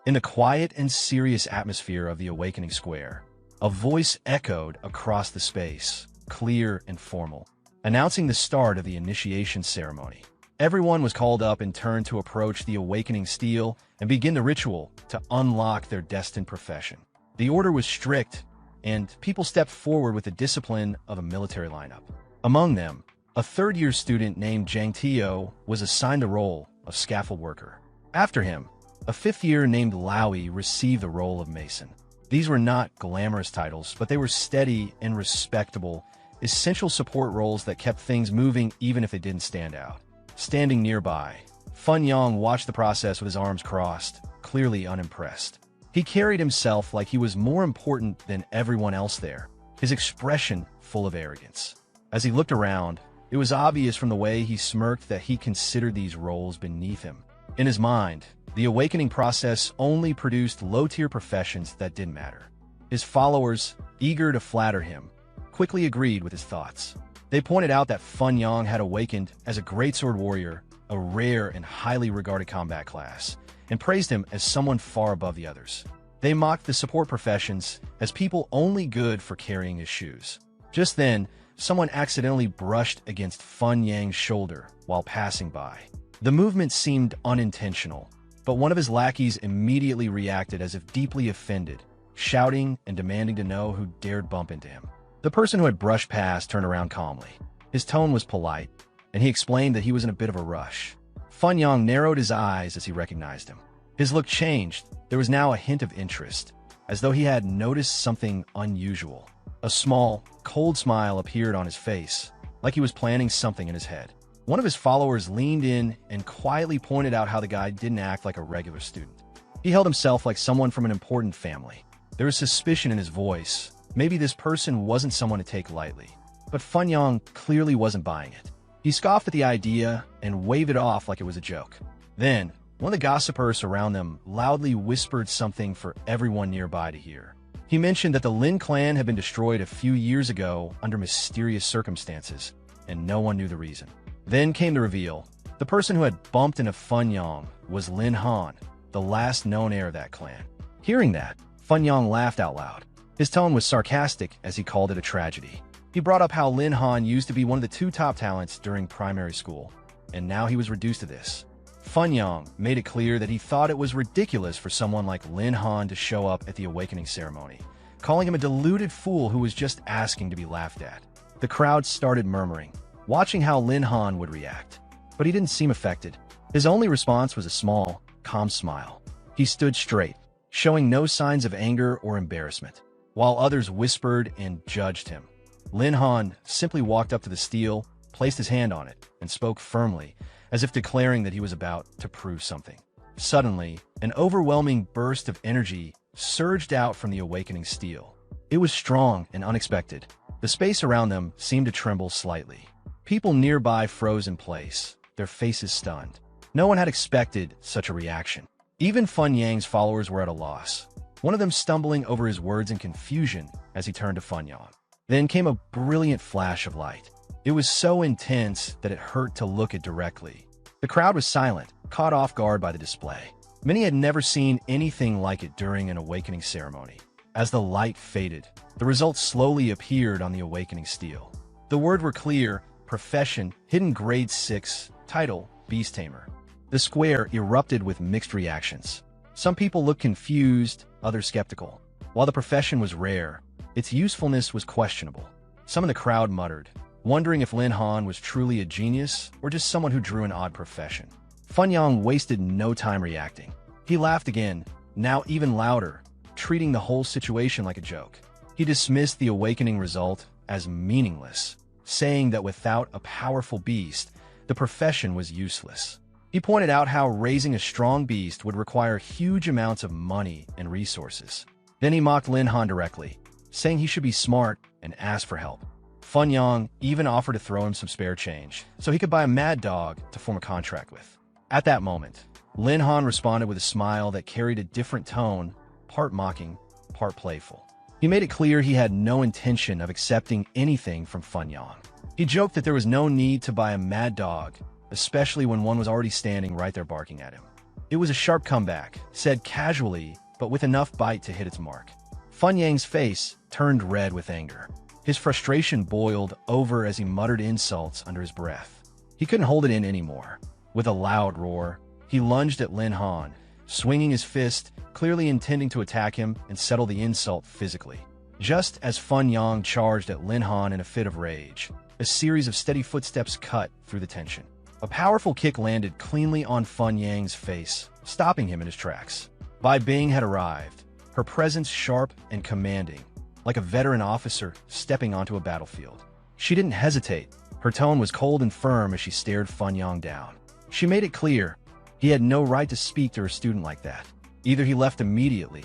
In the quiet and serious atmosphere of the Awakening Square, a voice echoed across the space, clear and formal, announcing the start of the initiation ceremony. Everyone was called up in turn to approach the Awakening Steel and begin the ritual to unlock their destined profession. The order was strict, and people stepped forward with the discipline of a military lineup. Among them, a third-year student named Inteo was assigned the role of scaffold worker. After him, a fifth-year named Lowy received the role of mason. These were not glamorous titles, but they were steady and respectable, essential support roles that kept things moving even if they didn't stand out. Standing nearby, Fun Yang watched the process with his arms crossed, clearly unimpressed. He carried himself like he was more important than everyone else there, his expression full of arrogance. As he looked around, it was obvious from the way he smirked that he considered these roles beneath him. In his mind, the awakening process only produced low-tier professions that didn't matter. His followers, eager to flatter him, quickly agreed with his thoughts. They pointed out that Fun Yang had awakened as a greatsword warrior, a rare and highly regarded combat class, and praised him as someone far above the others. They mocked the support professions as people only good for carrying his shoes. Just then, someone accidentally brushed against Fun Yang's shoulder while passing by. The movement seemed unintentional, but one of his lackeys immediately reacted as if deeply offended, shouting and demanding to know who dared bump into him. The person who had brushed past turned around calmly. His tone was polite, and he explained that he was in a bit of a rush. Fun Yang narrowed his eyes as he recognized him. His look changed. There was now a hint of interest, as though he had noticed something unusual. A small, cold smile appeared on his face, like he was planning something in his head. One of his followers leaned in and quietly pointed out how the guy didn't act like a regular student. He held himself like someone from an important family. There was suspicion in his voice. Maybe this person wasn't someone to take lightly. But Fun Yang clearly wasn't buying it. He scoffed at the idea and waved it off like it was a joke. Then, one of the gossipers around them loudly whispered something for everyone nearby to hear. He mentioned that the Lin clan had been destroyed a few years ago under mysterious circumstances, and no one knew the reason. Then came the reveal. The person who had bumped into Fun Yang was Lin Han, the last known heir of that clan. Hearing that, Fun Yang laughed out loud. His tone was sarcastic as he called it a tragedy. He brought up how Lin Han used to be one of the two top talents during primary school, and now he was reduced to this. Fun Yang made it clear that he thought it was ridiculous for someone like Lin Han to show up at the awakening ceremony, calling him a deluded fool who was just asking to be laughed at. The crowd started murmuring, watching how Lin Han would react. But he didn't seem affected. His only response was a small, calm smile. He stood straight, showing no signs of anger or embarrassment, while others whispered and judged him. Lin Han simply walked up to the steel, placed his hand on it, and spoke firmly, as if declaring that he was about to prove something. Suddenly, an overwhelming burst of energy surged out from the awakening steel. It was strong and unexpected. The space around them seemed to tremble slightly. People nearby froze in place, their faces stunned. No one had expected such a reaction. Even Fun Yang's followers were at a loss, one of them stumbling over his words in confusion as he turned to Fun Yang. Then came a brilliant flash of light. It was so intense that it hurt to look it directly. The crowd was silent, caught off guard by the display. Many had never seen anything like it during an awakening ceremony. As the light faded, the results slowly appeared on the awakening steel. The words were clear: profession, hidden grade 6, title, Beast Tamer. The square erupted with mixed reactions. Some people looked confused, others skeptical. While the profession was rare, its usefulness was questionable. Some in the crowd muttered, wondering if Lin Han was truly a genius or just someone who drew an odd profession. Fun Yang wasted no time reacting. He laughed again, now even louder, treating the whole situation like a joke. He dismissed the awakening result as meaningless, saying that without a powerful beast, the profession was useless. He pointed out how raising a strong beast would require huge amounts of money and resources. Then he mocked Lin Han directly, saying he should be smart and ask for help. Fun Yang even offered to throw him some spare change so he could buy a mad dog to form a contract with. At that moment, Lin Han responded with a smile that carried a different tone, part mocking, part playful. He made it clear he had no intention of accepting anything from Fun Yang. He joked that there was no need to buy a mad dog, especially when one was already standing right there barking at him. It was a sharp comeback, said casually, but with enough bite to hit its mark. Fun Yang's face turned red with anger. His frustration boiled over as he muttered insults under his breath. He couldn't hold it in anymore. With a loud roar, he lunged at Lin Han, swinging his fist, clearly intending to attack him and settle the insult physically. Just as Fun Yang charged at Lin Han in a fit of rage, a series of steady footsteps cut through the tension. A powerful kick landed cleanly on Fun Yang's face, stopping him in his tracks. Bai Bing had arrived, her presence sharp and commanding, like a veteran officer stepping onto a battlefield. She didn't hesitate. Her tone was cold and firm as she stared Fun Yang down. She made it clear he had no right to speak to her student like that. Either he left immediately,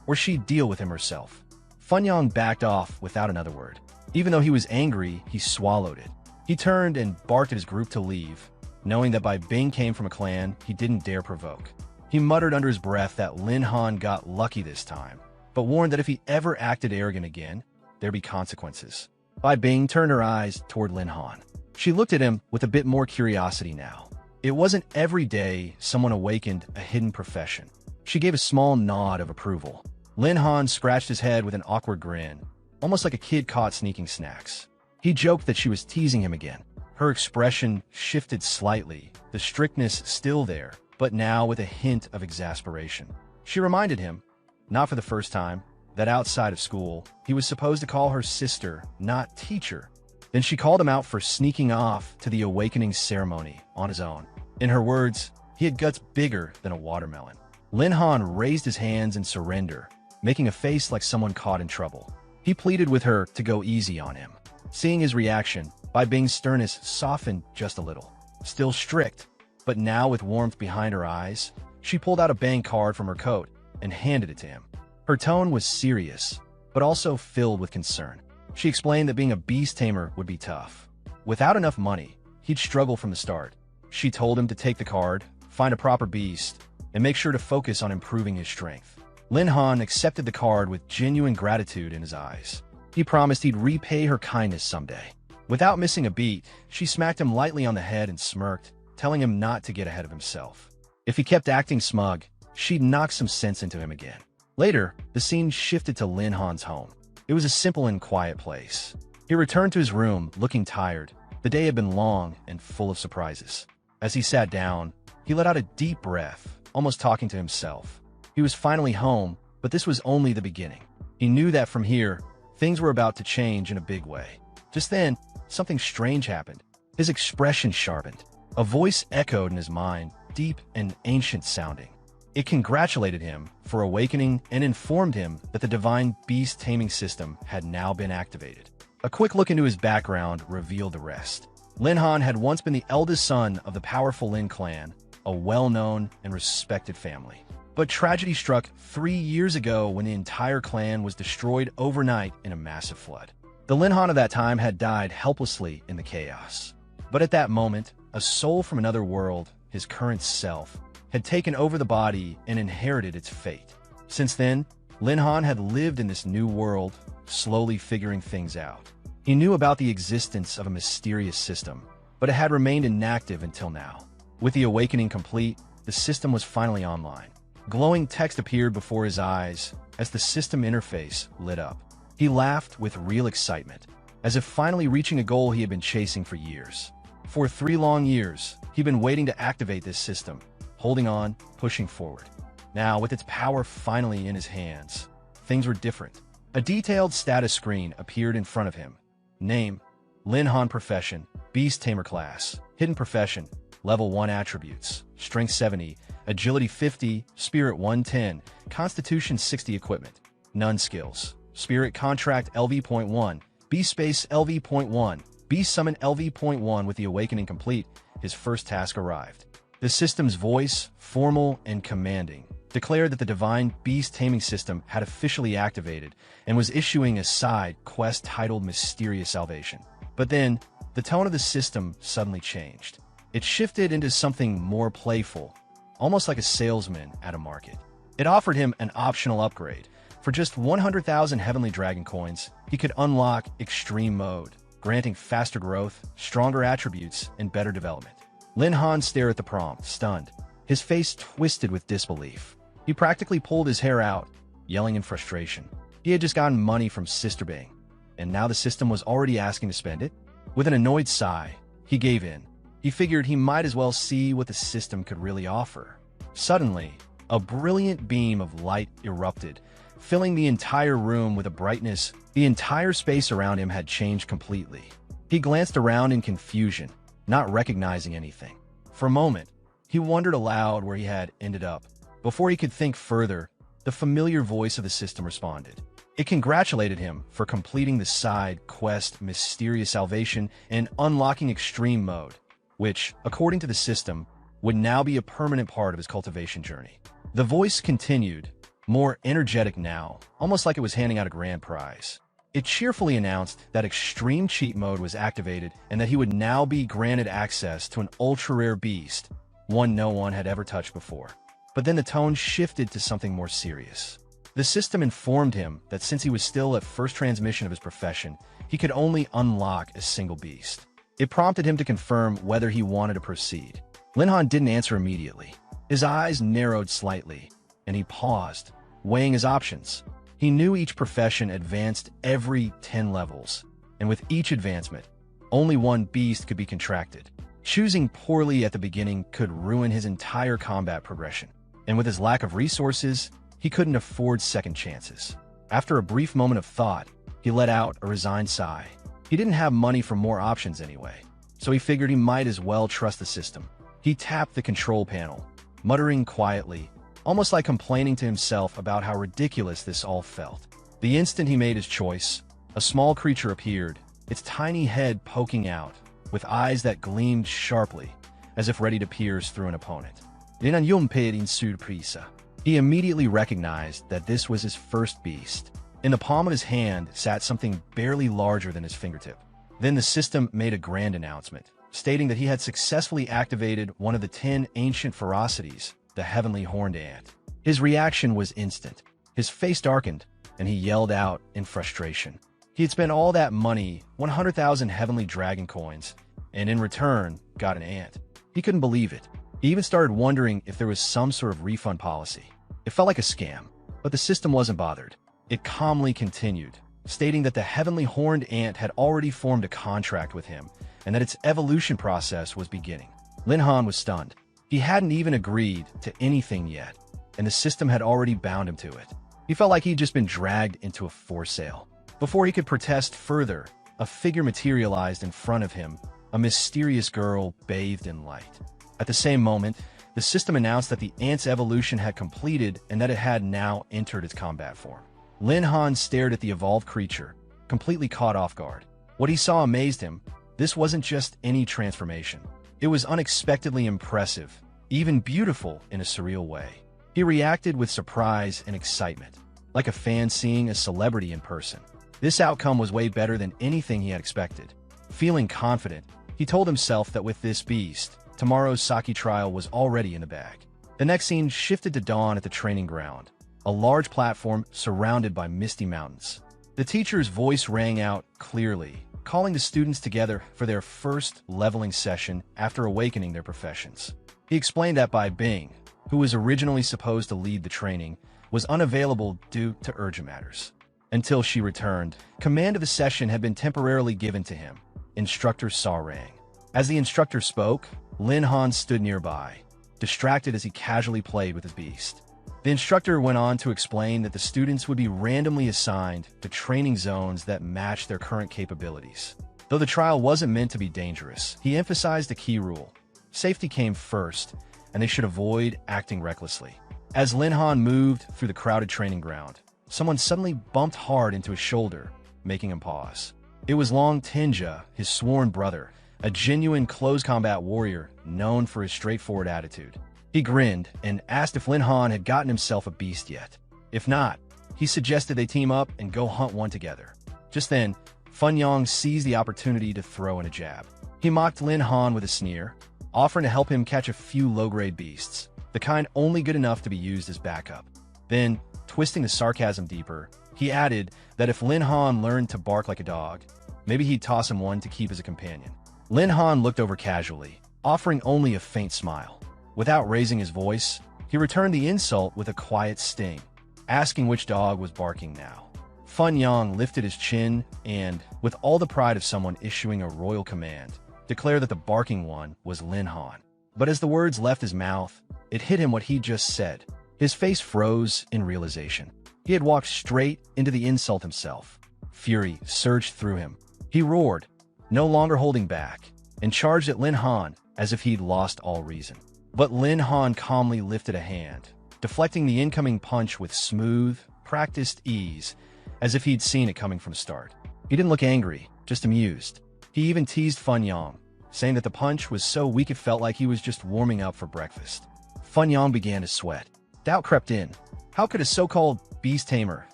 or she'd deal with him herself. Fun Yang backed off without another word. Even though he was angry, he swallowed it. He turned and barked at his group to leave, knowing that Bai Bing came from a clan he didn't dare provoke. He muttered under his breath that Lin Han got lucky this time, but warned that if he ever acted arrogant again, there'd be consequences. Bai Bing turned her eyes toward Lin Han. She looked at him with a bit more curiosity now. It wasn't every day someone awakened a hidden profession. She gave a small nod of approval. Lin Han scratched his head with an awkward grin, almost like a kid caught sneaking snacks. He joked that she was teasing him again. Her expression shifted slightly, the strictness still there, but now with a hint of exasperation. She reminded him, not for the first time, that outside of school, he was supposed to call her sister, not teacher. Then she called him out for sneaking off to the awakening ceremony on his own. In her words, he had guts bigger than a watermelon. Lin Han raised his hands in surrender, making a face like someone caught in trouble. He pleaded with her to go easy on him. Seeing his reaction, Bai Bing's sternness softened just a little. Still strict, but now with warmth behind her eyes, she pulled out a bank card from her coat and handed it to him. Her tone was serious, but also filled with concern. She explained that being a beast tamer would be tough. Without enough money, he'd struggle from the start. She told him to take the card, find a proper beast, and make sure to focus on improving his strength. Lin Han accepted the card with genuine gratitude in his eyes. He promised he'd repay her kindness someday. Without missing a beat, she smacked him lightly on the head and smirked, telling him not to get ahead of himself. If he kept acting smug, she'd knock some sense into him again. Later, the scene shifted to Lin Han's home. It was a simple and quiet place. He returned to his room, looking tired. The day had been long and full of surprises. As he sat down, he let out a deep breath, almost talking to himself. He was finally home, but this was only the beginning. He knew that from here, things were about to change in a big way. Just then, something strange happened. His expression sharpened. A voice echoed in his mind, deep and ancient sounding. It congratulated him for awakening and informed him that the divine Beast Taming System had now been activated. A quick look into his background revealed the rest. Lin Han had once been the eldest son of the powerful Lin clan, a well-known and respected family. But tragedy struck 3 years ago when the entire clan was destroyed overnight in a massive flood. The Lin Han of that time had died helplessly in the chaos. But at that moment, a soul from another world, his current self, had taken over the body and inherited its fate. Since then, Lin Han had lived in this new world, slowly figuring things out. He knew about the existence of a mysterious system, but it had remained inactive until now. With the awakening complete, the system was finally online. Glowing text appeared before his eyes as the system interface lit up. He laughed with real excitement, as if finally reaching a goal he had been chasing for years. For 3 long years, he'd been waiting to activate this system, holding on, pushing forward. Now, with its power finally in his hands, things were different. A detailed status screen appeared in front of him. Name: Lin Han. Profession: Beast Tamer. Class: Hidden Profession. Level 1 Attributes: Strength 70, Agility 50, Spirit 110, Constitution 60. Equipment: None. Skills: Spirit Contract LV.1, Beast Space LV.1, Beast Summon LV.1. With the awakening complete, his first task arrived. The system's voice, formal and commanding, declared that the divine Beast Taming System had officially activated and was issuing a side quest titled Mysterious Salvation. But then, the tone of the system suddenly changed. It shifted into something more playful, almost like a salesman at a market. It offered him an optional upgrade. For just 100,000 Heavenly Dragon Coins, he could unlock Extreme Mode, granting faster growth, stronger attributes, and better development. Lin Han stared at the prompt, stunned. His face twisted with disbelief. He practically pulled his hair out, yelling in frustration. He had just gotten money from Sister Bing, and now the system was already asking to spend it? With an annoyed sigh, he gave in. He figured he might as well see what the system could really offer. Suddenly, a brilliant beam of light erupted, filling the entire room with a brightness. The entire space around him had changed completely. He glanced around in confusion, not recognizing anything. For a moment, he wondered aloud where he had ended up. Before he could think further, the familiar voice of the system responded. It congratulated him for completing the side quest Mysterious Salvation and unlocking Extreme Mode, which, according to the system, would now be a permanent part of his cultivation journey. The voice continued, more energetic now, almost like it was handing out a grand prize. It cheerfully announced that Extreme Cheat Mode was activated and that he would now be granted access to an ultra-rare beast, one no one had ever touched before. But then the tone shifted to something more serious. The system informed him that since he was still at first transmission of his profession, he could only unlock a single beast. It prompted him to confirm whether he wanted to proceed. Lin Han didn't answer immediately. His eyes narrowed slightly, and he paused, weighing his options. He knew each profession advanced every 10 levels, and with each advancement, only one beast could be contracted. Choosing poorly at the beginning could ruin his entire combat progression, and with his lack of resources, he couldn't afford second chances. After a brief moment of thought, he let out a resigned sigh. He didn't have money for more options anyway, so he figured he might as well trust the system. He tapped the control panel, muttering quietly, almost like complaining to himself about how ridiculous this all felt. The instant he made his choice, a small creature appeared, its tiny head poking out, with eyes that gleamed sharply, as if ready to pierce through an opponent. Lin Han in surprise. He immediately recognized that this was his first beast. In the palm of his hand sat something barely larger than his fingertip. Then the system made a grand announcement, stating that he had successfully activated one of the 10 ancient ferocities, the heavenly horned ant. His reaction was instant. His face darkened, and he yelled out in frustration. He had spent all that money, 100,000 heavenly dragon coins, and in return, got an ant. He couldn't believe it. He even started wondering if there was some sort of refund policy. It felt like a scam, but the system wasn't bothered. It calmly continued, stating that the heavenly horned ant had already formed a contract with him and that its evolution process was beginning. Lin Han was stunned. He hadn't even agreed to anything yet, and the system had already bound him to it. He felt like he'd just been dragged into a forced sale. Before he could protest further, a figure materialized in front of him, a mysterious girl bathed in light. At the same moment, the system announced that the ant's evolution had completed and that it had now entered its combat form. Lin Han stared at the evolved creature, completely caught off guard. What he saw amazed him. This wasn't just any transformation. It was unexpectedly impressive, even beautiful in a surreal way. He reacted with surprise and excitement, like a fan seeing a celebrity in person. This outcome was way better than anything he had expected. Feeling confident, he told himself that with this beast, tomorrow's Saki trial was already in the bag. The next scene shifted to dawn at the training ground, a large platform surrounded by misty mountains. The teacher's voice rang out clearly, calling the students together for their first leveling session after awakening their professions. He explained that Bai Bing, who was originally supposed to lead the training, was unavailable due to urgent matters. Until she returned, command of the session had been temporarily given to him. Instructor Sa rang. As the instructor spoke, Lin Han stood nearby, distracted as he casually played with his beast. The instructor went on to explain that the students would be randomly assigned to training zones that matched their current capabilities. Though the trial wasn't meant to be dangerous, he emphasized a key rule. Safety came first, and they should avoid acting recklessly. As Lin Han moved through the crowded training ground, someone suddenly bumped hard into his shoulder, making him pause. It was Long Tinja, his sworn brother, a genuine close combat warrior known for his straightforward attitude. He grinned and asked if Lin Han had gotten himself a beast yet. If not, he suggested they team up and go hunt one together. Just then, Fun Yang seized the opportunity to throw in a jab. He mocked Lin Han with a sneer, offering to help him catch a few low-grade beasts, the kind only good enough to be used as backup. Then, twisting the sarcasm deeper, he added that if Lin Han learned to bark like a dog, maybe he'd toss him one to keep as a companion. Lin Han looked over casually, offering only a faint smile. Without raising his voice, he returned the insult with a quiet sting, asking which dog was barking now. Fun Yang lifted his chin and, with all the pride of someone issuing a royal command, declared that the barking one was Lin Han. But as the words left his mouth, it hit him what he just said. His face froze in realization. He had walked straight into the insult himself. Fury surged through him. He roared, no longer holding back, and charged at Lin Han as if he'd lost all reason. But Lin Han calmly lifted a hand, deflecting the incoming punch with smooth, practiced ease, as if he'd seen it coming from the start. He didn't look angry, just amused. He even teased Fun Yang, saying that the punch was so weak it felt like he was just warming up for breakfast. Fun Yang began to sweat. Doubt crept in. How could a so-called beast tamer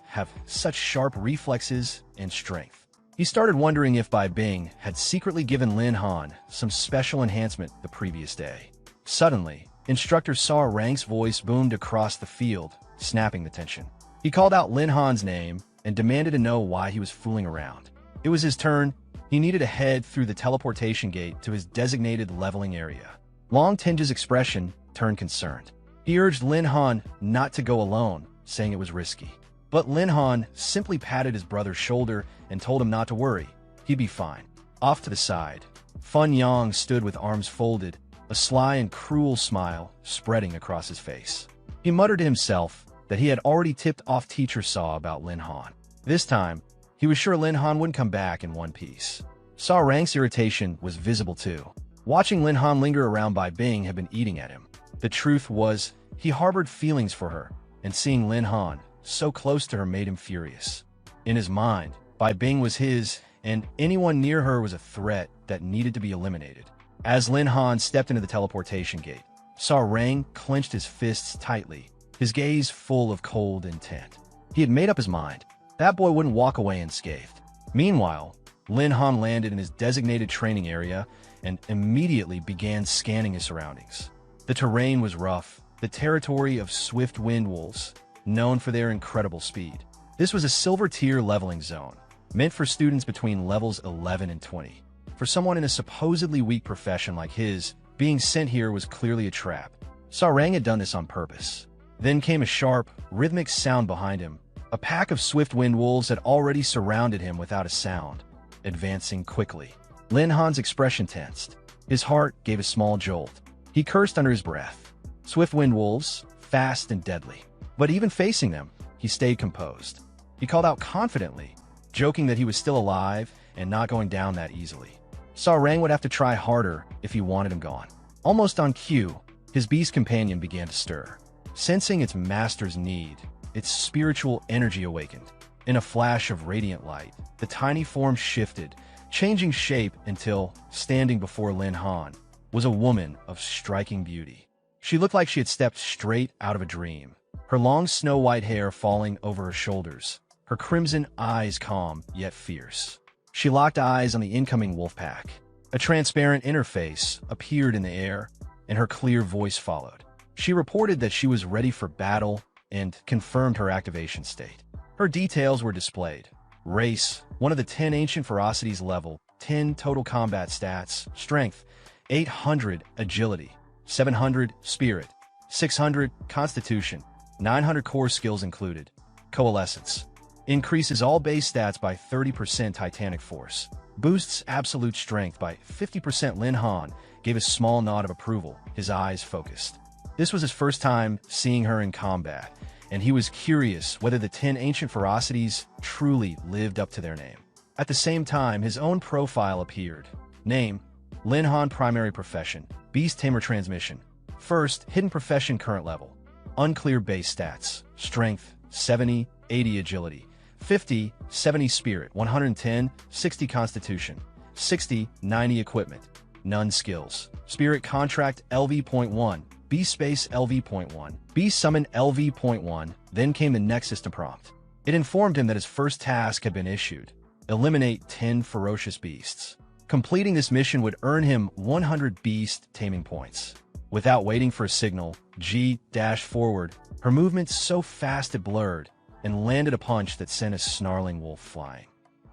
have such sharp reflexes and strength? He started wondering if Bai Bing had secretly given Lin Han some special enhancement the previous day. Suddenly, Instructor Saw Rang's voice boomed across the field, snapping the tension. He called out Lin Han's name and demanded to know why he was fooling around. It was his turn. He needed to head through the teleportation gate to his designated leveling area. Long Tenji's expression turned concerned. He urged Lin Han not to go alone, saying it was risky. But Lin Han simply patted his brother's shoulder and told him not to worry. He'd be fine. Off to the side, Fun Yang stood with arms folded, a sly and cruel smile spreading across his face. He muttered to himself that he had already tipped off Teacher Saw about Lin Han. This time, he was sure Lin Han wouldn't come back in one piece. Saw Rang's irritation was visible too. Watching Lin Han linger around Bai Bing had been eating at him. The truth was, he harbored feelings for her, and seeing Lin Han so close to her made him furious. In his mind, Bai Bing was his, and anyone near her was a threat that needed to be eliminated. As Lin Han stepped into the teleportation gate, Saw Rang clenched his fists tightly, his gaze full of cold intent. He had made up his mind. That boy wouldn't walk away unscathed. Meanwhile, Lin Han landed in his designated training area and immediately began scanning his surroundings. The terrain was rough, the territory of swift wind wolves, known for their incredible speed. This was a silver-tier leveling zone, meant for students between levels 11 and 20. For someone in a supposedly weak profession like his, being sent here was clearly a trap. Saw Rang had done this on purpose. Then came a sharp, rhythmic sound behind him. A pack of swift wind wolves had already surrounded him without a sound, advancing quickly. Lin Han's expression tensed. His heart gave a small jolt. He cursed under his breath. Swift wind wolves, fast and deadly. But even facing them, he stayed composed. He called out confidently, joking that he was still alive and not going down that easily. Saw Rang would have to try harder if he wanted him gone. Almost on cue, his beast companion began to stir. Sensing its master's need, its spiritual energy awakened. In a flash of radiant light, the tiny form shifted, changing shape until, standing before Lin Han, was a woman of striking beauty. She looked like she had stepped straight out of a dream, her long snow-white hair falling over her shoulders, her crimson eyes calm yet fierce. She locked eyes on the incoming wolf pack. A transparent interface appeared in the air, and her clear voice followed. She reported that she was ready for battle and confirmed her activation state. Her details were displayed. Race, one of the 10 ancient ferocities level, 10 total combat stats, strength, 800 agility, 700 spirit, 600 constitution, 900 core skills included. Coalescence. Increases all base stats by 30% titanic force. Boosts absolute strength by 50%. Lin Han gave a small nod of approval, his eyes focused. This was his first time seeing her in combat, and he was curious whether the 10 ancient ferocities truly lived up to their name. At the same time, his own profile appeared. Name: Lin Han. Primary profession: Beast Tamer. Transmission: First, hidden profession. Current level: unclear. Base stats: Strength 70, 80 agility, 50, 70 spirit, 110, 60 constitution, 60, 90 equipment. None skills: Spirit Contract LV.1, Beast Space LV.1, Beast Summon LV.1. Then came the next system prompt. It informed him that his first task had been issued: eliminate 10 ferocious beasts. Completing this mission would earn him 100 beast taming points. Without waiting for a signal, G dashed forward, her movements so fast it blurred, and landed a punch that sent a snarling wolf flying.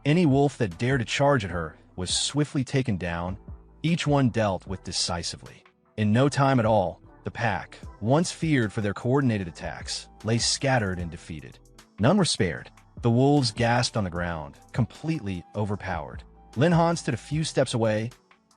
Any wolf that dared to charge at her was swiftly taken down, each one dealt with decisively. In no time at all, The pack, once feared for their coordinated attacks, lay scattered and defeated. None were spared. The wolves gasped on the ground, completely overpowered. Lin Han stood a few steps away,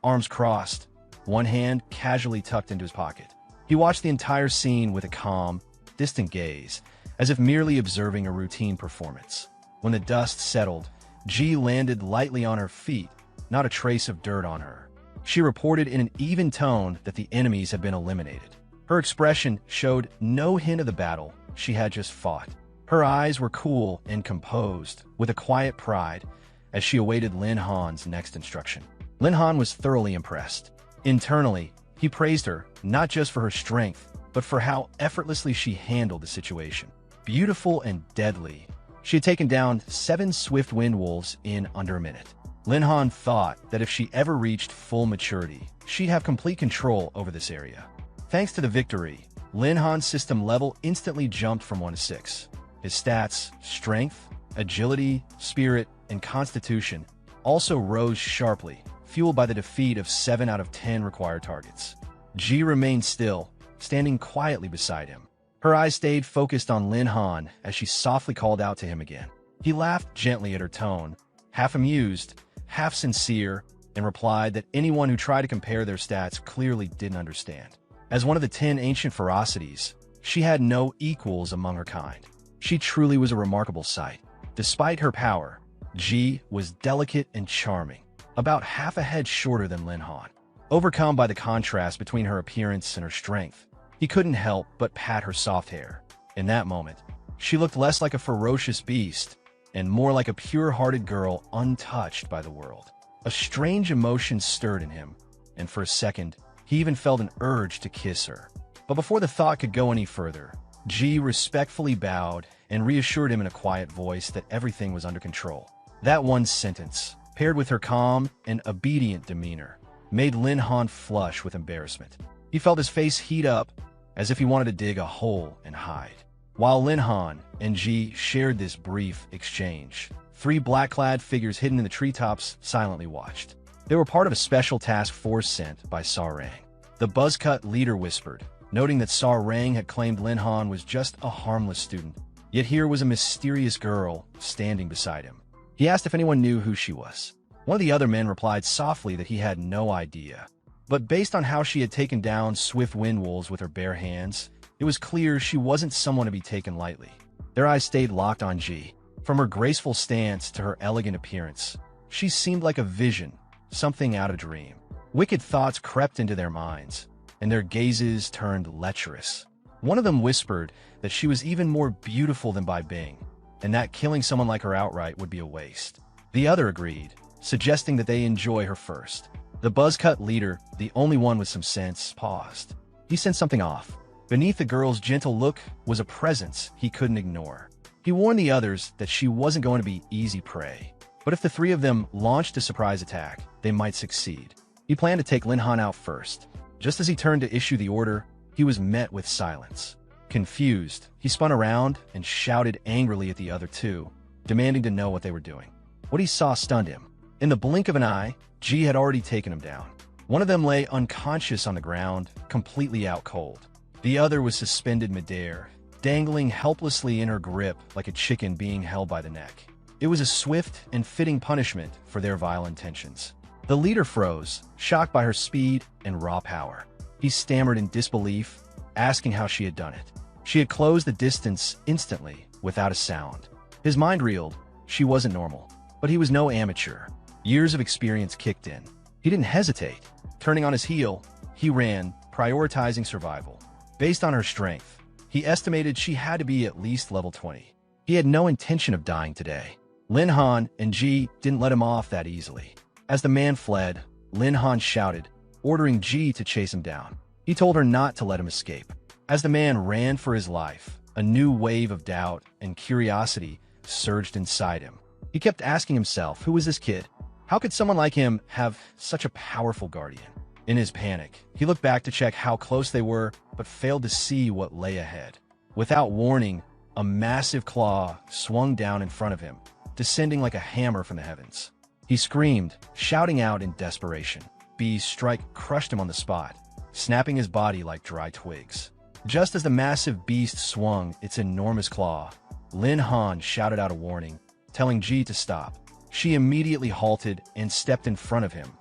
arms crossed, one hand casually tucked into his pocket. He watched the entire scene with a calm, distant gaze, as if merely observing a routine performance. When the dust settled, Ji landed lightly on her feet, not a trace of dirt on her. She reported in an even tone that the enemies had been eliminated. Her expression showed no hint of the battle she had just fought. Her eyes were cool and composed, with a quiet pride, as she awaited Lin Han's next instruction. Lin Han was thoroughly impressed. Internally, he praised her, not just for her strength, but for how effortlessly she handled the situation. Beautiful and deadly, she had taken down 7 swift wind wolves in under a minute. Lin Han thought that if she ever reached full maturity, she'd have complete control over this area. Thanks to the victory, Lin Han's system level instantly jumped from 1 to 6. His stats, strength, agility, spirit, and constitution also rose sharply, fueled by the defeat of 7 out of 10 required targets. Ji remained still, standing quietly beside him. Her eyes stayed focused on Lin Han as she softly called out to him again. He laughed gently at her tone, half amused, half sincere, and replied that anyone who tried to compare their stats clearly didn't understand. As one of the 10 ancient ferocities, she had no equals among her kind. She truly was a remarkable sight. Despite her power, Ji was delicate and charming, about half a head shorter than Lin Han. Overcome by the contrast between her appearance and her strength, he couldn't help but pat her soft hair. In that moment, she looked less like a ferocious beast and more like a pure-hearted girl untouched by the world. A strange emotion stirred in him, and for a second, he even felt an urge to kiss her. But before the thought could go any further, Ji respectfully bowed and reassured him in a quiet voice that everything was under control. That one sentence, paired with her calm and obedient demeanor, made Lin Han flush with embarrassment. He felt his face heat up, as if he wanted to dig a hole and hide. While Lin Han and Ji shared this brief exchange, 3 black-clad figures hidden in the treetops silently watched. They were part of a special task force sent by Sarang. The buzzcut leader whispered, noting that Sarang had claimed Lin Han was just a harmless student, yet here was a mysterious girl standing beside him. He asked if anyone knew who she was. One of the other men replied softly that he had no idea. But based on how she had taken down swift wind wolves with her bare hands, it was clear she wasn't someone to be taken lightly. Their eyes stayed locked on Ji. From her graceful stance to her elegant appearance, she seemed like a vision, something out of a dream. Wicked thoughts crept into their minds, and their gazes turned lecherous. One of them whispered that she was even more beautiful than Bai Bing, and that killing someone like her outright would be a waste. The other agreed, suggesting that they enjoy her first. The buzzcut leader, the only one with some sense, paused. He sensed something off. Beneath the girl's gentle look was a presence he couldn't ignore. He warned the others that she wasn't going to be easy prey, but if the 3 of them launched a surprise attack, they might succeed. He planned to take Lin Han out first. Just as he turned to issue the order, he was met with silence. Confused, he spun around and shouted angrily at the other 2, demanding to know what they were doing. What he saw stunned him. In the blink of an eye, Ji had already taken him down. One of them lay unconscious on the ground, completely out cold. The other was suspended midair, dangling helplessly in her grip like a chicken being held by the neck. It was a swift and fitting punishment for their vile intentions. The leader froze, shocked by her speed and raw power. He stammered in disbelief, asking how she had done it. She had closed the distance instantly, without a sound. His mind reeled. She wasn't normal. But he was no amateur. Years of experience kicked in. He didn't hesitate. Turning on his heel, he ran, prioritizing survival. Based on her strength, he estimated she had to be at least level 20. He had no intention of dying today. Lin Han and Ji didn't let him off that easily. As the man fled, Lin Han shouted, ordering Ji to chase him down. He told her not to let him escape. As the man ran for his life, a new wave of doubt and curiosity surged inside him. He kept asking himself, who was this kid? How could someone like him have such a powerful guardian? In his panic, he looked back to check how close they were, but failed to see what lay ahead. Without warning, a massive claw swung down in front of him, descending like a hammer from the heavens. He screamed, shouting out in desperation. B's strike crushed him on the spot, snapping his body like dry twigs. Just as the massive beast swung its enormous claw, Lin Han shouted out a warning, telling Ji to stop. She immediately halted and stepped in front of him.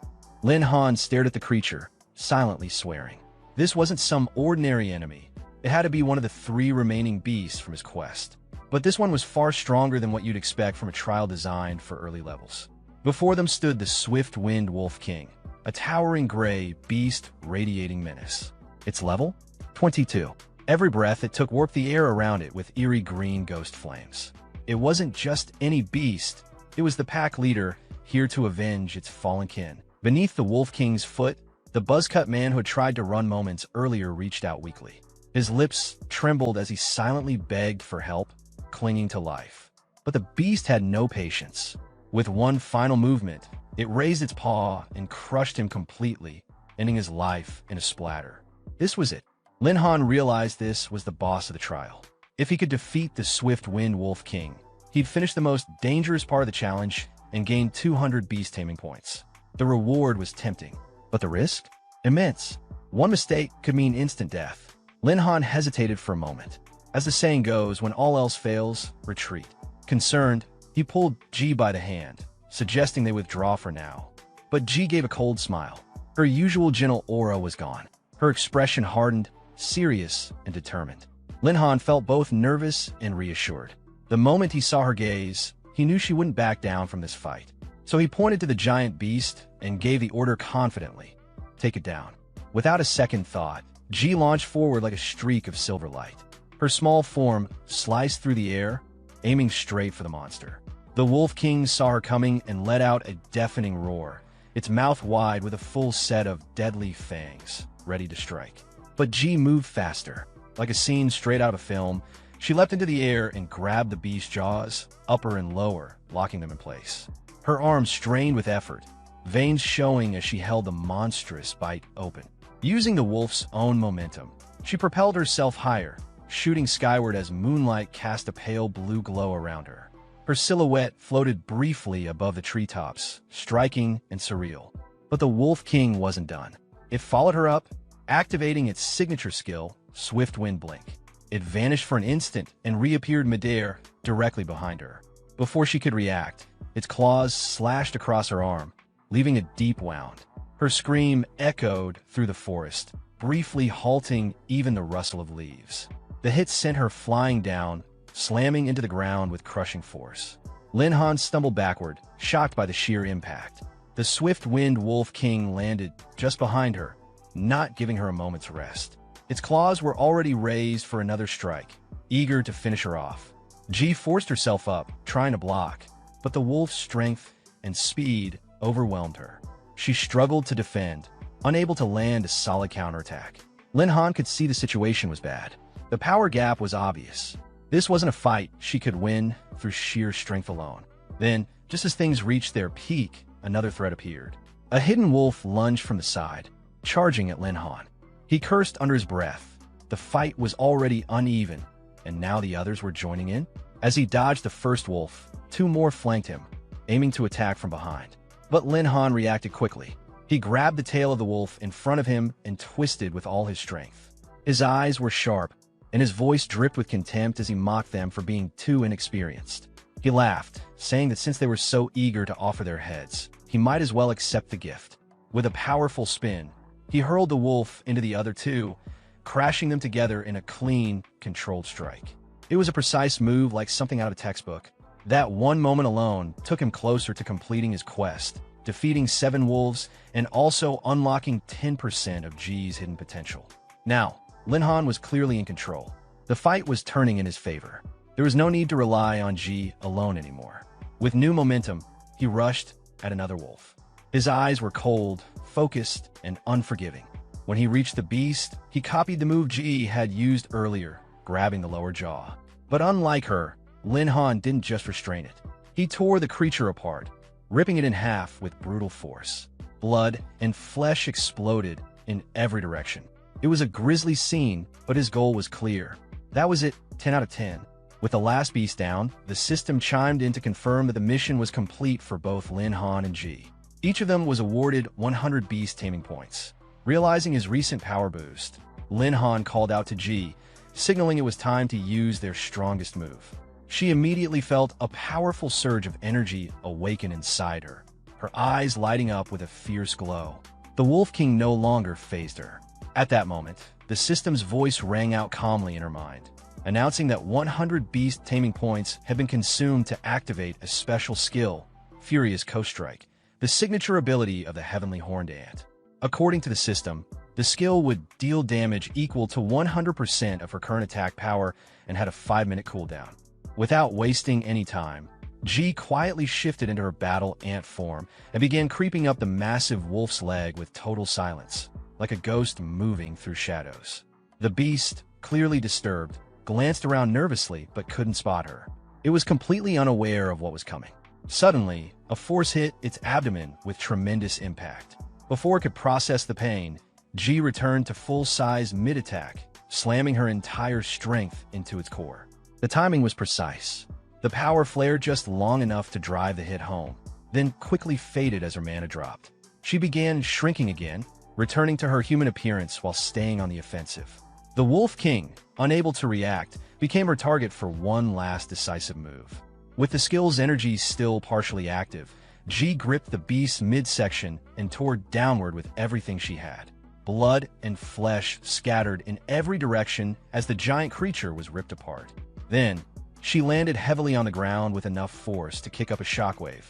Lin Han stared at the creature, silently swearing. This wasn't some ordinary enemy. It had to be one of the 3 remaining beasts from his quest. But this one was far stronger than what you'd expect from a trial designed for early levels. Before them stood the swift-winged Wolf King, a towering gray beast radiating menace. Its level? 22. Every breath it took warped the air around it with eerie green ghost flames. It wasn't just any beast, it was the pack leader, here to avenge its fallen kin. Beneath the Wolf King's foot, the buzz-cut man who had tried to run moments earlier reached out weakly. His lips trembled as he silently begged for help, clinging to life. But the beast had no patience. With one final movement, it raised its paw and crushed him completely, ending his life in a splatter. This was it. Lin Han realized this was the boss of the trial. If he could defeat the swift-winged Wolf King, he'd finish the most dangerous part of the challenge and gain 200 beast taming points. The reward was tempting, but the risk? Immense. One mistake could mean instant death. Lin Han hesitated for a moment. As the saying goes, when all else fails, retreat. Concerned, he pulled Ji by the hand, suggesting they withdraw for now. But Ji gave a cold smile. Her usual gentle aura was gone. Her expression hardened, serious and determined. Lin Han felt both nervous and reassured. The moment he saw her gaze, he knew she wouldn't back down from this fight. So he pointed to the giant beast and gave the order confidently. Take it down. Without a second thought, Ji launched forward like a streak of silver light. Her small form sliced through the air, aiming straight for the monster. The Wolf King saw her coming and let out a deafening roar, its mouth wide with a full set of deadly fangs, ready to strike. But Ji moved faster. Like a scene straight out of film, she leapt into the air and grabbed the beast's jaws, upper and lower, locking them in place. Her arms strained with effort, veins showing as she held the monstrous bite open. Using the wolf's own momentum, she propelled herself higher, shooting skyward as moonlight cast a pale blue glow around her. Her silhouette floated briefly above the treetops, striking and surreal. But the Wolf King wasn't done. It followed her up, activating its signature skill, Swift Wind Blink. It vanished for an instant and reappeared midair directly behind her. Before she could react, its claws slashed across her arm, leaving a deep wound. Her scream echoed through the forest, briefly halting even the rustle of leaves. The hit sent her flying down, slamming into the ground with crushing force. Lin Han stumbled backward, shocked by the sheer impact. The swift-winged Wolf King landed just behind her, not giving her a moment's rest. Its claws were already raised for another strike, eager to finish her off. Ji forced herself up, trying to block, but the wolf's strength and speed overwhelmed her. She struggled to defend, unable to land a solid counterattack. Lin Han could see the situation was bad. The power gap was obvious. This wasn't a fight she could win through sheer strength alone. Then, just as things reached their peak, another threat appeared. A hidden wolf lunged from the side, charging at Lin Han. He cursed under his breath. The fight was already uneven, and now the others were joining in. As he dodged the first wolf, 2 more flanked him, aiming to attack from behind. But Lin Han reacted quickly. He grabbed the tail of the wolf in front of him and twisted with all his strength. His eyes were sharp, and his voice dripped with contempt as he mocked them for being too inexperienced. He laughed, saying that since they were so eager to offer their heads, he might as well accept the gift. With a powerful spin, he hurled the wolf into the other 2, crashing them together in a clean, controlled strike. It was a precise move like something out of a textbook. That one moment alone took him closer to completing his quest, defeating 7 wolves and also unlocking 10% of Ji's hidden potential. Now, Lin Han was clearly in control. The fight was turning in his favor. There was no need to rely on Ji alone anymore. With new momentum, he rushed at another wolf. His eyes were cold, focused, and unforgiving. When he reached the beast, he copied the move Ji had used earlier, grabbing the lower jaw. But unlike her, Lin Han didn't just restrain it. He tore the creature apart, ripping it in half with brutal force. Blood and flesh exploded in every direction. It was a grisly scene, but his goal was clear. That was it, 10 out of 10. With the last beast down, the system chimed in to confirm that the mission was complete for both Lin Han and Ji. Each of them was awarded 100 beast taming points. Realizing his recent power boost, Lin Han called out to Ji, signaling it was time to use their strongest move. She immediately felt a powerful surge of energy awaken inside her, her eyes lighting up with a fierce glow. The Wolf King no longer fazed her. At that moment, the system's voice rang out calmly in her mind, announcing that 100 beast taming points had been consumed to activate a special skill, Furious Coast Strike, the signature ability of the Heavenly Horned Ant. According to the system, the skill would deal damage equal to 100% of her current attack power and had a 5-minute cooldown. Without wasting any time, Ji quietly shifted into her battle ant form and began creeping up the massive wolf's leg with total silence, like a ghost moving through shadows. The beast, clearly disturbed, glanced around nervously but couldn't spot her. It was completely unaware of what was coming. Suddenly, a force hit its abdomen with tremendous impact. Before it could process the pain, Ji returned to full-size mid-attack, slamming her entire strength into its core. The timing was precise. The power flared just long enough to drive the hit home, then quickly faded as her mana dropped. She began shrinking again, returning to her human appearance while staying on the offensive. The Wolf King, unable to react, became her target for one last decisive move. With the skill's energy still partially active, Ji gripped the beast's midsection and tore downward with everything she had. Blood and flesh scattered in every direction as the giant creature was ripped apart. Then, she landed heavily on the ground with enough force to kick up a shockwave.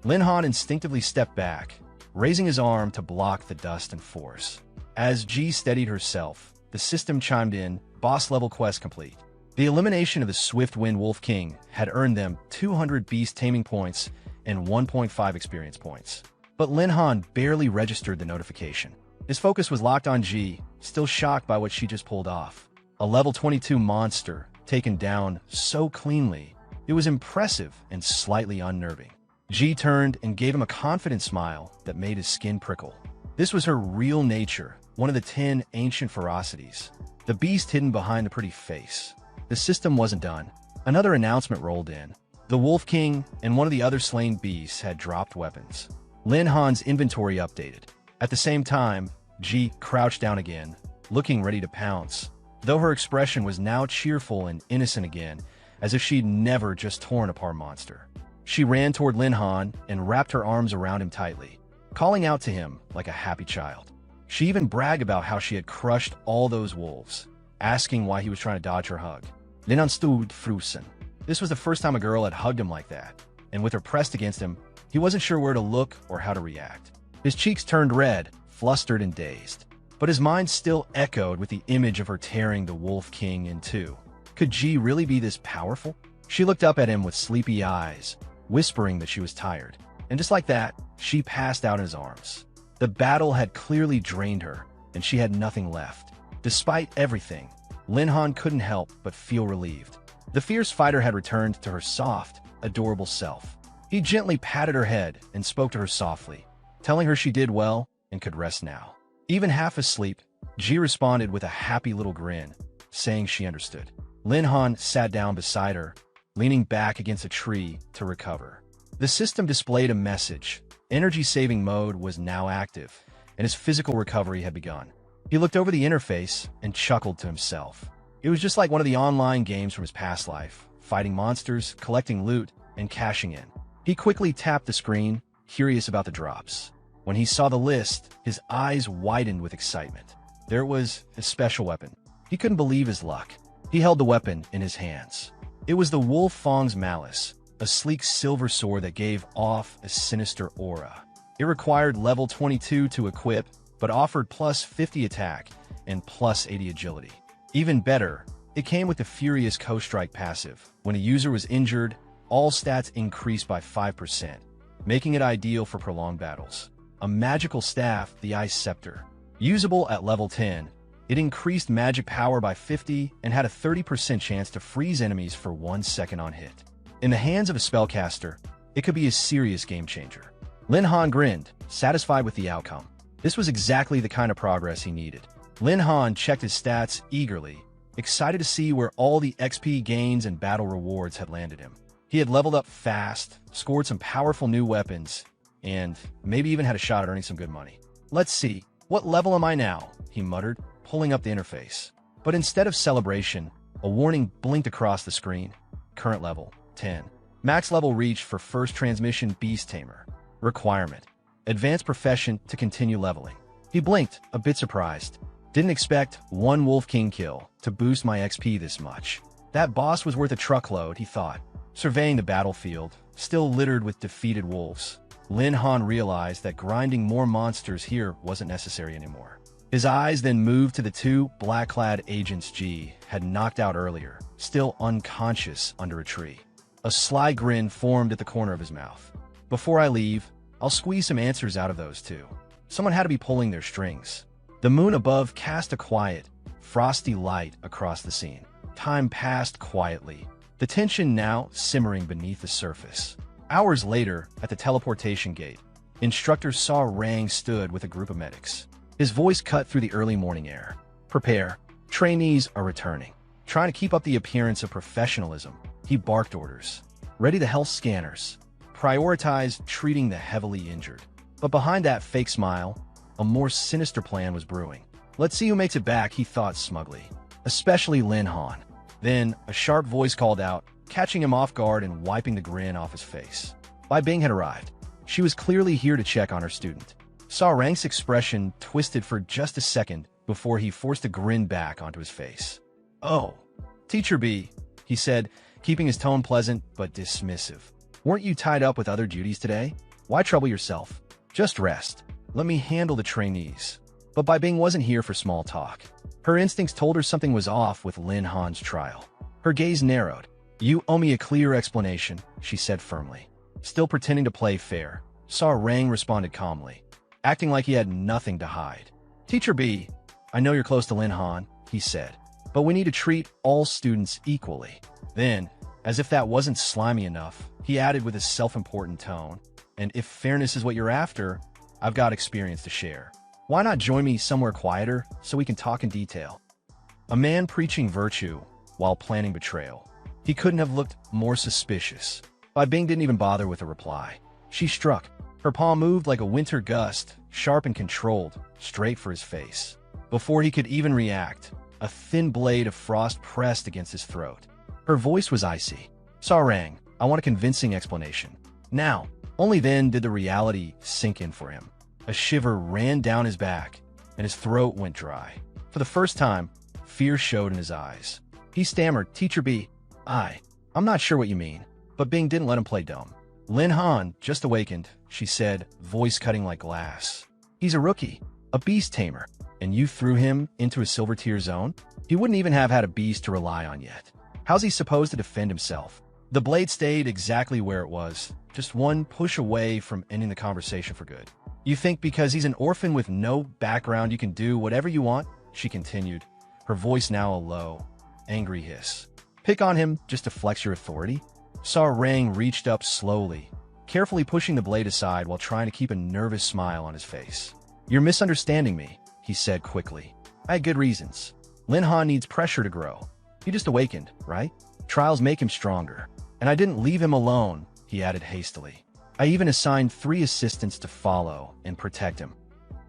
Lin Han instinctively stepped back, raising his arm to block the dust and force. As Ji steadied herself, the system chimed in, boss-level quest complete. The elimination of the Swift-Wind Wolf King had earned them 200 beast taming points and 1.5 experience points. But Lin Han barely registered the notification. His focus was locked on Ji, still shocked by what she just pulled off. A level 22 monster, taken down so cleanly, it was impressive and slightly unnerving. Ji turned and gave him a confident smile that made his skin prickle. This was her real nature, one of the 10 ancient ferocities, the beast hidden behind the pretty face. The system wasn't done. Another announcement rolled in. The Wolf King and one of the other slain beasts had dropped weapons. Lin Han's inventory updated. At the same time, Ji crouched down again, looking ready to pounce, though her expression was now cheerful and innocent again, as if she'd never just torn apart a monster. She ran toward Lin Han and wrapped her arms around him tightly, calling out to him like a happy child. She even bragged about how she had crushed all those wolves, asking why he was trying to dodge her hug. Lin Han stood frozen. This was the first time a girl had hugged him like that, and with her pressed against him, he wasn't sure where to look or how to react. His cheeks turned red, flustered and dazed, but his mind still echoed with the image of her tearing the Wolf King in two. Could Ji really be this powerful? She looked up at him with sleepy eyes, whispering that she was tired, and just like that, she passed out in his arms. The battle had clearly drained her, and she had nothing left. Despite everything, Lin Han couldn't help but feel relieved. The fierce fighter had returned to her soft, adorable self. He gently patted her head and spoke to her softly, telling her she did well and could rest now. Even half asleep, Ji responded with a happy little grin, saying she understood. Lin Han sat down beside her, leaning back against a tree to recover. The system displayed a message. Energy-saving mode was now active, and his physical recovery had begun. He looked over the interface and chuckled to himself. It was just like one of the online games from his past life, fighting monsters, collecting loot, and cashing in. He quickly tapped the screen, curious about the drops. When he saw the list, his eyes widened with excitement. There it was, his special weapon. He couldn't believe his luck. He held the weapon in his hands. It was the Wolf Fong's Malice, a sleek silver sword that gave off a sinister aura. It required level 22 to equip, but offered plus 50 attack and plus 80 agility. Even better, it came with the Furious Coast Strike passive. When a user was injured, all stats increased by 5%, making it ideal for prolonged battles. A magical staff, the Ice Scepter. Usable at level 10, it increased magic power by 50 and had a 30% chance to freeze enemies for 1 second on hit. In the hands of a spellcaster, it could be a serious game changer. Lin Han grinned, satisfied with the outcome. This was exactly the kind of progress he needed. Lin Han checked his stats eagerly, excited to see where all the XP gains and battle rewards had landed him. He had leveled up fast, scored some powerful new weapons, and maybe even had a shot at earning some good money. Let's see. "What level am I now?" he muttered, pulling up the interface. But instead of celebration, a warning blinked across the screen. Current level, 10. Max level reached for first transmission Beast Tamer. Requirement: advanced profession to continue leveling. He blinked, a bit surprised. Didn't expect one Wolf King kill to boost my XP this much. That boss was worth a truckload, he thought, surveying the battlefield, still littered with defeated wolves. Lin Han realized that grinding more monsters here wasn't necessary anymore. His eyes then moved to the two black-clad agents G had knocked out earlier, still unconscious under a tree. A sly grin formed at the corner of his mouth. "Before I leave, I'll squeeze some answers out of those two. Someone had to be pulling their strings." The moon above cast a quiet, frosty light across the scene. Time passed quietly, the tension now simmering beneath the surface. Hours later, at the teleportation gate, Instructor Saw Rang stood with a group of medics. His voice cut through the early morning air. "Prepare. Trainees are returning." Trying to keep up the appearance of professionalism, he barked orders. "Ready the health scanners. Prioritize treating the heavily injured." But behind that fake smile, a more sinister plan was brewing. "Let's see who makes it back," he thought smugly. Especially Lin Han. Then, a sharp voice called out, catching him off guard and wiping the grin off his face. Bai Bing had arrived. She was clearly here to check on her student. Saw Rang's expression twisted for just a second before he forced a grin back onto his face. "Oh, Teacher B," he said, keeping his tone pleasant but dismissive. "Weren't you tied up with other duties today? Why trouble yourself? Just rest. Let me handle the trainees." But Bai Bing wasn't here for small talk. Her instincts told her something was off with Lin Han's trial. Her gaze narrowed. "You owe me a clear explanation," she said firmly. Still pretending to play fair, Saw Rang responded calmly, acting like he had nothing to hide. "Teacher B, I know you're close to Lin Han," he said, "but we need to treat all students equally." Then, as if that wasn't slimy enough, he added with a self-important tone, "And if fairness is what you're after, I've got experience to share. Why not join me somewhere quieter so we can talk in detail?" A man preaching virtue while planning betrayal. He couldn't have looked more suspicious. Bai Bing didn't even bother with a reply. She struck. Her palm moved like a winter gust, sharp and controlled, straight for his face. Before he could even react, a thin blade of frost pressed against his throat. Her voice was icy. "Saw Rang, I want a convincing explanation. Now." Only then did the reality sink in for him. A shiver ran down his back, and his throat went dry. For the first time, fear showed in his eyes. He stammered, "Teacher B, I'm not sure what you mean." But Bing didn't let him play dumb. "Lin Han just awakened," she said, voice cutting like glass. "He's a rookie, a beast tamer, and you threw him into a silver tier zone? He wouldn't even have had a beast to rely on yet. How's he supposed to defend himself?" The blade stayed exactly where it was, just one push away from ending the conversation for good. "You think because he's an orphan with no background you can do whatever you want?" she continued, her voice now a low, angry hiss. "Pick on him just to flex your authority?" Saw Rang reached up slowly, carefully pushing the blade aside while trying to keep a nervous smile on his face. "You're misunderstanding me," he said quickly. "I had good reasons. Lin Han needs pressure to grow. He just awakened, right? Trials make him stronger. And I didn't leave him alone," he added hastily. "I even assigned 3 assistants to follow and protect him."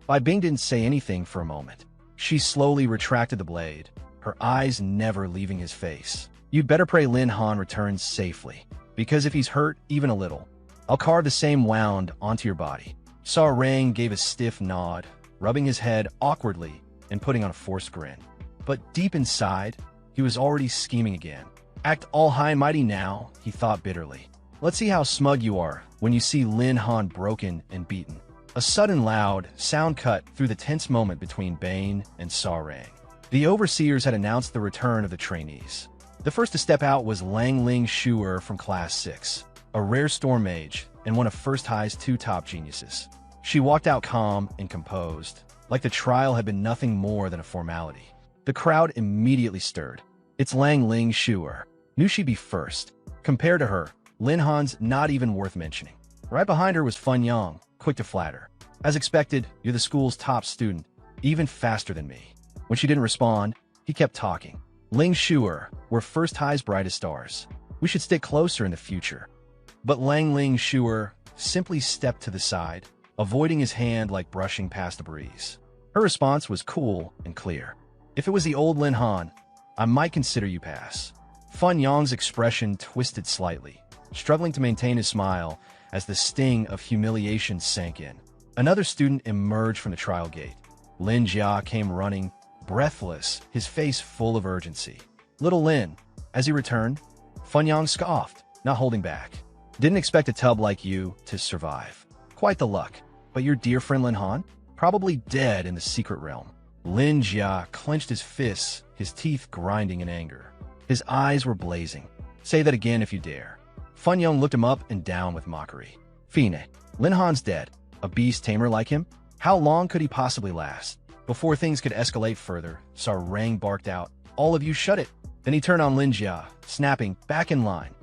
Bai Bing didn't say anything for a moment. She slowly retracted the blade, her eyes never leaving his face. "You'd better pray Lin Han returns safely, because if he's hurt even a little, I'll carve the same wound onto your body." Saw Rang gave a stiff nod, rubbing his head awkwardly and putting on a forced grin. But deep inside, he was already scheming again. "Act all high and mighty now," he thought bitterly. "Let's see how smug you are when you see Lin Han broken and beaten." A sudden loud sound cut through the tense moment between Bane and Saw Rang. The overseers had announced the return of the trainees. The first to step out was Lang Ling Shuer from Class 6, a rare storm mage and one of First High's 2 top geniuses. She walked out calm and composed, like the trial had been nothing more than a formality. The crowd immediately stirred. "It's Lang Ling Shuer. Knew she'd be first." Compared to her, Lin Han's not even worth mentioning. Right behind her was Fun Yang, quick to flatter. "As expected, you're the school's top student, even faster than me." When she didn't respond, he kept talking. "Ling Shuer, we're First High's brightest stars. We should stick closer in the future." But Lang Ling Shuer simply stepped to the side, avoiding his hand like brushing past a breeze. Her response was cool and clear. If it was the old Lin Han, I might consider you pass. Fun Yang's expression twisted slightly, struggling to maintain his smile as the sting of humiliation sank in. Another student emerged from the trial gate. Lin Jia came running, breathless, his face full of urgency. Little Lin, as he returned, Fun Yang scoffed, not holding back. Didn't expect a tub like you to survive. Quite the luck. But your dear friend Lin Han? Probably dead in the secret realm. Lin Jia clenched his fists, his teeth grinding in anger. His eyes were blazing. Say that again if you dare. Fun Yang looked him up and down with mockery. Fine, Lin Han's dead. A beast tamer like him? How long could he possibly last? Before things could escalate further, Sarang barked out, "All of you shut it!" Then he turned on Lin Jia, snapping, "Back in line."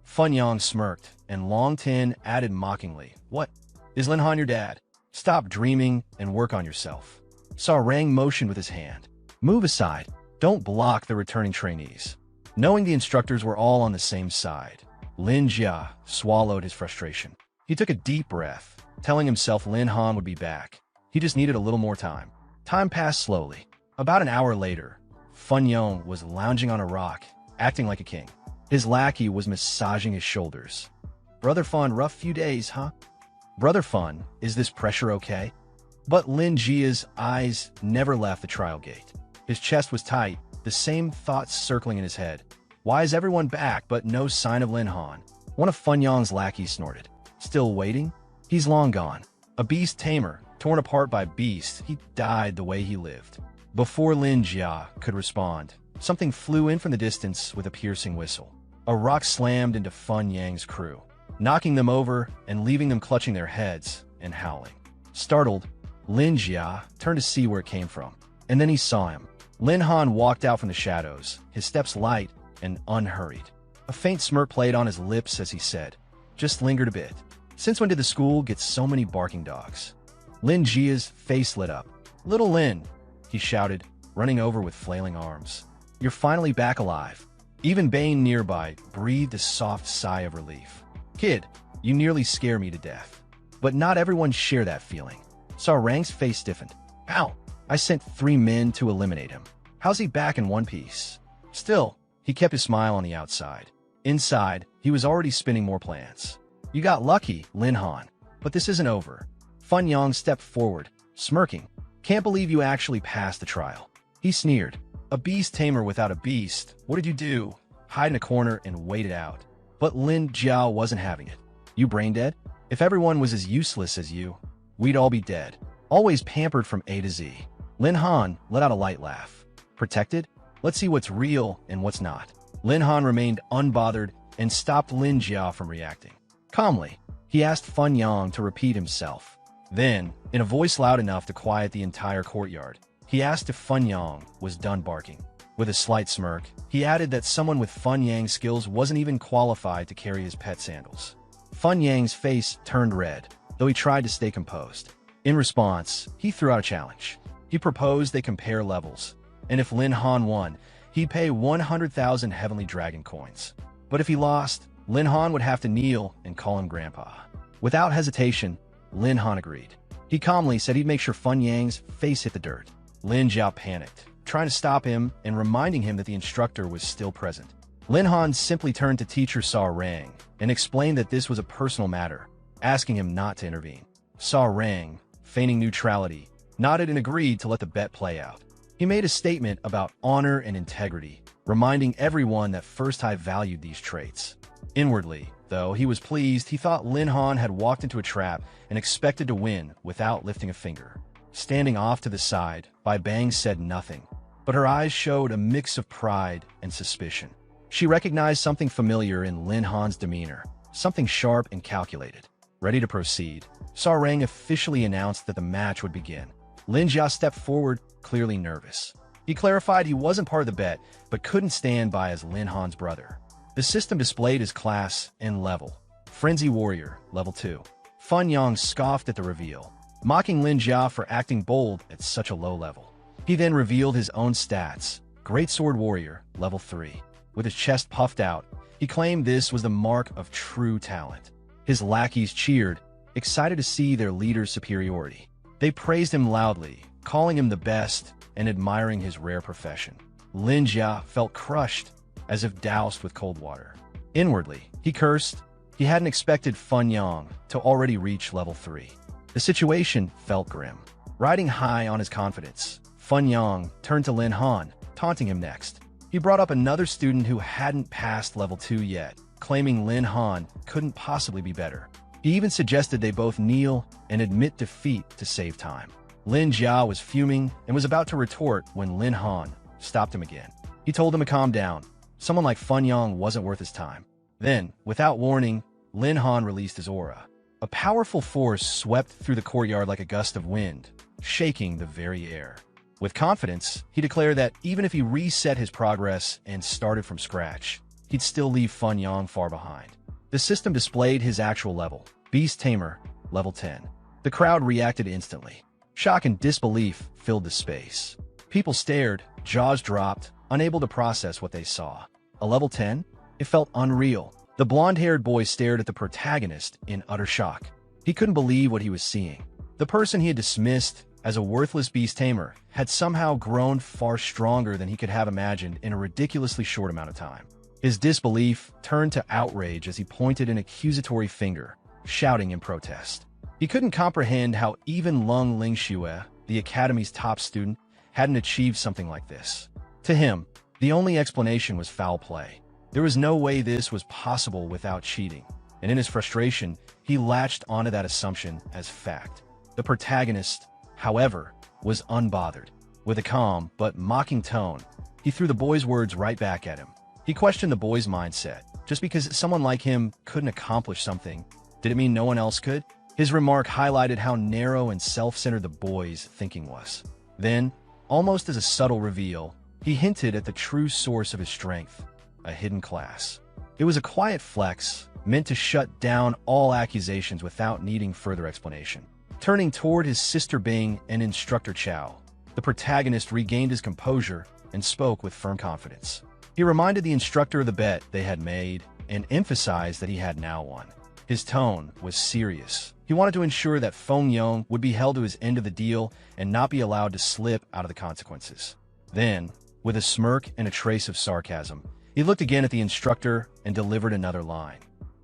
Fun Yang smirked, and Long Tin added mockingly, "What? Is Lin Han your dad? Stop dreaming and work on yourself." Sarang motioned with his hand. "Move aside. Don't block the returning trainees." Knowing the instructors were all on the same side, Lin Jia swallowed his frustration. He took a deep breath, telling himself Lin Han would be back. He just needed a little more time. Time passed slowly. About an hour later, Fun Yang was lounging on a rock, acting like a king. His lackey was massaging his shoulders. "Brother Fun, rough few days, huh?" "Brother Fun, is this pressure okay?" But Lin Jia's eyes never left the trial gate. His chest was tight, the same thoughts circling in his head. Why is everyone back but no sign of Lin Han? One of Fun Yang's lackeys snorted. "Still waiting? He's long gone. A beast tamer, torn apart by beasts, he died the way he lived." Before Lin Jia could respond, something flew in from the distance with a piercing whistle. A rock slammed into Fun Yang's crew, knocking them over and leaving them clutching their heads and howling. Startled, Lin Jia turned to see where it came from, and then he saw him. Lin Han walked out from the shadows, his steps light and unhurried. A faint smirk played on his lips as he said, "Just lingered a bit. Since when did the school get so many barking dogs?" Lin Jia's face lit up. "Little Lin," he shouted, running over with flailing arms. "You're finally back alive." Even Bane nearby breathed a soft sigh of relief. "Kid, you nearly scare me to death." But not everyone shared that feeling. Sarang's face stiffened. "Ow! I sent 3 men to eliminate him. How's he back in one piece?" Still, he kept his smile on the outside. Inside, he was already spinning more plans. "You got lucky, Lin Han. But this isn't over." Fun Yang stepped forward, smirking. "Can't believe you actually passed the trial." He sneered. "A beast tamer without a beast. What did you do? Hide in a corner and wait it out." But Lin Jiao wasn't having it. "You brain dead? If everyone was as useless as you, we'd all be dead. Always pampered from A to Z." Lin Han let out a light laugh. "Protected? Let's see what's real and what's not." Lin Han remained unbothered and stopped Lin Jia from reacting. Calmly, he asked Fun Yang to repeat himself. Then, in a voice loud enough to quiet the entire courtyard, he asked if Fun Yang was done barking. With a slight smirk, he added that someone with Fun Yang's skills wasn't even qualified to carry his pet sandals. Fun Yang's face turned red, though he tried to stay composed. In response, he threw out a challenge. He proposed they compare levels, and if Lin Han won, he'd pay 100,000 Heavenly Dragon coins. But if he lost, Lin Han would have to kneel and call him Grandpa. Without hesitation, Lin Han agreed. He calmly said he'd make sure Fun Yang's face hit the dirt. Lin Jiao panicked, trying to stop him and reminding him that the instructor was still present. Lin Han simply turned to teacher Sarang and explained that this was a personal matter, asking him not to intervene. Sarang, feigning neutrality, nodded and agreed to let the bet play out. He made a statement about honor and integrity, reminding everyone that first I valued these traits. Inwardly, though, he was pleased. He thought Lin Han had walked into a trap and expected to win without lifting a finger. Standing off to the side, Bai Bang said nothing, but her eyes showed a mix of pride and suspicion. She recognized something familiar in Lin Han's demeanor, something sharp and calculated. Ready to proceed, Sarang officially announced that the match would begin. Lin Jia stepped forward, clearly nervous. He clarified he wasn't part of the bet, but couldn't stand by as Lin Han's brother. The system displayed his class and level. Frenzy Warrior, level 2. Fun Yang scoffed at the reveal, mocking Lin Jia for acting bold at such a low level. He then revealed his own stats. Great Sword Warrior, level 3. With his chest puffed out, he claimed this was the mark of true talent. His lackeys cheered, excited to see their leader's superiority. They praised him loudly, calling him the best and admiring his rare profession. Lin Jia felt crushed, as if doused with cold water. Inwardly, he cursed. He hadn't expected Fun Yang to already reach level 3. The situation felt grim. Riding high on his confidence, Fun Yang turned to Lin Han, taunting him next. He brought up another student who hadn't passed level 2 yet, claiming Lin Han couldn't possibly be better. He even suggested they both kneel and admit defeat to save time. Lin Jia was fuming and was about to retort when Lin Han stopped him again. He told him to calm down. Someone like Fun Yang wasn't worth his time. Then, without warning, Lin Han released his aura. A powerful force swept through the courtyard like a gust of wind, shaking the very air. With confidence, he declared that even if he reset his progress and started from scratch, he'd still leave Fun Yang far behind. The system displayed his actual level, Beast Tamer, level 10. The crowd reacted instantly. Shock and disbelief filled the space. People stared, jaws dropped, unable to process what they saw. A level 10? It felt unreal. The blonde-haired boy stared at the protagonist in utter shock. He couldn't believe what he was seeing. The person he had dismissed as a worthless beast tamer had somehow grown far stronger than he could have imagined in a ridiculously short amount of time. His disbelief turned to outrage as he pointed an accusatory finger, shouting in protest. He couldn't comprehend how even Lung Lingxue, the academy's top student, hadn't achieved something like this. To him, the only explanation was foul play. There was no way this was possible without cheating, and in his frustration, he latched onto that assumption as fact. The protagonist, however, was unbothered. With a calm but mocking tone, he threw the boy's words right back at him. He questioned the boy's mindset. Just because someone like him couldn't accomplish something, did it mean no one else could? His remark highlighted how narrow and self-centered the boy's thinking was. Then, almost as a subtle reveal, he hinted at the true source of his strength, a hidden class. It was a quiet flex, meant to shut down all accusations without needing further explanation. Turning toward his sister Bing and instructor Chao, the protagonist regained his composure and spoke with firm confidence. He reminded the instructor of the bet they had made and emphasized that he had now won. His tone was serious. He wanted to ensure that Feng Yong would be held to his end of the deal and not be allowed to slip out of the consequences. Then, with a smirk and a trace of sarcasm, he looked again at the instructor and delivered another line,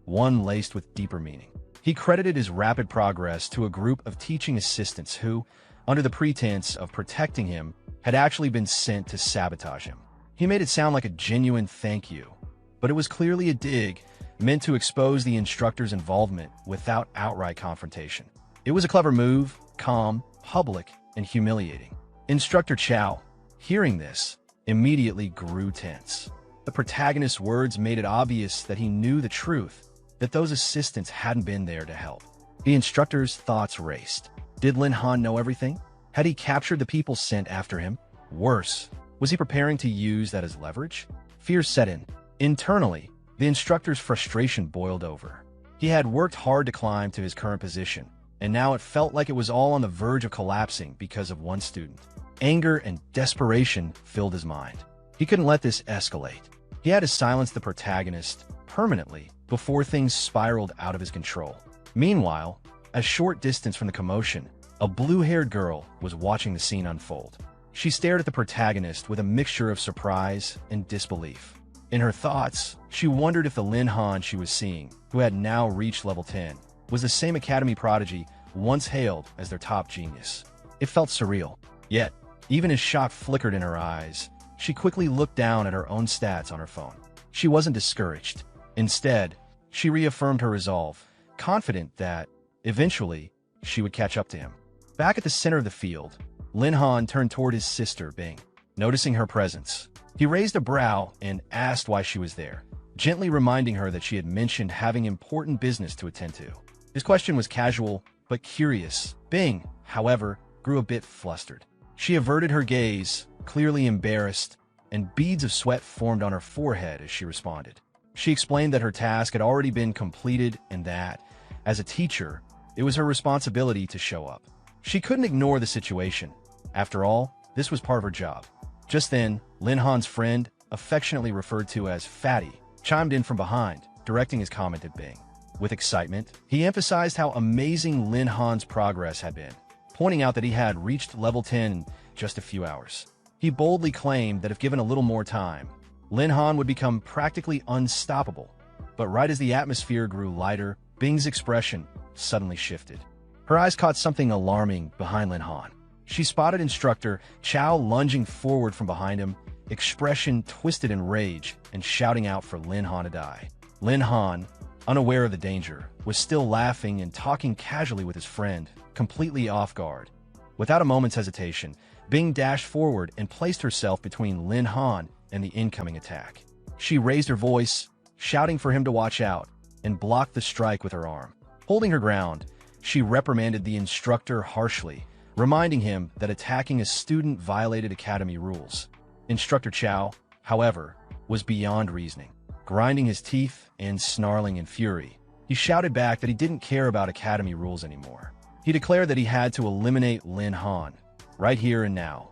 one laced with deeper meaning. He credited his rapid progress to a group of teaching assistants who, under the pretense of protecting him, had actually been sent to sabotage him. He made it sound like a genuine thank you, but it was clearly a dig meant to expose the instructor's involvement without outright confrontation. It was a clever move, calm, public, and humiliating. Instructor Chao, hearing this, immediately grew tense. The protagonist's words made it obvious that he knew the truth, that those assistants hadn't been there to help. The instructor's thoughts raced. Did Lin Han know everything? Had he captured the people sent after him? Worse, was he preparing to use that as leverage? Fear set in. Internally, the instructor's frustration boiled over. He had worked hard to climb to his current position, and now it felt like it was all on the verge of collapsing because of one student. Anger and desperation filled his mind. He couldn't let this escalate. He had to silence the protagonist permanently before things spiraled out of his control. Meanwhile, a short distance from the commotion, a blue-haired girl was watching the scene unfold. She stared at the protagonist with a mixture of surprise and disbelief. In her thoughts, she wondered if the Lin Han she was seeing, who had now reached level 10, was the same academy prodigy once hailed as their top genius. It felt surreal. Yet, even as shock flickered in her eyes, she quickly looked down at her own stats on her phone. She wasn't discouraged. Instead, she reaffirmed her resolve, confident that, eventually, she would catch up to him. Back at the center of the field, Lin Han turned toward his sister, Bing. Noticing her presence, he raised a brow and asked why she was there, gently reminding her that she had mentioned having important business to attend to. His question was casual, but curious. Bing, however, grew a bit flustered. She averted her gaze, clearly embarrassed, and beads of sweat formed on her forehead as she responded. She explained that her task had already been completed and that, as a teacher, it was her responsibility to show up. She couldn't ignore the situation. After all, this was part of her job. Just then, Lin Han's friend, affectionately referred to as Fatty, chimed in from behind, directing his comment at Bing. With excitement, he emphasized how amazing Lin Han's progress had been. pointing out that he had reached level 10 in just a few hours. He boldly claimed that if given a little more time, Lin Han would become practically unstoppable. But right as the atmosphere grew lighter, Bing's expression suddenly shifted. Her eyes caught something alarming behind Lin Han. She spotted instructor Chao lunging forward from behind him, expression twisted in rage and shouting out for Lin Han to die. Lin Han, unaware of the danger, was still laughing and talking casually with his friend, completely off guard. Without a moment's hesitation, Bing dashed forward and placed herself between Lin Han and the incoming attack. She raised her voice, shouting for him to watch out, and blocked the strike with her arm. Holding her ground, she reprimanded the instructor harshly, reminding him that attacking a student violated academy rules. Instructor Chao, however, was beyond reasoning. Grinding his teeth and snarling in fury, he shouted back that he didn't care about academy rules anymore. He declared that he had to eliminate Lin Han, right here and now.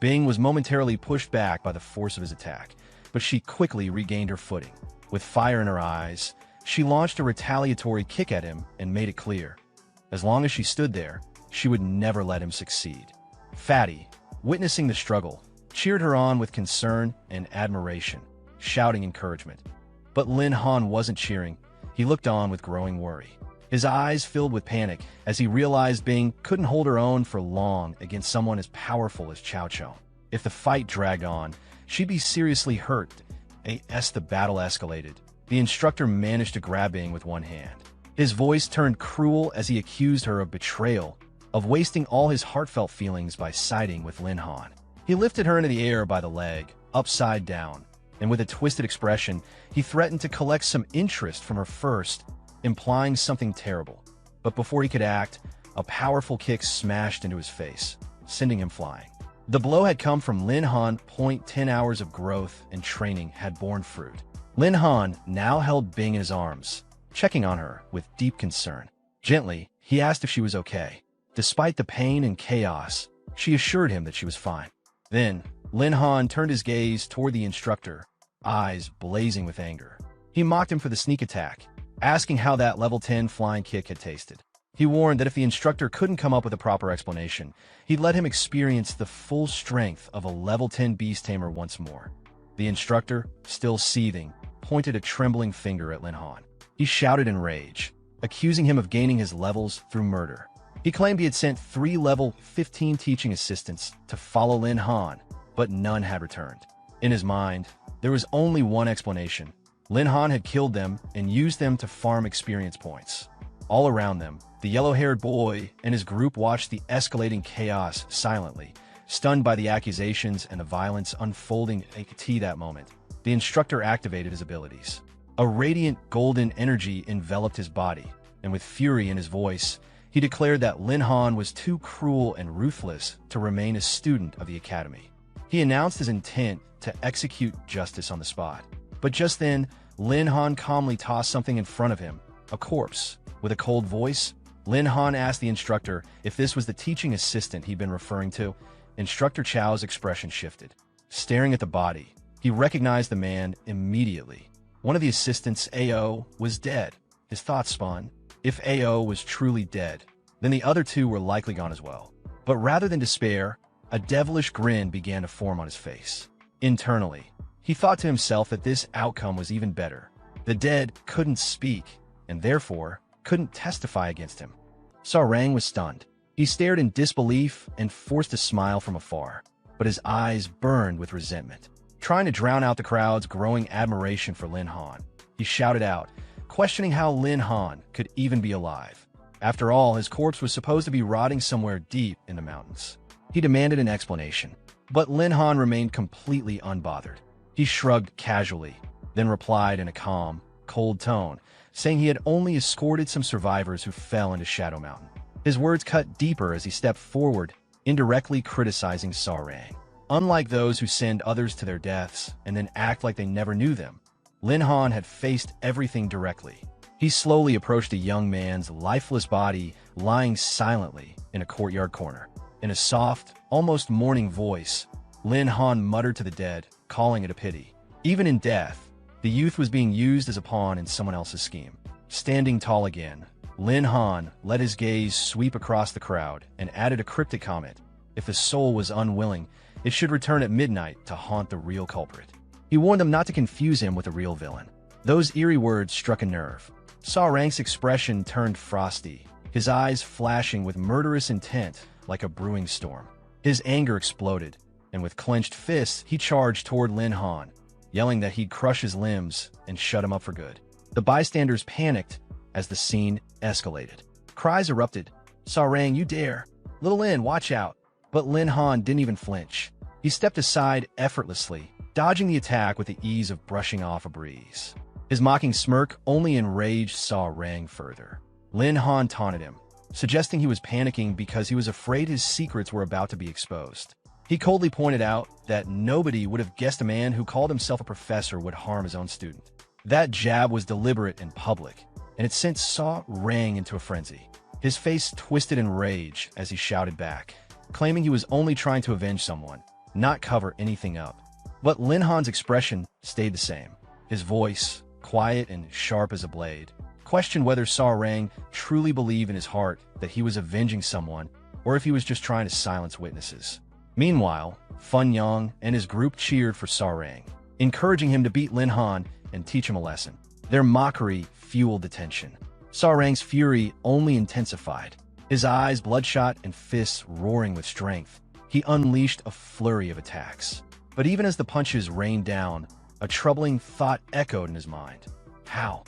Bing was momentarily pushed back by the force of his attack, but she quickly regained her footing. With fire in her eyes, she launched a retaliatory kick at him and made it clear. As long as she stood there, she would never let him succeed. Fatty, witnessing the struggle, cheered her on with concern and admiration, shouting encouragement. But Lin Han wasn't cheering. He looked on with growing worry. His eyes filled with panic as he realized Bing couldn't hold her own for long against someone as powerful as Chao Chao. If the fight dragged on, she'd be seriously hurt. As the battle escalated, the instructor managed to grab Bing with one hand. His voice turned cruel as he accused her of betrayal, of wasting all his heartfelt feelings by siding with Lin Han. He lifted her into the air by the leg, upside down, and with a twisted expression, he threatened to collect some interest from her first, implying something terrible. But before he could act, a powerful kick smashed into his face, sending him flying. The blow had come from Lin Han. 10 hours of growth and training had borne fruit. Lin Han now held Bing in his arms, checking on her with deep concern. Gently, he asked if she was okay. Despite the pain and chaos, she assured him that she was fine. Then, Lin Han turned his gaze toward the instructor, eyes blazing with anger. He mocked him for the sneak attack, asking how that level 10 flying kick had tasted. He warned that if the instructor couldn't come up with a proper explanation, he'd let him experience the full strength of a level 10 beast tamer once more. The instructor, still seething, pointed a trembling finger at Lin Han. He shouted in rage, accusing him of gaining his levels through murder. He claimed he had sent 3 level 15 teaching assistants to follow Lin Han, but none had returned. In his mind, there was only one explanation. Lin Han had killed them and used them to farm experience points. All around them, the yellow-haired boy and his group watched the escalating chaos silently, stunned by the accusations and the violence unfolding at that moment. The instructor activated his abilities. A radiant golden energy enveloped his body, and with fury in his voice, he declared that Lin Han was too cruel and ruthless to remain a student of the academy. He announced his intent to execute justice on the spot. But just then, Lin Han calmly tossed something in front of him, a corpse. With a cold voice, Lin Han asked the instructor if this was the teaching assistant he'd been referring to. Instructor Chao's expression shifted. Staring at the body, he recognized the man immediately. One of the assistants, AO, was dead. His thoughts spun. If AO was truly dead, then the other 2 were likely gone as well. But rather than despair, a devilish grin began to form on his face. Internally, he thought to himself that this outcome was even better. The dead couldn't speak, and therefore couldn't testify against him. Sarang was stunned. He stared in disbelief and forced a smile from afar, but his eyes burned with resentment. Trying to drown out the crowd's growing admiration for Lin Han, he shouted out, questioning how Lin Han could even be alive. After all, his corpse was supposed to be rotting somewhere deep in the mountains. He demanded an explanation, but Lin Han remained completely unbothered. He shrugged casually, then replied in a calm, cold tone, saying he had only escorted some survivors who fell into Shadow Mountain. His words cut deeper as he stepped forward, indirectly criticizing Sarang. Unlike those who send others to their deaths and then act like they never knew them, Lin Han had faced everything directly. He slowly approached a young man's lifeless body lying silently in a courtyard corner. In a soft, almost mourning voice, Lin Han muttered to the dead, calling it a pity. Even in death, the youth was being used as a pawn in someone else's scheme. Standing tall again, Lin Han let his gaze sweep across the crowd and added a cryptic comment. If the soul was unwilling, it should return at midnight to haunt the real culprit. He warned them not to confuse him with a real villain. Those eerie words struck a nerve. Saw Rang's expression turned frosty, his eyes flashing with murderous intent like a brewing storm. His anger exploded, and with clenched fists, he charged toward Lin Han, yelling that he'd crush his limbs and shut him up for good. The bystanders panicked as the scene escalated. Cries erupted. "Saw Rang, you dare! Little Lin, watch out!" But Lin Han didn't even flinch. He stepped aside effortlessly, dodging the attack with the ease of brushing off a breeze. His mocking smirk only enraged Saw Rang further. Lin Han taunted him, suggesting he was panicking because he was afraid his secrets were about to be exposed. He coldly pointed out that nobody would have guessed a man who called himself a professor would harm his own student. That jab was deliberate and public, and it sent Saw Rang into a frenzy. His face twisted in rage as he shouted back, claiming he was only trying to avenge someone, not cover anything up. But Lin Han's expression stayed the same. His voice, quiet and sharp as a blade, questioned whether Saw Rang truly believed in his heart that he was avenging someone or if he was just trying to silence witnesses. Meanwhile, Fun Yang and his group cheered for Saw Rang, encouraging him to beat Lin Han and teach him a lesson. Their mockery fueled the tension. Saw Rang's fury only intensified. His eyes bloodshot and fists roaring with strength, he unleashed a flurry of attacks. But even as the punches rained down, a troubling thought echoed in his mind. How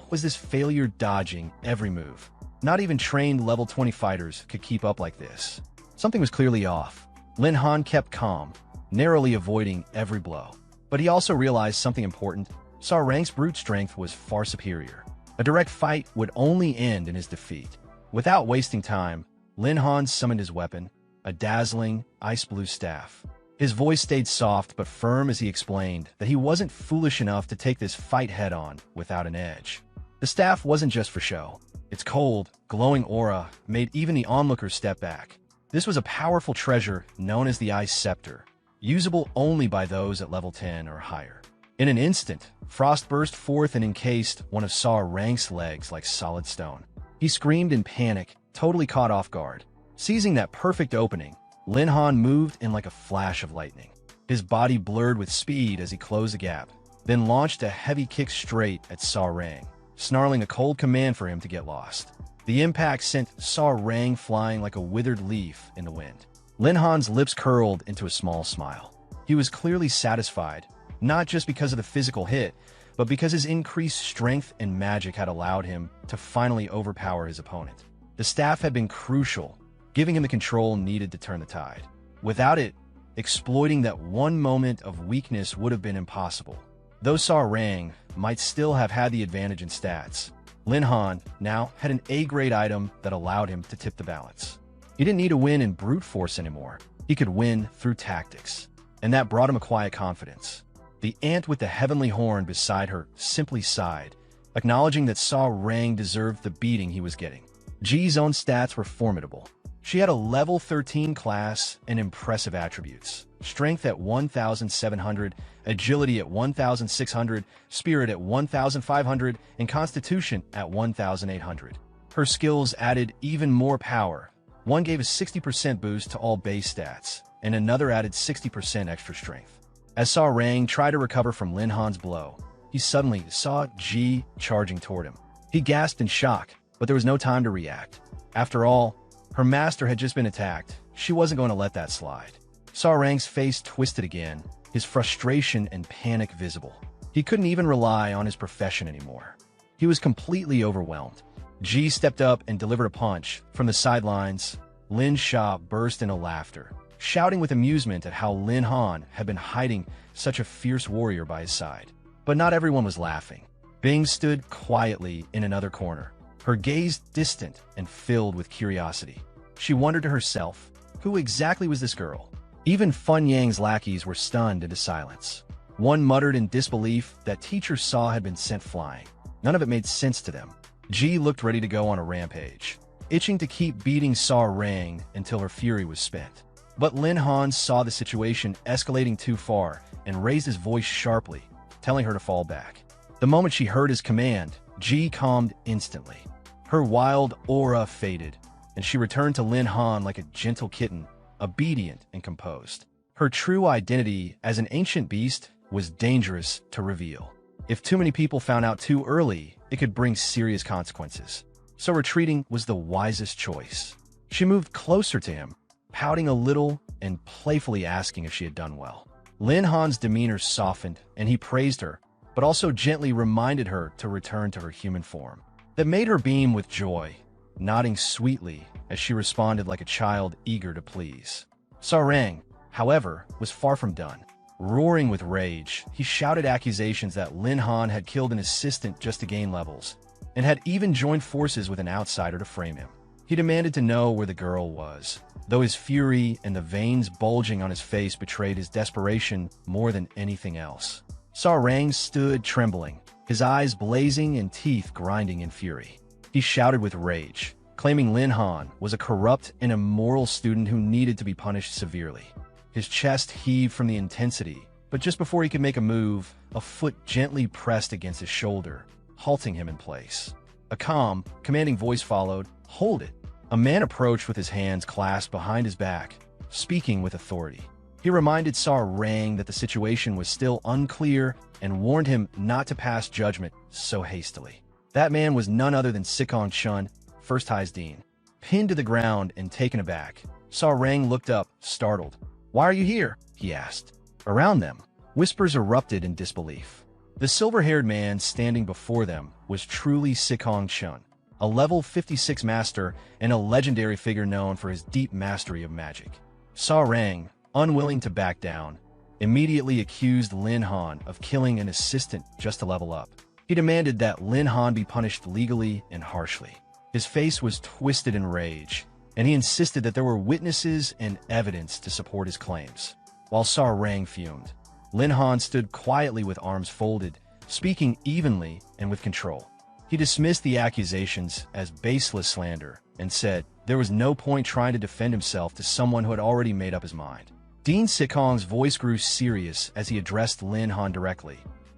was this failure dodging every move? Not even trained level 20 fighters could keep up like this. Something was clearly off. Lin Han kept calm, narrowly avoiding every blow. But he also realized something important. Saw Rang's brute strength was far superior. A direct fight would only end in his defeat. Without wasting time, Lin Han summoned his weapon, a dazzling, ice-blue staff. His voice stayed soft but firm as he explained that he wasn't foolish enough to take this fight head-on without an edge. The staff wasn't just for show. Its cold, glowing aura made even the onlookers step back. This was a powerful treasure known as the Ice Scepter, usable only by those at level 10 or higher. In an instant, frost burst forth and encased one of Saw Rang's legs like solid stone. He screamed in panic, totally caught off guard. Seizing that perfect opening, Lin Han moved in like a flash of lightning. His body blurred with speed as he closed the gap, then launched a heavy kick straight at Saw Rang, snarling a cold command for him to get lost. The impact sent Saw Rang flying like a withered leaf in the wind. Lin Han's lips curled into a small smile. He was clearly satisfied, not just because of the physical hit, but because his increased strength and magic had allowed him to finally overpower his opponent. The staff had been crucial, giving him the control needed to turn the tide. Without it, exploiting that one moment of weakness would have been impossible. Though Saw Rang might still have had the advantage in stats, Lin Han now had an A-grade item that allowed him to tip the balance. He didn't need to win in brute force anymore. He could win through tactics, and that brought him a quiet confidence. The ant with the heavenly horn beside her simply sighed, acknowledging that Saw Rang deserved the beating he was getting. Ji's own stats were formidable. She had a level 13 class and impressive attributes. Strength at 1,700, agility at 1,600, spirit at 1,500, and constitution at 1,800. Her skills added even more power. One gave a 60% boost to all base stats, and another added 60% extra strength. As Saw Rang tried to recover from Lin Han's blow, he suddenly saw Ji charging toward him. He gasped in shock, but there was no time to react. After all, her master had just been attacked. She wasn't going to let that slide. Saw Rang's face twisted again, his frustration and panic visible. He couldn't even rely on his profession anymore. He was completely overwhelmed. Ji stepped up and delivered a punch. From the sidelines, Lin Sha burst into laughter, shouting with amusement at how Lin Han had been hiding such a fierce warrior by his side. But not everyone was laughing. Bing stood quietly in another corner, her gaze distant and filled with curiosity. She wondered to herself, who exactly was this girl? Even Fun Yang's lackeys were stunned into silence. One muttered in disbelief that Teacher Saw had been sent flying. None of it made sense to them. Ji looked ready to go on a rampage, itching to keep beating Saw Rang until her fury was spent. But Lin Han saw the situation escalating too far and raised his voice sharply, telling her to fall back. The moment she heard his command, Ji calmed instantly. Her wild aura faded, and she returned to Lin Han like a gentle kitten, obedient and composed. Her true identity as an ancient beast was dangerous to reveal. If too many people found out too early, it could bring serious consequences. So retreating was the wisest choice. She moved closer to him, pouting a little and playfully asking if she had done well. Lin Han's demeanor softened, and he praised her, but also gently reminded her to return to her human form. That made her beam with joy, nodding sweetly as she responded like a child eager to please. Sarang, however, was far from done. Roaring with rage, he shouted accusations that Lin Han had killed an assistant just to gain levels, and had even joined forces with an outsider to frame him. He demanded to know where the girl was, though his fury and the veins bulging on his face betrayed his desperation more than anything else. Sarang stood trembling, his eyes blazing and teeth grinding in fury. He shouted with rage, claiming Lin Han was a corrupt and immoral student who needed to be punished severely. His chest heaved from the intensity, but just before he could make a move, a foot gently pressed against his shoulder, halting him in place. A calm, commanding voice followed, "Hold it." A man approached with his hands clasped behind his back, speaking with authority. He reminded Sarang that the situation was still unclear and warned him not to pass judgment so hastily. That man was none other than Sikong Chun, First High's Dean. Pinned to the ground and taken aback, Sarang looked up, startled. "Why are you here?" he asked. Around them, whispers erupted in disbelief. The silver-haired man standing before them was truly Sikong Chun, a level 56 master and a legendary figure known for his deep mastery of magic. Sarang, unwilling to back down, immediately accused Lin Han of killing an assistant just to level up. He demanded that Lin Han be punished legally and harshly. His face was twisted in rage, and he insisted that there were witnesses and evidence to support his claims. While Sarang fumed, Lin Han stood quietly with arms folded, speaking evenly and with control. He dismissed the accusations as baseless slander and said there was no point trying to defend himself to someone who had already made up his mind. Dean Sikong's voice grew serious as he addressed Lin Han directly,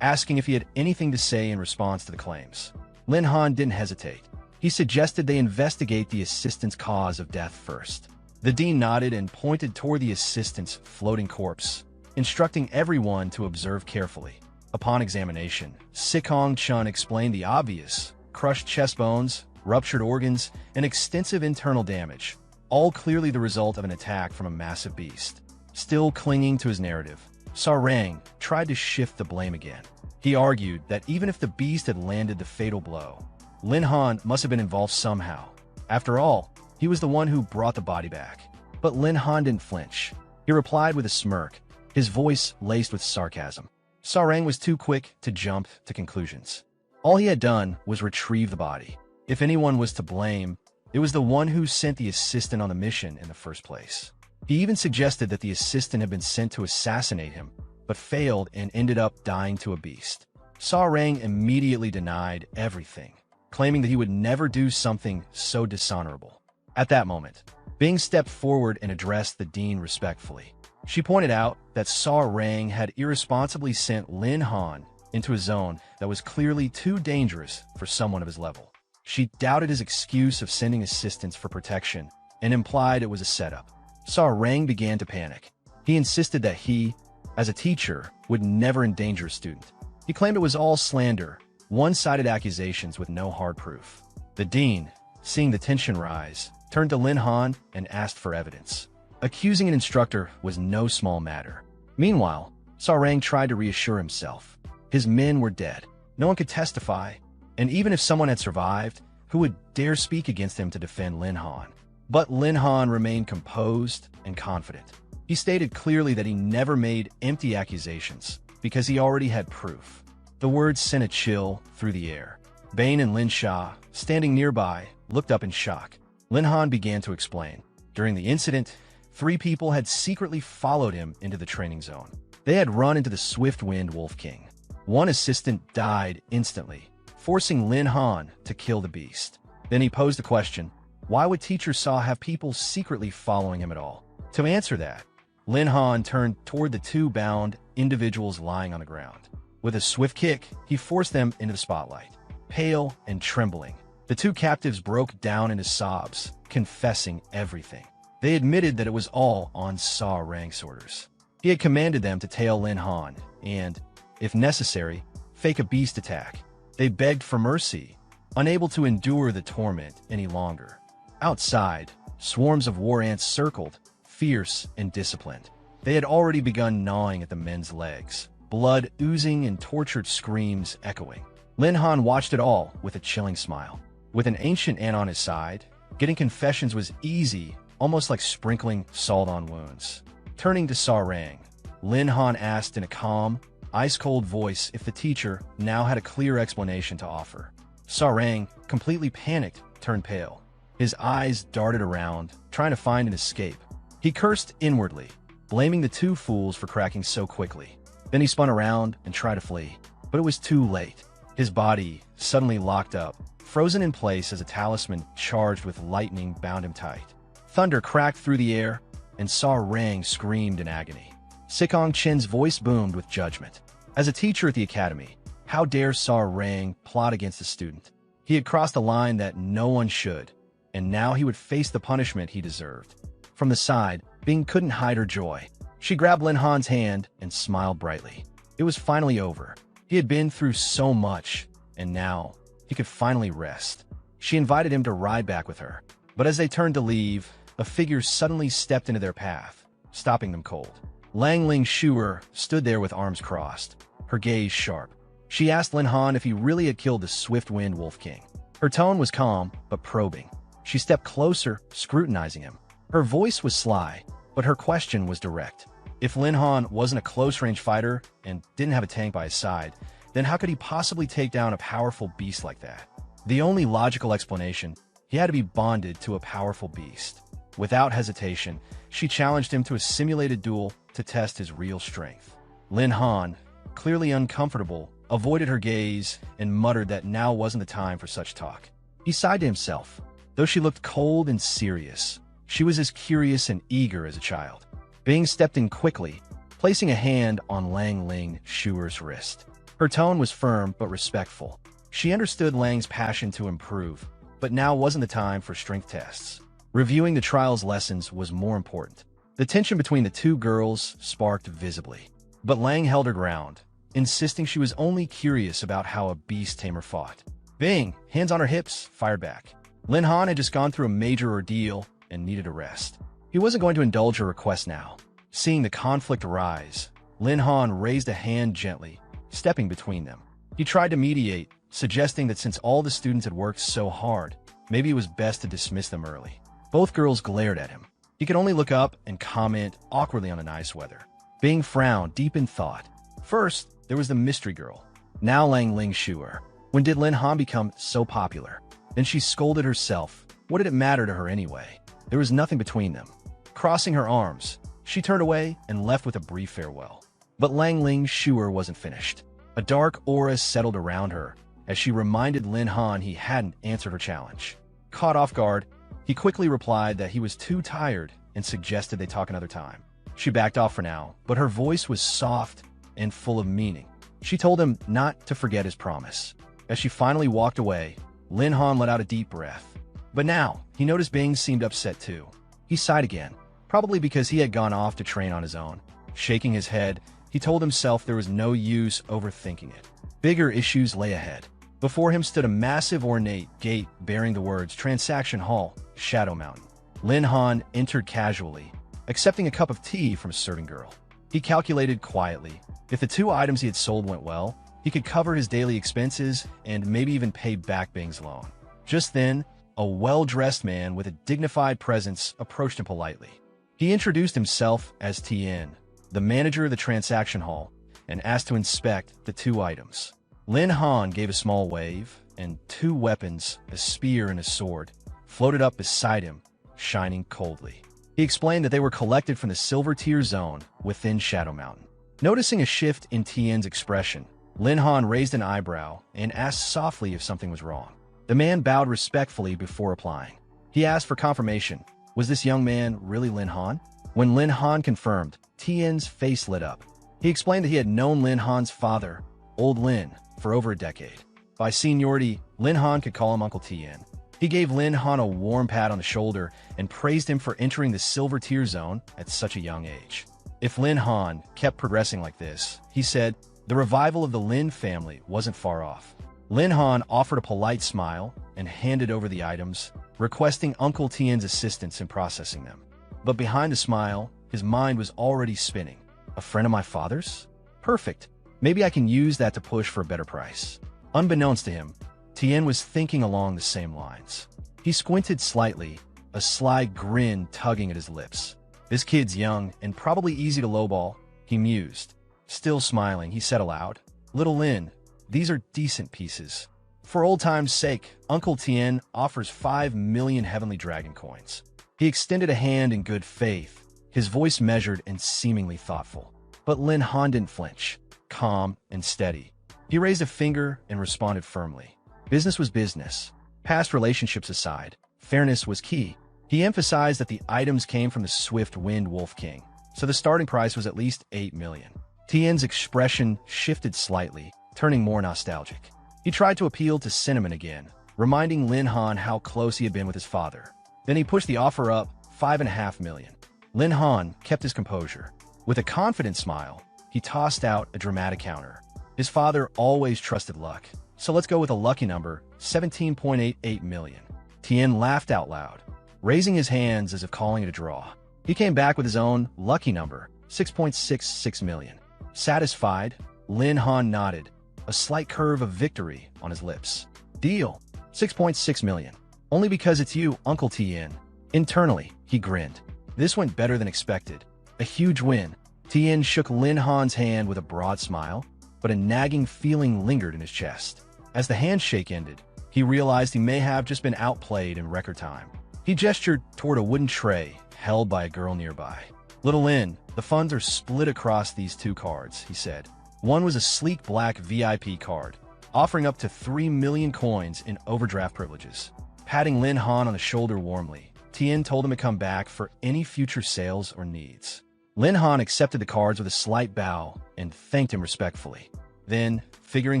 asking if he had anything to say in response to the claims. Lin Han didn't hesitate. He suggested they investigate the assistant's cause of death first. The dean nodded and pointed toward the assistant's floating corpse, instructing everyone to observe carefully. Upon examination, Sikong Chun explained the obvious: crushed chest bones, ruptured organs, and extensive internal damage, all clearly the result of an attack from a massive beast. Still clinging to his narrative, Sarang tried to shift the blame again. He argued that even if the beast had landed the fatal blow, Lin Han must have been involved somehow. After all, he was the one who brought the body back. But Lin Han didn't flinch. He replied with a smirk, his voice laced with sarcasm. Sarang was too quick to jump to conclusions. All he had done was retrieve the body. If anyone was to blame, it was the one who sent the assistant on the mission in the first place. He even suggested that the assistant had been sent to assassinate him, but failed and ended up dying to a beast. Sarang immediately denied everything, claiming that he would never do something so dishonorable. At that moment, Bing stepped forward and addressed the dean respectfully. She pointed out that Sarang had irresponsibly sent Lin Han into a zone that was clearly too dangerous for someone of his level. She doubted his excuse of sending assistants for protection and implied it was a setup. Sarang began to panic. He insisted that he, as a teacher, would never endanger a student. He claimed it was all slander, one-sided accusations with no hard proof. The dean, seeing the tension rise, turned to Lin Han and asked for evidence. Accusing an instructor was no small matter. Meanwhile, Sarang tried to reassure himself. His men were dead. No one could testify, and even if someone had survived, who would dare speak against him to defend Lin Han? But Lin Han remained composed and confident. He stated clearly that he never made empty accusations because he already had proof. The words sent a chill through the air. Bane and Lin Sha, standing nearby, looked up in shock. Lin Han began to explain. During the incident, 3 people had secretly followed him into the training zone. They had run into the Swift-Wind Wolf King. One assistant died instantly, forcing Lin Han to kill the beast. Then he posed the question, why would Teacher Saw have people secretly following him at all? To answer that, Lin Han turned toward the 2 bound individuals lying on the ground. With a swift kick, he forced them into the spotlight. Pale and trembling, The two captives broke down into sobs, confessing everything. They admitted that it was all on Sa Rang's orders. He had commanded them to tail Lin Han and, if necessary, fake a beast attack. They begged for mercy, unable to endure the torment any longer. Outside, swarms of war ants circled, fierce and disciplined. They had already begun gnawing at the men's legs, blood oozing and tortured screams echoing. Lin Han watched it all with a chilling smile. With an ancient ant on his side, getting confessions was easy, almost like sprinkling salt on wounds. Turning to Sa Rang, Lin Han asked in a calm, ice-cold voice if the teacher now had a clear explanation to offer. Sa Rang, completely panicked, turned pale. His eyes darted around, trying to find an escape. He cursed inwardly, blaming the two fools for cracking so quickly. Then he spun around and tried to flee, but it was too late. His body suddenly locked up, frozen in place as a talisman charged with lightning bound him tight. Thunder cracked through the air, and Sa Rang screamed in agony. Sikong Chen's voice boomed with judgment. As a teacher at the academy, how dare Sa Rang plot against a student? He had crossed a line that no one should, and now he would face the punishment he deserved. From the side, Bing couldn't hide her joy. She grabbed Lin Han's hand and smiled brightly. It was finally over. He had been through so much, and now he could finally rest. She invited him to ride back with her, but as they turned to leave, a figure suddenly stepped into their path, stopping them cold. Lang Ling Shuer stood there with arms crossed, her gaze sharp. She asked Lin Han if he really had killed the Swift-Wind Wolf King. Her tone was calm, but probing. She stepped closer, scrutinizing him. Her voice was sly, but her question was direct. If Lin Han wasn't a close-range fighter and didn't have a tank by his side, then how could he possibly take down a powerful beast like that? The only logical explanation, he had to be bonded to a powerful beast. Without hesitation, she challenged him to a simulated duel to test his real strength. Lin Han, clearly uncomfortable, avoided her gaze and muttered that now wasn't the time for such talk. He sighed to himself. Though she looked cold and serious, she was as curious and eager as a child. Bing stepped in quickly, placing a hand on Lang Ling Shuer's wrist. Her tone was firm but respectful. She understood Lang's passion to improve, but now wasn't the time for strength tests. Reviewing the trial's lessons was more important. The tension between the two girls sparked visibly. But Lang held her ground, insisting she was only curious about how a beast tamer fought. Bing, hands on her hips, fired back. Lin Han had just gone through a major ordeal and needed a rest. He wasn't going to indulge her request now. Seeing the conflict rise, Lin Han raised a hand gently, stepping between them. He tried to mediate, suggesting that since all the students had worked so hard, maybe it was best to dismiss them early. Both girls glared at him. He could only look up and comment awkwardly on the nice weather. Bing frowned, deep in thought. First, there was the mystery girl, now Lang Ling Shuer. When did Lin Han become so popular? Then she scolded herself. What did it matter to her anyway? There was nothing between them. Crossing her arms, she turned away and left with a brief farewell. But Lang Ling Shuer wasn't finished. A dark aura settled around her as she reminded Lin Han he hadn't answered her challenge. Caught off guard, he quickly replied that he was too tired and suggested they talk another time. She backed off for now, but her voice was soft and full of meaning. She told him not to forget his promise. As she finally walked away, Lin Han let out a deep breath. But now, he noticed Bing seemed upset too. He sighed again, probably because he had gone off to train on his own. Shaking his head, he told himself there was no use overthinking it. Bigger issues lay ahead. Before him stood a massive ornate gate bearing the words Transaction Hall, Shadow Mountain. Lin Han entered casually, accepting a cup of tea from a serving girl. He calculated quietly. If the two items he had sold went well, he could cover his daily expenses and maybe even pay back Bing's loan. Just then, a well-dressed man with a dignified presence approached him politely. He introduced himself as Tien, the manager of the transaction hall, and asked to inspect the two items. Lin Han gave a small wave, and two weapons, a spear and a sword, floated up beside him, shining coldly. He explained that they were collected from the Silver Tier Zone within Shadow Mountain. Noticing a shift in Tien's expression, Lin Han raised an eyebrow and asked softly if something was wrong. The man bowed respectfully before replying. He asked for confirmation. Was this young man really Lin Han? When Lin Han confirmed, Tien's face lit up. He explained that he had known Lin Han's father, Old Lin, for over a decade. By seniority, Lin Han could call him Uncle Tien. He gave Lin Han a warm pat on the shoulder and praised him for entering the silver tier zone at such a young age. If Lin Han kept progressing like this, he said, the revival of the Lin family wasn't far off. Lin Han offered a polite smile and handed over the items, requesting Uncle Tien's assistance in processing them. But behind the smile, his mind was already spinning. A friend of my father's? Perfect. Maybe I can use that to push for a better price. Unbeknownst to him, Tien was thinking along the same lines. He squinted slightly, a sly grin tugging at his lips. This kid's young and probably easy to lowball, he mused. Still smiling, he said aloud, Little Lin, these are decent pieces. For old time's sake, Uncle Tien offers 5 million Heavenly Dragon coins. He extended a hand in good faith, his voice measured and seemingly thoughtful. But Lin Han didn't flinch, calm and steady. He raised a finger and responded firmly. Business was business. Past relationships aside, fairness was key. He emphasized that the items came from the Swift-Wind Wolf King, so the starting price was at least 8 million. Tien's expression shifted slightly, turning more nostalgic. He tried to appeal to sentiment again, reminding Lin Han how close he had been with his father. Then he pushed the offer up 5.5 million. Lin Han kept his composure. With a confident smile, he tossed out a dramatic counter. His father always trusted luck, so let's go with a lucky number, 17.88 million. Tien laughed out loud, raising his hands as if calling it a draw. He came back with his own lucky number, 6.66 million. Satisfied, Lin Han nodded, a slight curve of victory on his lips. Deal, 6.6 million. Only because it's you, Uncle Tien. Internally, he grinned. This went better than expected. A huge win. Tien shook Lin Han's hand with a broad smile, but a nagging feeling lingered in his chest. As the handshake ended, he realized he may have just been outplayed in record time. He gestured toward a wooden tray held by a girl nearby. Little Lin, the funds are split across these 2 cards, he said. One was a sleek black VIP card, offering up to 3 million coins in overdraft privileges. Patting Lin Han on the shoulder warmly, Tien told him to come back for any future sales or needs. Lin Han accepted the cards with a slight bow and thanked him respectfully. Then, figuring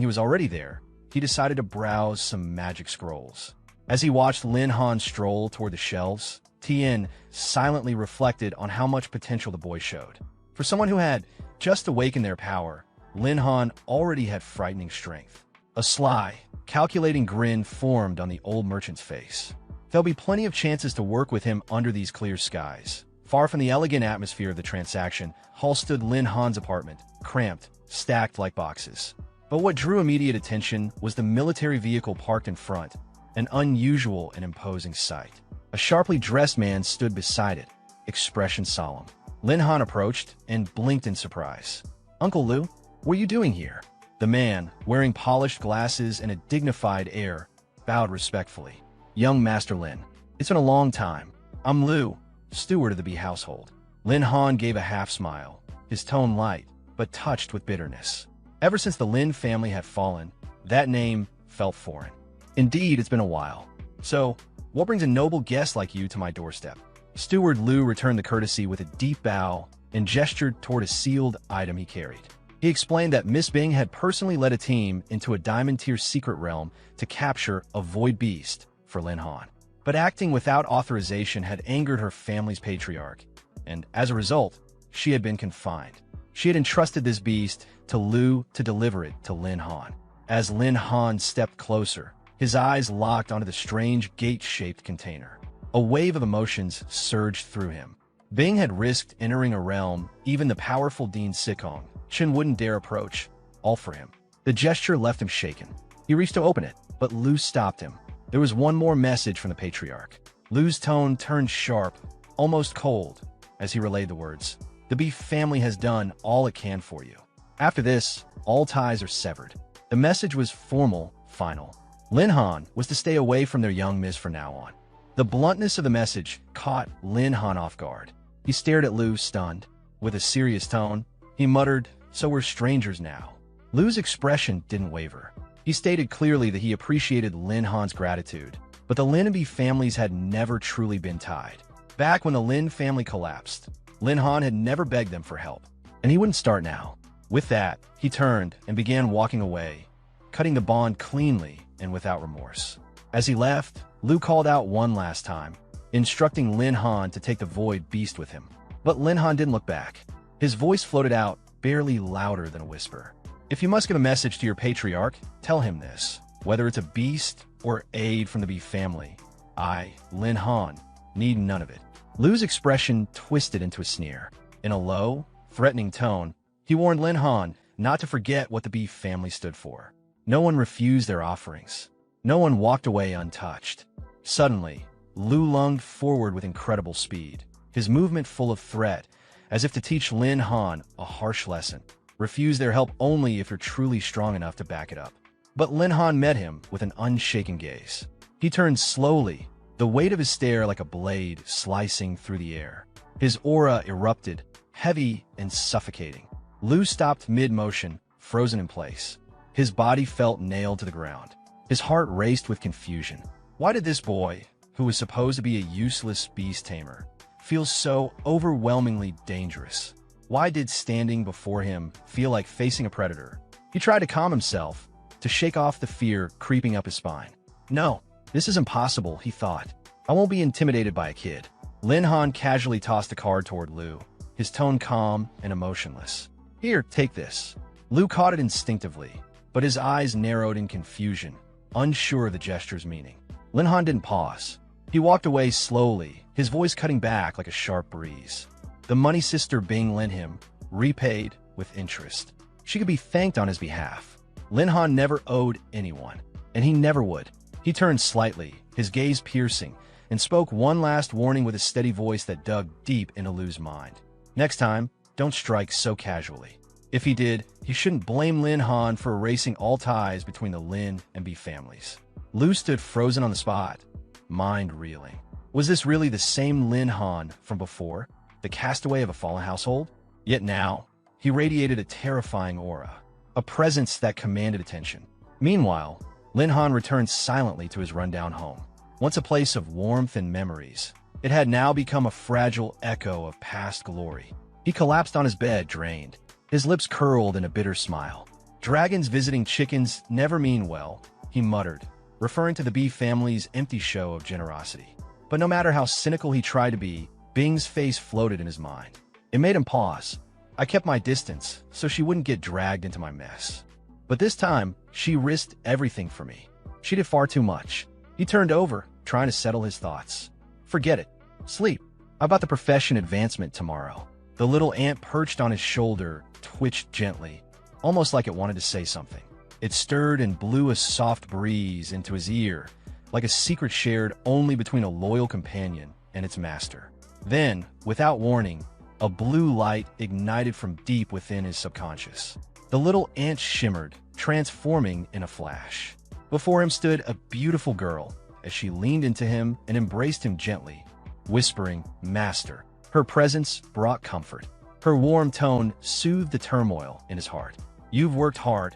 he was already there, he decided to browse some magic scrolls. As he watched Lin Han stroll toward the shelves, Tien silently reflected on how much potential the boy showed. For someone who had just awakened their power, Lin Han already had frightening strength. A sly, calculating grin formed on the old merchant's face. There'll be plenty of chances to work with him under these clear skies. Far from the elegant atmosphere of the transaction, hall stood Lin Han's apartment, cramped, stacked like boxes. But what drew immediate attention was the military vehicle parked in front, an unusual and imposing sight. A sharply dressed man stood beside it, expression solemn. Lin Han approached and blinked in surprise. Uncle Lu, what are you doing here? The man, wearing polished glasses and a dignified air, bowed respectfully. Young Master Lin, it's been a long time. I'm Lu, steward of the B household. Lin Han gave a half smile, his tone light, but touched with bitterness. Ever since the Lin family had fallen, that name felt foreign. Indeed, it's been a while. So, what brings a noble guest like you to my doorstep? Steward Lu returned the courtesy with a deep bow and gestured toward a sealed item he carried. He explained that Miss Bing had personally led a team into a diamond-tier secret realm to capture a void beast for Lin Han. But acting without authorization had angered her family's patriarch, and as a result, she had been confined. She had entrusted this beast to Lu to deliver it to Lin Han. As Lin Han stepped closer, his eyes locked onto the strange gate-shaped container. A wave of emotions surged through him. Bing had risked entering a realm even the powerful Dean Sikong Chen wouldn't dare approach, all for him. The gesture left him shaken. He reached to open it, but Lu stopped him. There was one more message from the patriarch. Lu's tone turned sharp, almost cold, as he relayed the words. The Beef family has done all it can for you. After this, all ties are severed. The message was formal, final. Lin Han was to stay away from their young miss from now on. The bluntness of the message caught Lin Han off guard. He stared at Lu, stunned. With a serious tone, he muttered, "So we're strangers now." Lu's expression didn't waver. He stated clearly that he appreciated Lin Han's gratitude, but the Lin and Beef families had never truly been tied. Back when the Lin family collapsed, Lin Han had never begged them for help, and he wouldn't start now. With that, he turned and began walking away, cutting the bond cleanly and without remorse. As he left, Lu called out one last time, instructing Lin Han to take the Void Beast with him. But Lin Han didn't look back. His voice floated out, barely louder than a whisper. If you must give a message to your patriarch, tell him this. Whether it's a beast or aid from the Bee family, I, Lin Han, need none of it. Lu's expression twisted into a sneer. In a low, threatening tone, he warned Lin Han not to forget what the Bee family stood for. No one refused their offerings. No one walked away untouched. Suddenly, Lu lunged forward with incredible speed, his movement full of threat, as if to teach Lin Han a harsh lesson. Refuse their help only if you're truly strong enough to back it up. But Lin Han met him with an unshaken gaze. He turned slowly, the weight of his stare like a blade slicing through the air. His aura erupted, heavy and suffocating. Lu stopped mid-motion, frozen in place. His body felt nailed to the ground. His heart raced with confusion. Why did this boy, who was supposed to be a useless beast tamer, feel so overwhelmingly dangerous? Why did standing before him feel like facing a predator? He tried to calm himself, to shake off the fear creeping up his spine. No, this is impossible, he thought. I won't be intimidated by a kid. Lin Han casually tossed a card toward Lu, his tone calm and emotionless. Here, take this. Lu caught it instinctively, but his eyes narrowed in confusion, unsure of the gesture's meaning. Lin Han didn't pause. He walked away slowly, his voice cutting back like a sharp breeze. The money Sister Bing lent him, repaid with interest. She could be thanked on his behalf. Lin Han never owed anyone, and he never would. He turned slightly, his gaze piercing, and spoke one last warning with a steady voice that dug deep into Lu's mind. Next time, don't strike so casually. If he did, he shouldn't blame Lin Han for erasing all ties between the Lin and Bee families. Lu stood frozen on the spot, mind reeling. Was this really the same Lin Han from before, the castaway of a fallen household? Yet now, he radiated a terrifying aura, a presence that commanded attention. Meanwhile, Lin Han returned silently to his rundown home. Once a place of warmth and memories, it had now become a fragile echo of past glory. He collapsed on his bed, drained, his lips curled in a bitter smile. Dragons visiting chickens never mean well, he muttered, referring to the Bee family's empty show of generosity. But no matter how cynical he tried to be, Bing's face floated in his mind. It made him pause. I kept my distance, so she wouldn't get dragged into my mess. But this time, she risked everything for me. She did far too much. He turned over, trying to settle his thoughts. Forget it. Sleep. How about the profession advancement tomorrow? The little ant perched on his shoulder twitched gently, almost like it wanted to say something. It stirred and blew a soft breeze into his ear, like a secret shared only between a loyal companion and its master. Then, without warning, a blue light ignited from deep within his subconscious. The little ant shimmered, transforming in a flash. Before him stood a beautiful girl, as she leaned into him and embraced him gently, whispering, "Master." Her presence brought comfort. Her warm tone soothed the turmoil in his heart. "You've worked hard."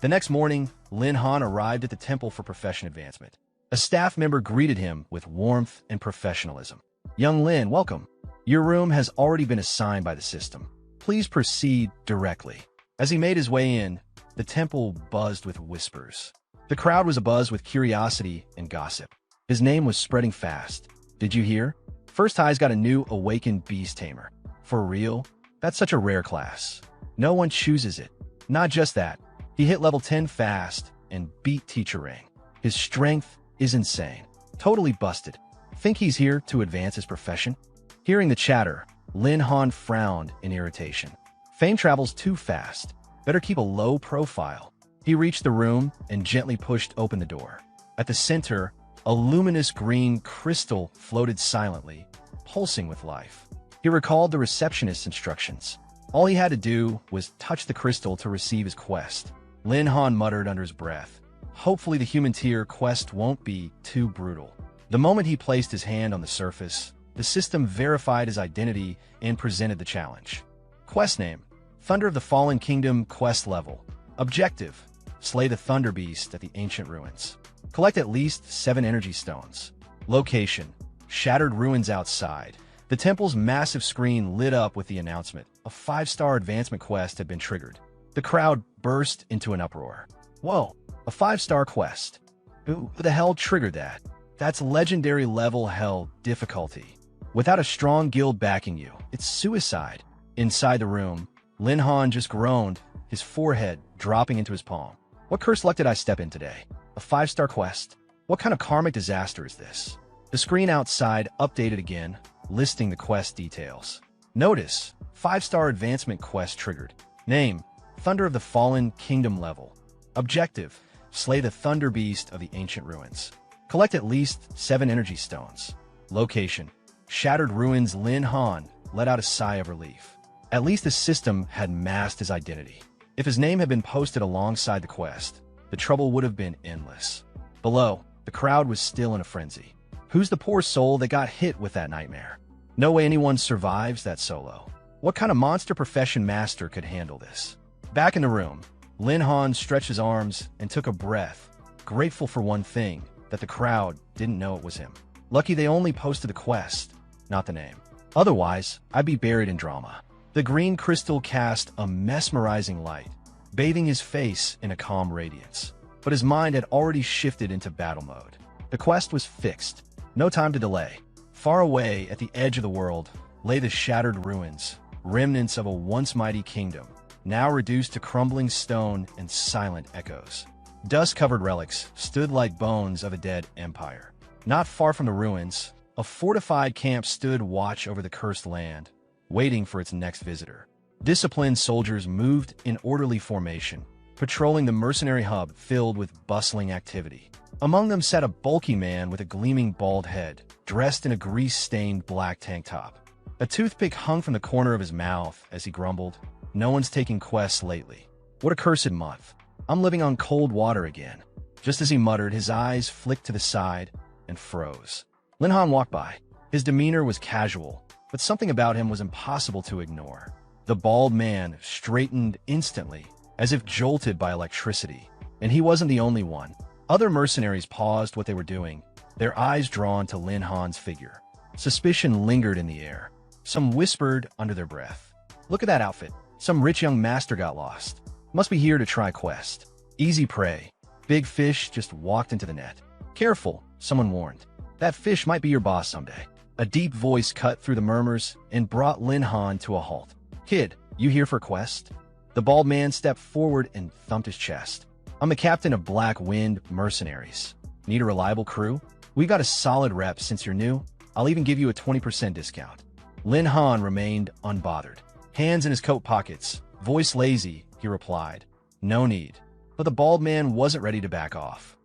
The next morning, Lin Han arrived at the temple for profession advancement. A staff member greeted him with warmth and professionalism. "Young Lin, welcome. Your room has already been assigned by the system. Please proceed directly." As he made his way in, the temple buzzed with whispers. The crowd was abuzz with curiosity and gossip. His name was spreading fast. "Did you hear? First High's got a new awakened beast tamer. For real? That's such a rare class. No one chooses it. Not just that, he hit level 10 fast and beat Teacher Rang. His strength is insane. Totally busted. Think he's here to advance his profession?" Hearing the chatter, Lin Han frowned in irritation. Fame travels too fast. Better keep a low profile. He reached the room and gently pushed open the door. At the center, a luminous green crystal floated silently, pulsing with life. He recalled the receptionist's instructions. All he had to do was touch the crystal to receive his quest. Lin Han muttered under his breath. Hopefully the human tier quest won't be too brutal. The moment he placed his hand on the surface, the system verified his identity and presented the challenge. Quest name: Thunder of the Fallen Kingdom quest level. Objective: slay the Thunder Beast at the ancient ruins. Collect at least 7 energy stones. Location: shattered ruins outside. The temple's massive screen lit up with the announcement. A 5-star advancement quest had been triggered. The crowd burst into an uproar. "Whoa, A 5-star quest. Who the hell triggered that? That's legendary level hell difficulty. Without a strong guild backing you, it's suicide. Inside the room, Lin Han just groaned, his forehead dropping into his palm. What cursed luck did I step in today? A 5-star quest? What kind of karmic disaster is this? The screen outside updated again, listing the quest details. Notice, 5-star advancement quest triggered. Name, Thunder of the Fallen Kingdom level. Objective, slay the Thunder Beast of the Ancient Ruins. Collect at least 7 energy stones. Location, Shattered Ruins. Lin Han let out a sigh of relief. At least the system had masked his identity. If his name had been posted alongside the quest, the trouble would have been endless. Below, the crowd was still in a frenzy. Who's the poor soul that got hit with that nightmare? No way anyone survives that solo. What kind of monster profession master could handle this? Back in the room, Lin Han stretched his arms and took a breath, grateful for one thing, that the crowd didn't know it was him. Lucky they only posted the quest, not the name. Otherwise, I'd be buried in drama. The green crystal cast a mesmerizing light, bathing his face in a calm radiance. But his mind had already shifted into battle mode. The quest was fixed. No time to delay. Far away at the edge of the world lay the shattered ruins, remnants of a once mighty kingdom, now reduced to crumbling stone and silent echoes. Dust-covered relics stood like bones of a dead empire. Not far from the ruins, a fortified camp stood watch over the cursed land, waiting for its next visitor. Disciplined soldiers moved in orderly formation, patrolling the mercenary hub filled with bustling activity. Among them sat a bulky man with a gleaming bald head, dressed in a grease-stained black tank top. A toothpick hung from the corner of his mouth as he grumbled, "No one's taking quests lately. What a cursed month. I'm living on cold water again." Just as he muttered, his eyes flicked to the side and froze. Lin Han walked by. His demeanor was casual, but something about him was impossible to ignore. The bald man straightened instantly, as if jolted by electricity. And he wasn't the only one. Other mercenaries paused what they were doing, their eyes drawn to Lin Han's figure. Suspicion lingered in the air. Some whispered under their breath, "Look at that outfit. Some rich young master got lost. Must be here to try quest. Easy prey. Big fish just walked into the net. Careful," someone warned. "That fish might be your boss someday." A deep voice cut through the murmurs and brought Lin Han to a halt. "Kid, you here for quest?" The bald man stepped forward and thumped his chest. "I'm the captain of Black Wind Mercenaries. Need a reliable crew? We got a solid rep since you're new. I'll even give you a 20% discount." Lin Han remained unbothered. Hands in his coat pockets, voice lazy, he replied, "No need." But the bald man wasn't ready to back off.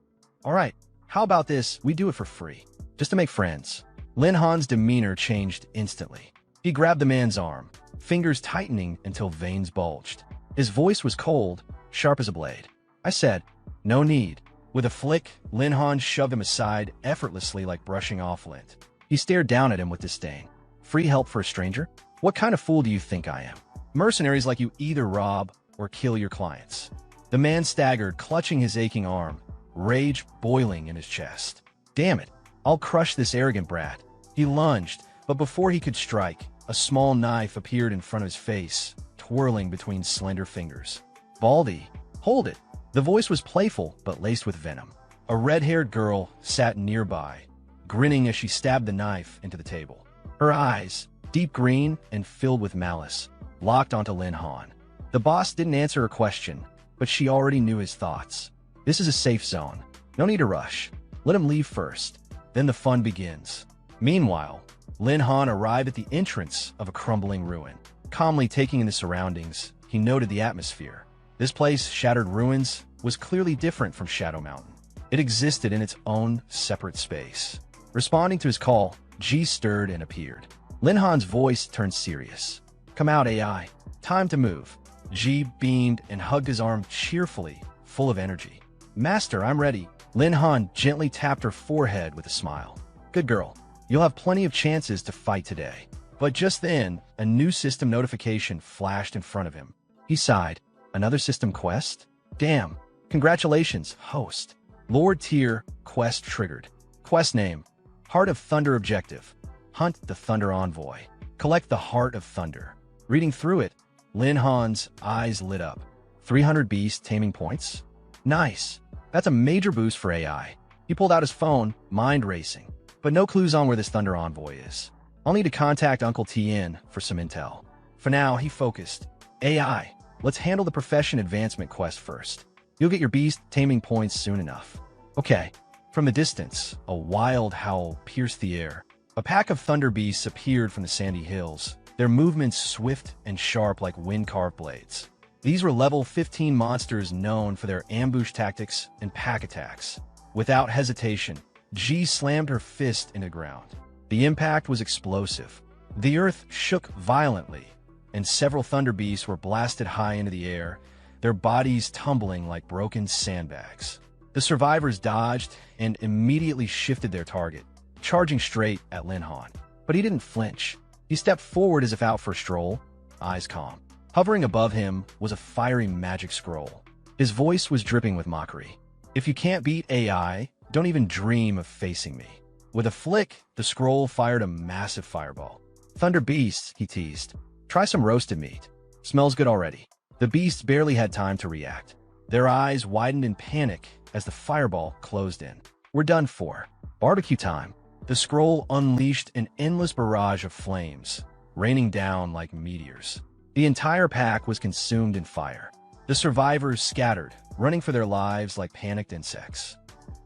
"All right, how about this? We do it for free, just to make friends." Lin Han's demeanor changed instantly. He grabbed the man's arm, fingers tightening until veins bulged. His voice was cold, sharp as a blade. "I said, no need." With a flick, Lin Han shoved him aside effortlessly like brushing off lint. He stared down at him with disdain. "Free help for a stranger? What kind of fool do you think I am? Mercenaries like you either rob or kill your clients." The man staggered, clutching his aching arm, rage boiling in his chest. "Damn it, I'll crush this arrogant brat." He lunged, but before he could strike, a small knife appeared in front of his face, twirling between slender fingers. "Baldy, hold it." The voice was playful, but laced with venom. A red-haired girl sat nearby, grinning as she stabbed the knife into the table. Her eyes, deep green and filled with malice, locked onto Lin Han. The boss didn't answer her question, but she already knew his thoughts. This is a safe zone. No need to rush. Let him leave first. Then the fun begins. Meanwhile, Lin Han arrived at the entrance of a crumbling ruin. Calmly taking in the surroundings, he noted the atmosphere. This place, Shattered Ruins, was clearly different from Shadow Mountain. It existed in its own separate space. Responding to his call, G stirred and appeared. Lin Han's voice turned serious. "Come out, AI. Time to move." G beamed and hugged his arm cheerfully, full of energy. "Master, I'm ready." Lin Han gently tapped her forehead with a smile. "Good girl. You'll have plenty of chances to fight today." But just then, a new system notification flashed in front of him. He sighed. "Another system quest? Damn. Congratulations, host." Lord Tier quest triggered. Quest name: Heart of Thunder. Objective: Hunt the Thunder Envoy. Collect the Heart of Thunder. Reading through it, Lin Han's eyes lit up. 300 Beast Taming points? Nice. That's a major boost for AI. He pulled out his phone, mind racing. But no clues on where this Thunder Envoy is. I'll need to contact Uncle Tien for some intel. For now, he focused. AI, let's handle the profession advancement quest first. You'll get your beast taming points soon enough. Okay. From the distance, a wild howl pierced the air. A pack of thunder beasts appeared from the sandy hills, their movements swift and sharp like wind-carved blades. These were level 15 monsters known for their ambush tactics and pack attacks. Without hesitation, Ji slammed her fist into the ground. The impact was explosive. The earth shook violently, and several thunder beasts were blasted high into the air, their bodies tumbling like broken sandbags. The survivors dodged and immediately shifted their target, charging straight at Lin Han. But he didn't flinch. He stepped forward as if out for a stroll, eyes calm. Hovering above him was a fiery magic scroll. His voice was dripping with mockery. If you can't beat AI, don't even dream of facing me. With a flick, the scroll fired a massive fireball. Thunder beasts, he teased. Try some roasted meat. Smells good already. The beasts barely had time to react. Their eyes widened in panic as the fireball closed in. We're done for. Barbecue time. The scroll unleashed an endless barrage of flames, raining down like meteors. The entire pack was consumed in fire. The survivors scattered, running for their lives like panicked insects.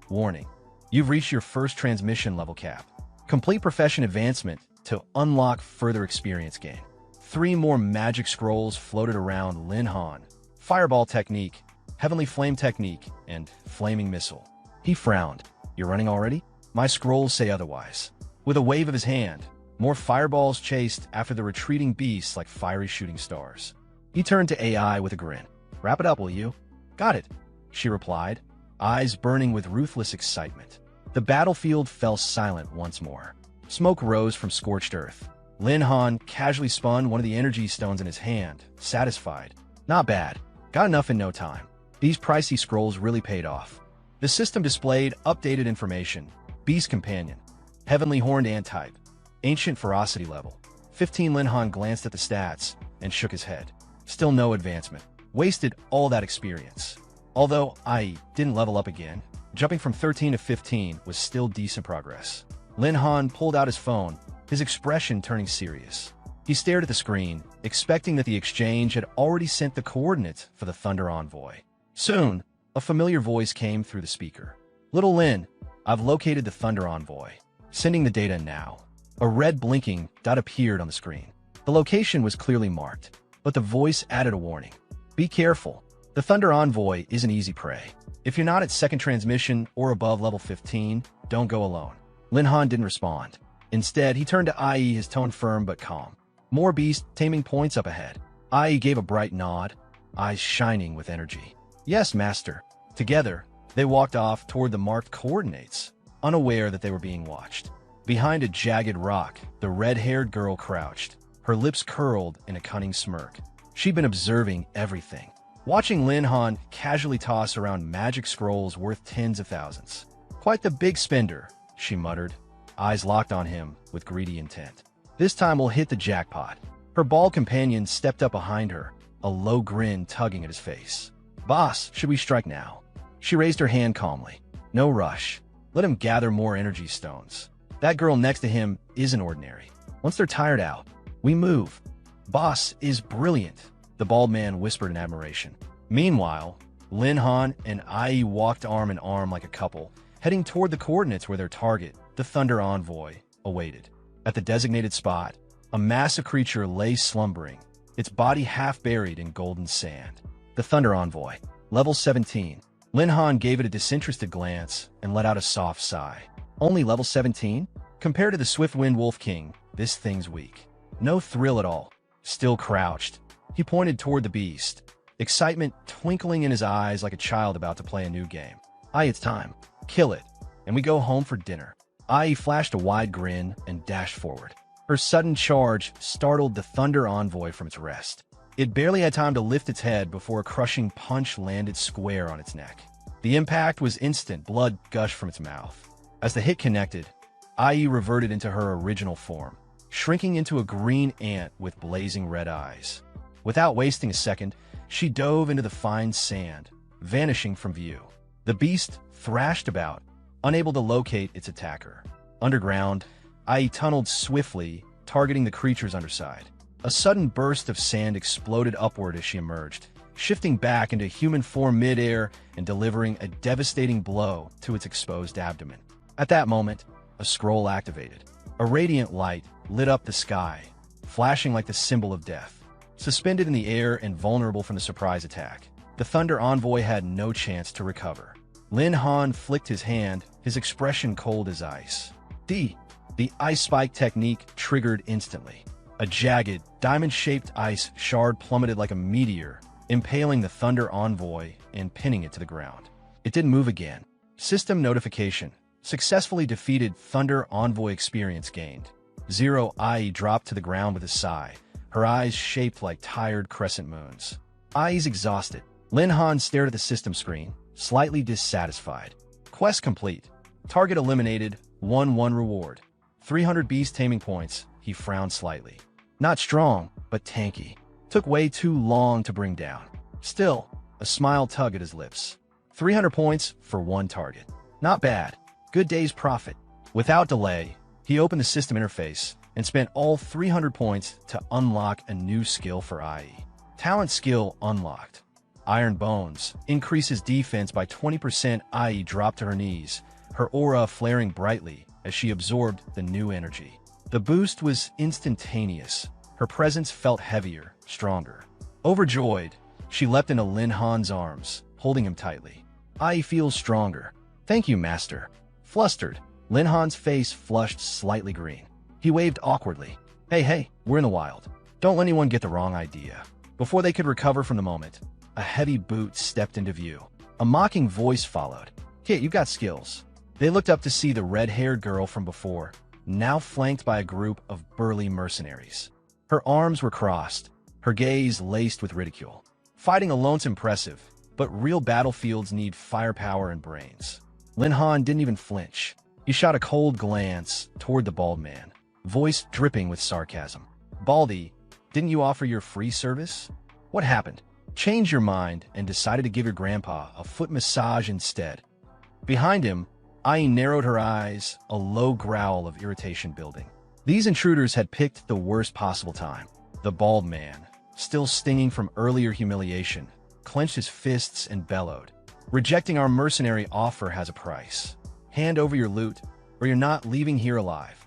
Warning. You've reached your first transmission level cap. Complete profession advancement to unlock further experience gain. 3 more magic scrolls floated around Lin Han. Fireball technique, heavenly flame technique, and flaming missile. He frowned. You're running already? My scrolls say otherwise. With a wave of his hand, more fireballs chased after the retreating beasts like fiery shooting stars. He turned to AI with a grin. Wrap it up, will you? Got it, she replied, eyes burning with ruthless excitement. The battlefield fell silent once more. Smoke rose from scorched earth. Lin Han casually spun one of the energy stones in his hand, satisfied. Not bad. Got enough in no time. These pricey scrolls really paid off. The system displayed updated information. Beast Companion. Heavenly Horned Ant-type. Ancient Ferocity level. 15. Lin Han glanced at the stats and shook his head. Still no advancement. Wasted all that experience. Although I didn't level up again, jumping from 13 to 15 was still decent progress. Lin Han pulled out his phone, his expression turning serious. He stared at the screen, expecting that the exchange had already sent the coordinates for the Thunder Envoy. Soon, a familiar voice came through the speaker. Little Lin, I've located the Thunder Envoy. Sending the data now. A red blinking dot appeared on the screen. The location was clearly marked, but the voice added a warning. Be careful. The Thunder Envoy isn't easy prey. If you're not at second transmission or above level 15, don't go alone. Lin Han didn't respond. Instead, he turned to IE, his tone firm but calm. More beast taming points up ahead. IE gave a bright nod, eyes shining with energy. Yes, master. Together, they walked off toward the marked coordinates, unaware that they were being watched. Behind a jagged rock, the red-haired girl crouched, her lips curled in a cunning smirk. She'd been observing everything, watching Lin Han casually toss around magic scrolls worth tens of thousands. Quite the big spender, she muttered, eyes locked on him with greedy intent. This time we'll hit the jackpot. Her bald companion stepped up behind her, a low grin tugging at his face. Boss, should we strike now? She raised her hand calmly. No rush. Let him gather more energy stones. That girl next to him isn't ordinary. Once they're tired out, we move. Boss is brilliant, the bald man whispered in admiration. Meanwhile, Lin Han and IE walked arm in arm like a couple, heading toward the coordinates where their target, the Thunder Envoy, awaited. At the designated spot, a massive creature lay slumbering, its body half buried in golden sand. The Thunder Envoy, level 17. Lin Han gave it a disinterested glance and let out a soft sigh. Only level 17? Compared to the Swiftwind Wolf King, this thing's weak. No thrill at all. Still crouched, he pointed toward the beast, excitement twinkling in his eyes like a child about to play a new game. It's time. Kill it, and we go home for dinner. Flashed a wide grin and dashed forward. Her sudden charge startled the Thunder Envoy from its rest. It barely had time to lift its head before a crushing punch landed square on its neck. The impact was instant, blood gushed from its mouth. As the hit connected, IE reverted into her original form, shrinking into a green ant with blazing red eyes. Without wasting a second, she dove into the fine sand, vanishing from view. The beast thrashed about, unable to locate its attacker. Underground, Ai tunneled swiftly, targeting the creature's underside. A sudden burst of sand exploded upward as she emerged, shifting back into human form midair and delivering a devastating blow to its exposed abdomen. At that moment, a scroll activated. A radiant light lit up the sky, flashing like the symbol of death. Suspended in the air and vulnerable from the surprise attack, the Thunder Envoy had no chance to recover. Lin Han flicked his hand, his expression cold as ice. The ice spike technique triggered instantly. A jagged, diamond-shaped ice shard plummeted like a meteor, impaling the Thunder Envoy and pinning it to the ground. It didn't move again. System notification. Successfully defeated. Thunder Envoy experience gained. 0. Ai dropped to the ground with a sigh, her eyes shaped like tired crescent moons. Ai's exhausted. Lin Han stared at the system screen, slightly dissatisfied. Quest complete. Target eliminated. 1-1 reward. 300 Beast Taming points. He frowned slightly. Not strong, but tanky. Took way too long to bring down. Still, a smile tugged at his lips. 300 points for one target. Not bad. Good day's profit. Without delay, he opened the system interface and spent all 300 points to unlock a new skill for Ai. Talent skill unlocked. Iron Bones increases defense by 20%. Ai dropped to her knees, her aura flaring brightly as she absorbed the new energy. The boost was instantaneous. Her presence felt heavier, stronger. Overjoyed, she leapt into Lin Han's arms, holding him tightly. Ai feels stronger. Thank you, Master. Flustered, Lin Han's face flushed slightly green. He waved awkwardly. Hey, we're in the wild. Don't let anyone get the wrong idea. Before they could recover from the moment, a heavy boot stepped into view. A mocking voice followed. Kid, you've got skills. They looked up to see the red-haired girl from before, now flanked by a group of burly mercenaries. Her arms were crossed, her gaze laced with ridicule. Fighting alone's impressive, but real battlefields need firepower and brains. Lin Han didn't even flinch. He shot a cold glance toward the bald man, voice dripping with sarcasm. Baldy, didn't you offer your free service? What happened? Changed your mind and decided to give your grandpa a foot massage instead. Behind him, Ai narrowed her eyes, a low growl of irritation building. These intruders had picked the worst possible time. The bald man, still stinging from earlier humiliation, clenched his fists and bellowed. Rejecting our mercenary offer has a price. Hand over your loot, or you're not leaving here alive.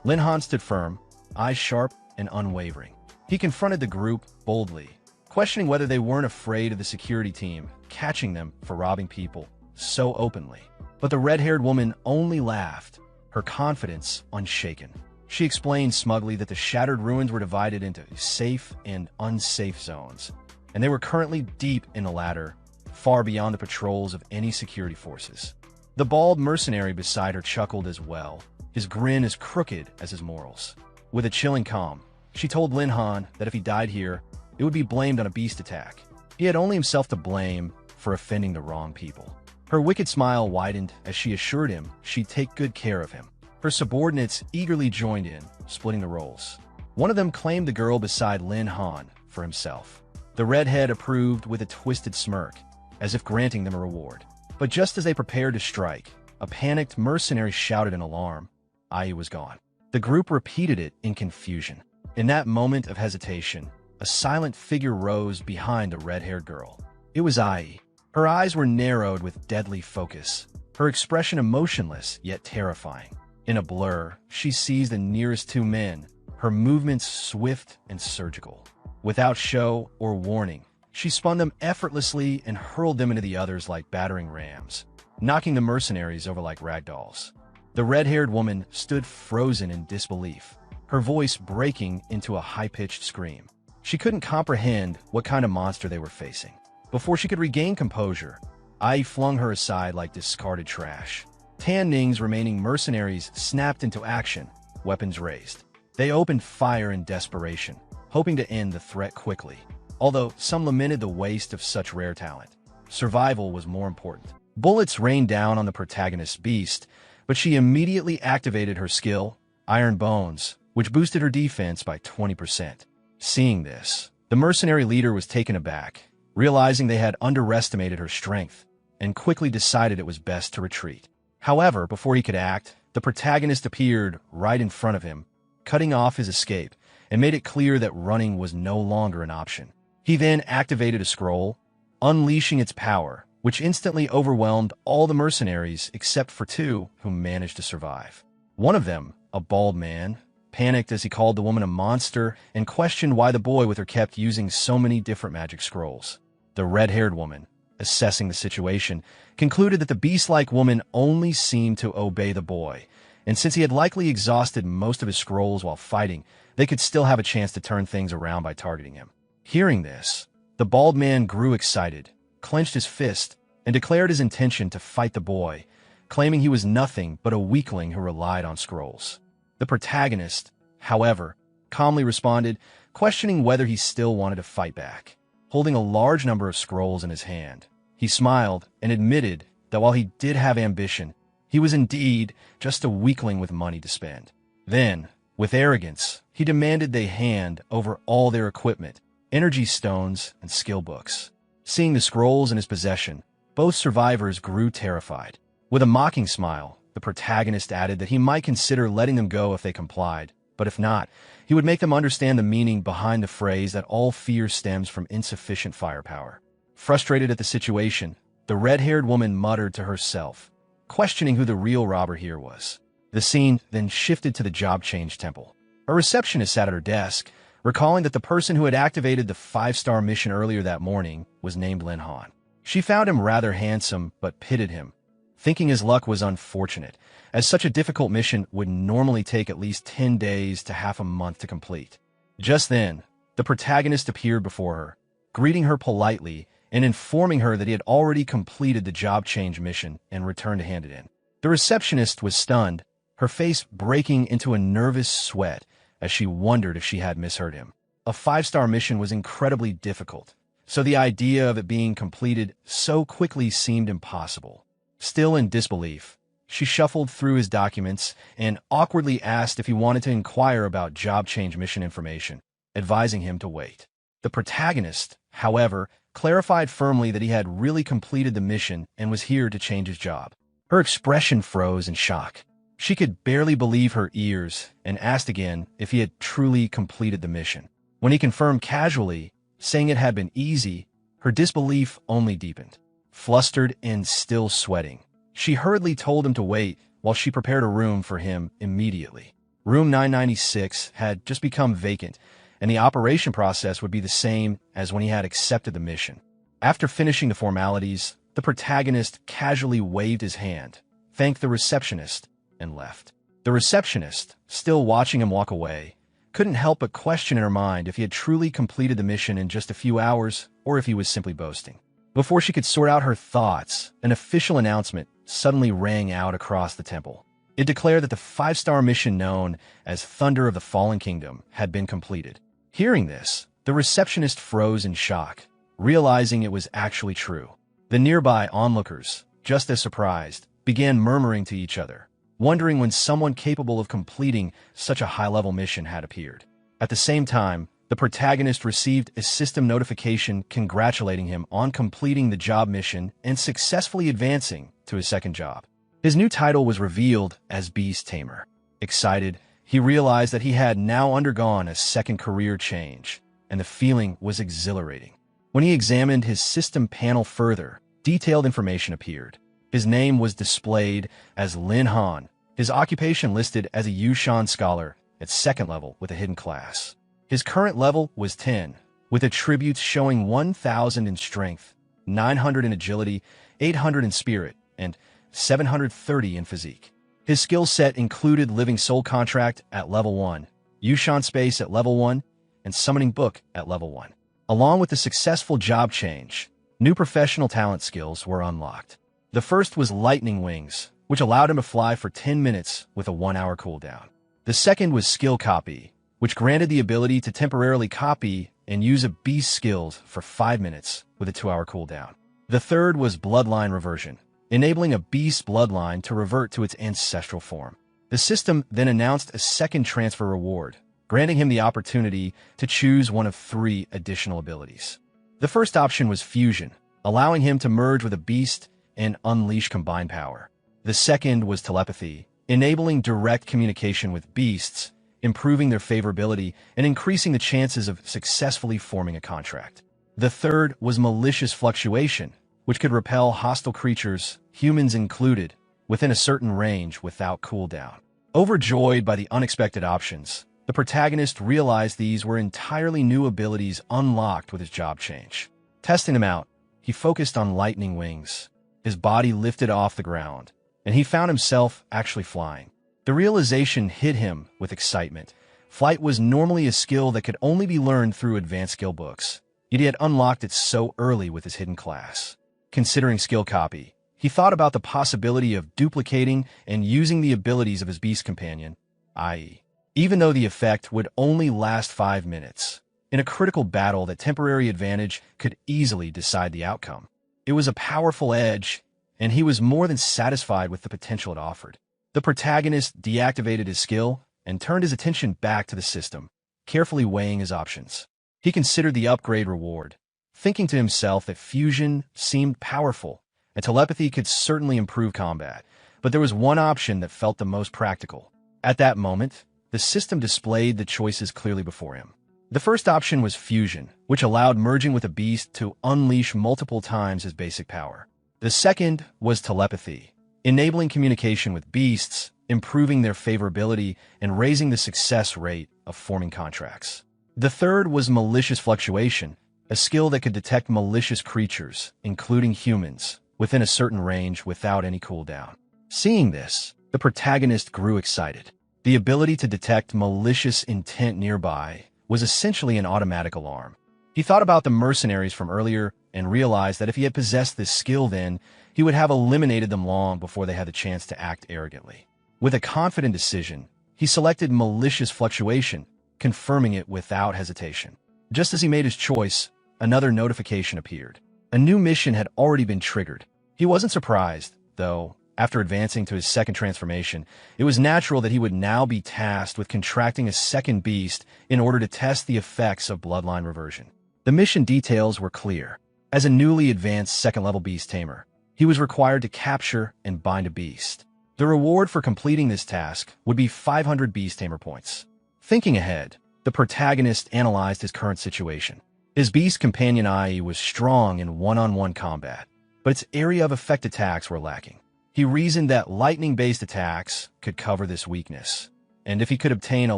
Lin Han stood firm, eyes sharp and unwavering. He confronted the group boldly, questioning whether they weren't afraid of the security team catching them for robbing people so openly. But the red-haired woman only laughed, her confidence unshaken. She explained smugly that the shattered ruins were divided into safe and unsafe zones, and they were currently deep in the latter, far beyond the patrols of any security forces. The bald mercenary beside her chuckled as well, his grin as crooked as his morals. With a chilling calm, she told Lin Han that if he died here, it would be blamed on a beast attack. He had only himself to blame for offending the wrong people. Her wicked smile widened as she assured him she'd take good care of him. Her subordinates eagerly joined in, splitting the roles. One of them claimed the girl beside Lin Han for himself. The redhead approved with a twisted smirk, as if granting them a reward. But just as they prepared to strike, a panicked mercenary shouted in alarm. Ai was gone. The group repeated it in confusion. In that moment of hesitation, a silent figure rose behind the red-haired girl. It was Ai. Her eyes were narrowed with deadly focus, her expression emotionless yet terrifying. In a blur, she seized the nearest two men, her movements swift and surgical. Without show or warning, she spun them effortlessly and hurled them into the others like battering rams, knocking the mercenaries over like ragdolls. The red-haired woman stood frozen in disbelief, her voice breaking into a high-pitched scream. She couldn't comprehend what kind of monster they were facing. Before she could regain composure, Ai flung her aside like discarded trash. Tan Ning's remaining mercenaries snapped into action, weapons raised. They opened fire in desperation, hoping to end the threat quickly. Although some lamented the waste of such rare talent, survival was more important. Bullets rained down on the protagonist's beast, but she immediately activated her skill, Iron Bones, which boosted her defense by 20%. Seeing this, the mercenary leader was taken aback, realizing they had underestimated her strength. and quickly decided it was best to retreat. However, before he could act, the protagonist appeared right in front of him, cutting off his escape, and made it clear that running was no longer an option. He then activated a scroll, unleashing its power, which instantly overwhelmed all the mercenaries except for two who managed to survive. One of them, a bald man, panicked as he called the woman a monster and questioned why the boy with her kept using so many different magic scrolls. The red-haired woman, assessing the situation, concluded that the beast-like woman only seemed to obey the boy, and since he had likely exhausted most of his scrolls while fighting, they could still have a chance to turn things around by targeting him. Hearing this, the bald man grew excited, clenched his fist, and declared his intention to fight the boy, claiming he was nothing but a weakling who relied on scrolls. The protagonist, however, calmly responded, questioning whether he still wanted to fight back. Holding a large number of scrolls in his hand, he smiled and admitted that while he did have ambition, he was indeed just a weakling with money to spend. Then, with arrogance, he demanded they hand over all their equipment, energy stones, and skill books. Seeing the scrolls in his possession, both survivors grew terrified. With a mocking smile, the protagonist added that he might consider letting them go if they complied, but if not, he would make them understand the meaning behind the phrase that all fear stems from insufficient firepower. Frustrated at the situation, the red-haired woman muttered to herself, questioning who the real robber here was. The scene then shifted to the job change temple. A receptionist sat at her desk, recalling that the person who had activated the 5-star mission earlier that morning was named Lin Han. She found him rather handsome, but pitied him, thinking his luck was unfortunate, as such a difficult mission would normally take at least 10 days to half a month to complete. Just then, the protagonist appeared before her, greeting her politely and informing her that he had already completed the job change mission and returned to hand it in. The receptionist was stunned, her face breaking into a nervous sweat as she wondered if she had misheard him. A 5-star mission was incredibly difficult, so the idea of it being completed so quickly seemed impossible. Still in disbelief, she shuffled through his documents and awkwardly asked if he wanted to inquire about job change mission information, advising him to wait. The protagonist, however, clarified firmly that he had really completed the mission and was here to change his job. Her expression froze in shock. She could barely believe her ears and asked again if he had truly completed the mission. When he confirmed casually, saying it had been easy, her disbelief only deepened. Flustered and still sweating, she hurriedly told him to wait while she prepared a room for him immediately. Room 996 had just become vacant, and the operation process would be the same as when he had accepted the mission. After finishing the formalities, the protagonist casually waved his hand, thanked the receptionist, and left. The receptionist, still watching him walk away, couldn't help but question in her mind if he had truly completed the mission in just a few hours or if he was simply boasting. Before she could sort out her thoughts, an official announcement suddenly rang out across the temple. It declared that the 5-star mission known as Thunder of the Fallen Kingdom had been completed. Hearing this, the receptionist froze in shock, realizing it was actually true. The nearby onlookers, just as surprised, began murmuring to each other, wondering when someone capable of completing such a high-level mission had appeared. At the same time, the protagonist received a system notification congratulating him on completing the job mission and successfully advancing to his second job. His new title was revealed as Beast Tamer. Excited, he realized that he had now undergone a second career change, and the feeling was exhilarating. When he examined his system panel further, detailed information appeared. His name was displayed as Lin Han, his occupation listed as a Yushan scholar at 2nd level with a hidden class. His current level was 10, with attributes showing 1,000 in strength, 900 in agility, 800 in spirit, and 730 in physique. His skill set included Living Soul Contract at level 1, Yushan Space at level 1, and Summoning Book at level 1. Along with the successful job change, new professional talent skills were unlocked. The first was Lightning Wings, which allowed him to fly for 10 minutes with a 1-hour cooldown. The second was Skill Copy, which granted the ability to temporarily copy and use a beast's skills for 5 minutes with a 2-hour cooldown. The third was Bloodline Reversion, enabling a beast's bloodline to revert to its ancestral form. The system then announced a second transfer reward, granting him the opportunity to choose one of 3 additional abilities. The first option was Fusion, allowing him to merge with a beast and unleash combined power. The second was telepathy, enabling direct communication with beasts, improving their favorability and increasing the chances of successfully forming a contract. The third was malicious fluctuation, which could repel hostile creatures, humans included, within a certain range without cooldown. Overjoyed by the unexpected options, the protagonist realized these were entirely new abilities unlocked with his job change. Testing them out, he focused on lightning wings. His body lifted off the ground, and he found himself actually flying. The realization hit him with excitement. Flight was normally a skill that could only be learned through advanced skill books, yet he had unlocked it so early with his hidden class. Considering skill copy, he thought about the possibility of duplicating and using the abilities of his beast companion, i.e., even though the effect would only last 5 minutes. In a critical battle, that temporary advantage could easily decide the outcome. It was a powerful edge, and he was more than satisfied with the potential it offered. The protagonist deactivated his skill and turned his attention back to the system, carefully weighing his options. He considered the upgrade reward, thinking to himself that fusion seemed powerful, and telepathy could certainly improve combat, but there was one option that felt the most practical. At that moment, the system displayed the choices clearly before him. The first option was fusion, which allowed merging with a beast to unleash multiple times his basic power. The second was telepathy, enabling communication with beasts, improving their favorability, and raising the success rate of forming contracts. The third was malicious fluctuation, a skill that could detect malicious creatures, including humans, within a certain range without any cooldown. Seeing this, the protagonist grew excited. The ability to detect malicious intent nearby was essentially an automatic alarm. He thought about the mercenaries from earlier and realized that if he had possessed this skill then, he would have eliminated them long before they had the chance to act arrogantly. With a confident decision, he selected malicious fluctuation, confirming it without hesitation. Just as he made his choice, another notification appeared. A new mission had already been triggered. He wasn't surprised, though. After advancing to his second transformation, it was natural that he would now be tasked with contracting a second beast in order to test the effects of bloodline reversion. The mission details were clear. As a newly advanced second-level beast tamer, he was required to capture and bind a beast. The reward for completing this task would be 500 beast tamer points. Thinking ahead, the protagonist analyzed his current situation. His beast companion IE was strong in one-on-one combat, but its area of effect attacks were lacking. He reasoned that lightning-based attacks could cover this weakness, and if he could obtain a